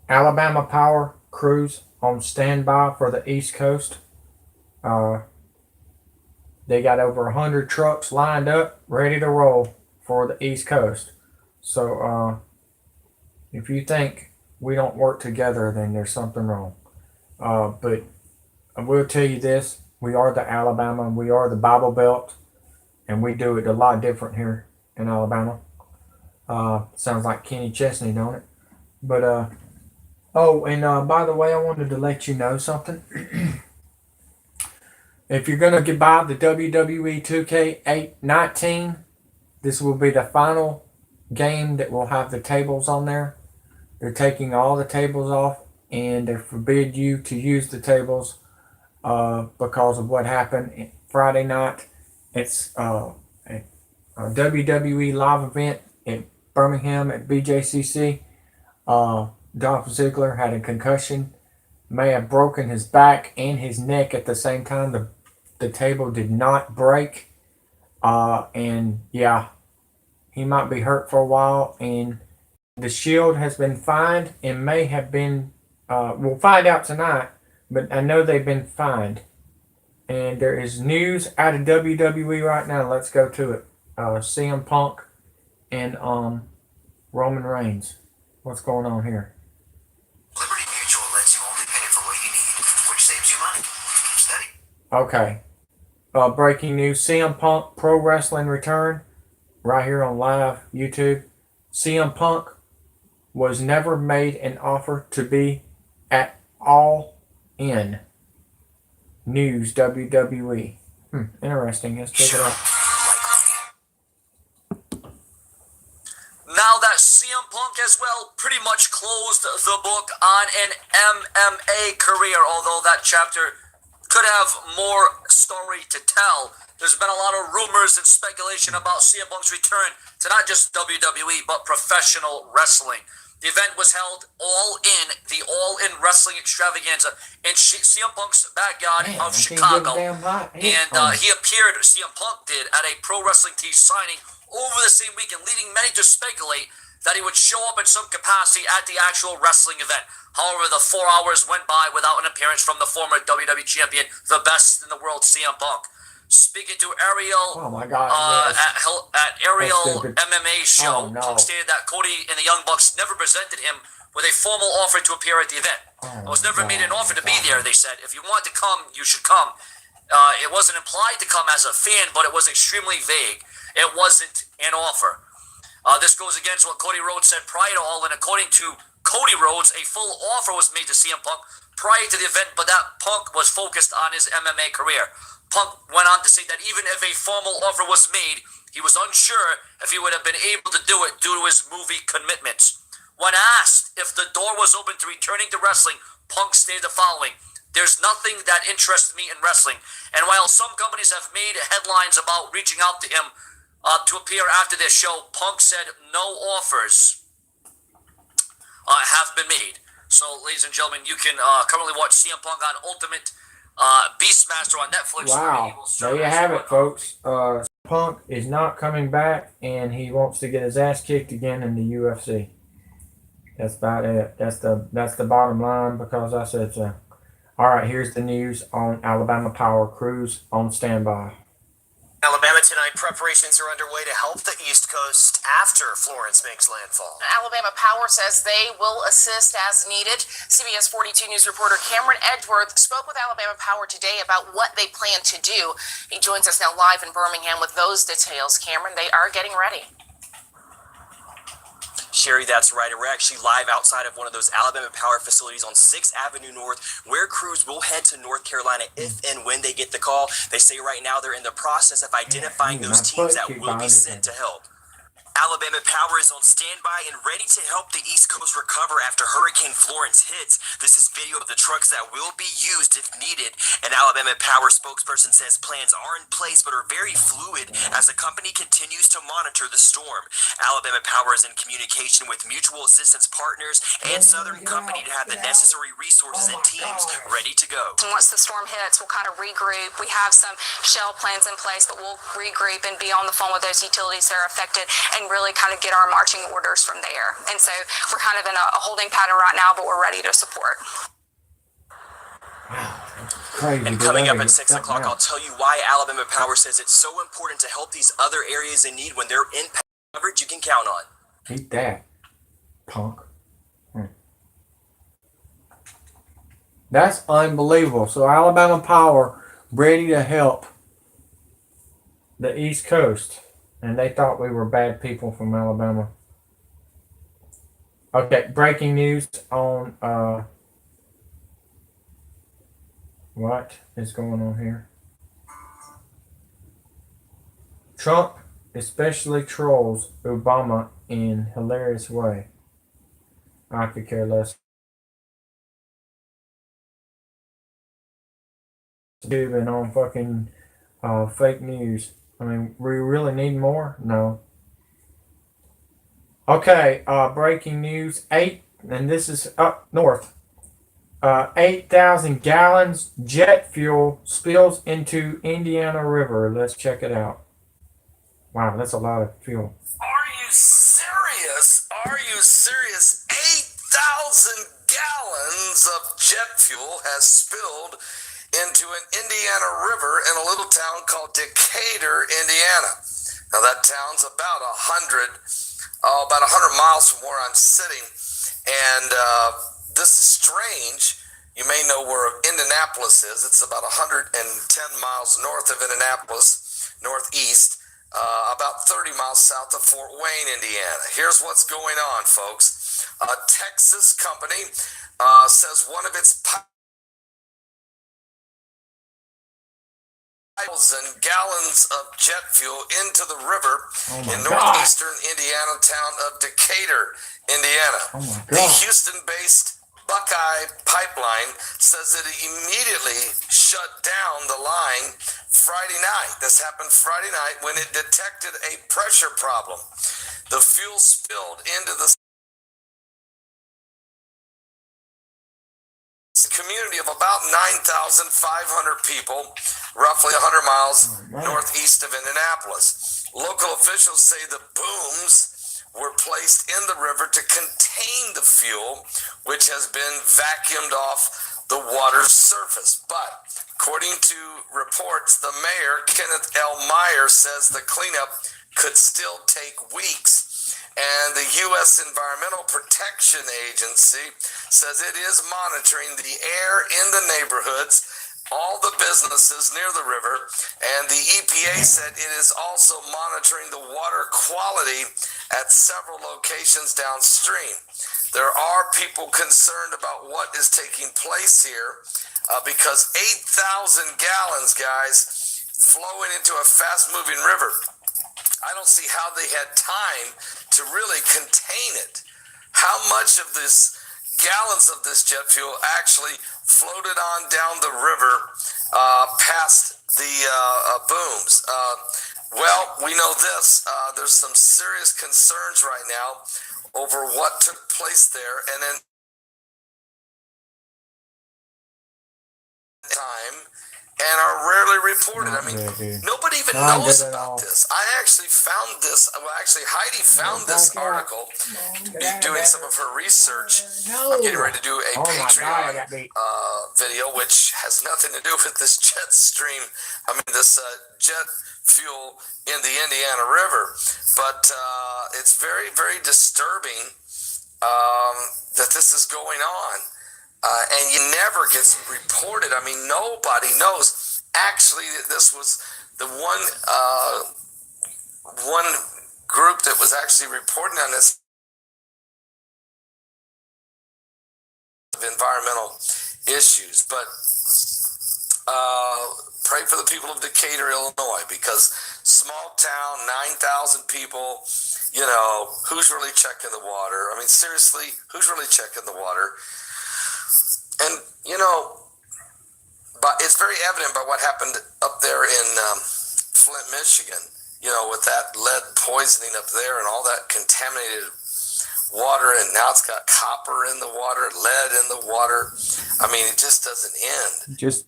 Alabama Power crews on standby for the East Coast. They got over 100 trucks lined up, ready to roll for the East Coast. So if you think we don't work together, then there's something wrong. But I will tell you this. We are the Alabama. We are the Bible Belt. And we do it a lot different here in Alabama. Sounds like Kenny Chesney, don't it? But, oh, and by the way, I wanted to let you know something. If you're going to buy the Wwe2k18, this will be the final game that will have the tables on there. They're taking all the tables off, and they forbid you to use the tables because of what happened Friday night. It's a WWE live event in Birmingham at BJCC. Dolph Ziggler had a concussion, may have broken his back and his neck at the same time. The table did not break, and yeah, he might be hurt for a while. And the Shield has been fined and may have been. We'll find out tonight, but I know they've been fined. And there is news out of WWE right now. Let's go to it. CM Punk and Roman Reigns. What's going on here? Liberty Mutual lets you only pay for what you need, which saves you money. Steady. Okay. Breaking news. CM Punk Pro Wrestling Return. Right here on live YouTube. CM Punk was never made an offer to be at All In News WWE. Interesting. Let's check it out. Now that CM Punk as well pretty much closed the book on an MMA career, although that chapter could have more story to tell. There's been a lot of rumors and speculation about CM Punk's return to not just WWE, but professional wrestling. The event was held the All In Wrestling Extravaganza in CM Punk's backyard of Chicago. And CM Punk did, at a Pro Wrestling Tees signing over the same weekend, leading many to speculate that he would show up in some capacity at the actual wrestling event. However, the 4 hours went by without an appearance from the former WWE champion, the best in the world, CM Punk. Speaking to Ariel, at Ariel MMA show, Punk stated that Cody and the Young Bucks never presented him with a formal offer to appear at the event. It was never made an offer to be there, they said. If you want to come, you should come. It wasn't implied to come as a fan, but it was extremely vague. It wasn't an offer. This goes against what Cody Rhodes said prior to All In. According to Cody Rhodes, a full offer was made to CM Punk prior to the event, but that Punk was focused on his MMA career. Punk went on to say that even if a formal offer was made, he was unsure if he would have been able to do it due to his movie commitments. When asked if the door was open to returning to wrestling, Punk stated the following: "There's nothing that interests me in wrestling." And while some companies have made headlines about reaching out to him to appear after this show, Punk said no offers have been made. So, ladies and gentlemen, you can currently watch CM Punk on Ultimate Beastmaster on Netflix. Wow, there you have it, folks. Punk is not coming back, and he wants to get his ass kicked again in the UFC. That's about it. That's the bottom line, because I said so. All right, here's the news on Alabama Power. Crews on standby. Alabama tonight, preparations are underway to help the East Coast after Florence makes landfall. Alabama Power says they will assist as needed. CBS 42 News reporter Cameron Edgeworth spoke with Alabama Power today about what they plan to do. He joins us now live in Birmingham with those details. Cameron, they are getting ready. Sherry, that's right. We're actually live outside of one of those Alabama Power facilities on 6th Avenue North, where crews will head to North Carolina if and when they get the call. They say right now they're in the process of identifying those teams that will be sent to help. Alabama Power is on standby and ready to help the East Coast recover after Hurricane Florence hits. This is video of the trucks that will be used if needed. An Alabama Power spokesperson says plans are in place but are very fluid as the company continues to monitor the storm. Alabama Power is in communication with mutual assistance partners and Southern Company to have the necessary resources and teams ready to go. And once the storm hits, we'll kind of regroup. We have some shell plans in place, but we'll regroup and be on the phone with those utilities that are affected and really kind of get our marching orders from there. And so we're kind of in a holding pattern right now, but we're ready to support. Crazy. And coming up at 6 o'clock, I'll tell you why Alabama Power says it's so important to help these other areas in need when they're in coverage you can count on. Eat that, Punk. That's unbelievable. So Alabama Power ready to help the East Coast. And they thought we were bad people from Alabama. Okay, breaking news on what is going on here. Trump especially trolls Obama in hilarious way. I could care less. And on fucking fake news. I mean, we really need more? No. Okay, breaking news. And this is up north. 8,000 gallons jet fuel spills into Indiana River. Let's check it out. Wow, that's a lot of fuel. Are you serious? 8,000 gallons of jet fuel has spilled into an Indiana river in a little town called Decatur, Indiana. Now that town's about 100 miles from where I'm sitting, and this is strange. You may know where Indianapolis is. It's about 110 miles north of Indianapolis, northeast, about 30 miles south of Fort Wayne, Indiana. Here's what's going on, folks. A Texas company says one of its 1,000 gallons of jet fuel into the river in northeastern Indiana town of Decatur, Indiana. The Houston-based Buckeye Pipeline says that it immediately shut down the line Friday night. This happened Friday night when it detected a pressure problem. The fuel spilled into the community of about 9,500 people, roughly 100 miles northeast of Indianapolis. Local officials say the booms were placed in the river to contain the fuel, which has been vacuumed off the water's surface. But according to reports, the mayor, Kenneth L. Meyer, says the cleanup could still take weeks. And the U.S. Environmental Protection Agency says it is monitoring the air in the neighborhoods, all the businesses near the river, and the EPA said it is also monitoring the water quality at several locations downstream. There are people concerned about what is taking place here because 8,000 gallons, guys, flowing into a fast-moving river. I don't see how they had time to really contain it. How much of this gallons of this jet fuel actually floated on down the river past the booms? Well, we know this. There's some serious concerns right now over what took place there, and then time and are rarely reported. I mean, nobody even knows about this. I actually found this. Well, actually, Heidi found this article doing some of her research. I'm getting ready to do a Patreon video, which has nothing to do with this jet stream. I mean, this jet fuel in the Indiana River. But it's very, very disturbing that this is going on. And it never gets reported. I mean, nobody knows. Actually, this was the one group that was actually reporting on this environmental issues. But pray for the people of Decatur, Illinois, because small town, 9,000 people, you know, who's really checking the water? I mean, seriously, who's really checking the water? And, you know, but it's very evident by what happened up there in Flint, Michigan, you know, with that lead poisoning up there and all that contaminated water, and now it's got copper in the water, lead in the water. I mean, it just doesn't end. Just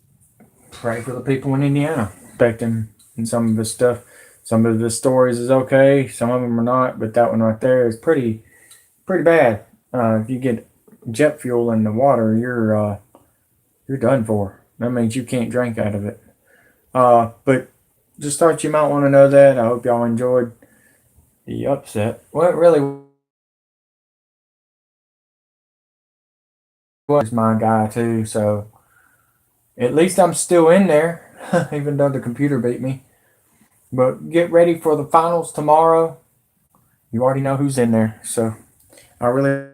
pray for the people in Indiana, expecting in some of this stuff. Some of the stories is okay, some of them are not, but that one right there is pretty bad. If you get jet fuel in the water, you're done for. That means you can't drink out of it. But just thought you might want to know that. I hope y'all enjoyed the upset. Well, it really was my guy too, so at least I'm still in there, even though the computer beat me. But get ready for the finals tomorrow. You already know who's in there, so I really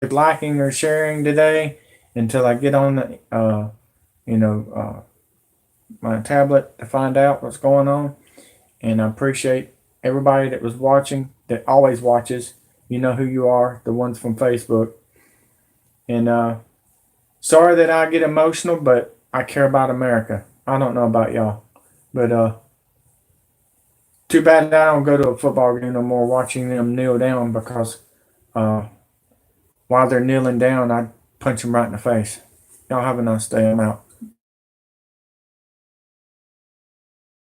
liking or sharing today until I get on the my tablet to find out what's going on. And I appreciate everybody that was watching, that always watches. You know who you are, the ones from Facebook. And sorry that I get emotional, but I care about America. I don't know about y'all, but too bad that I don't go to a football game no more watching them kneel down, because while they're kneeling down, I punch them right in the face. Y'all have a nice day. I'm out.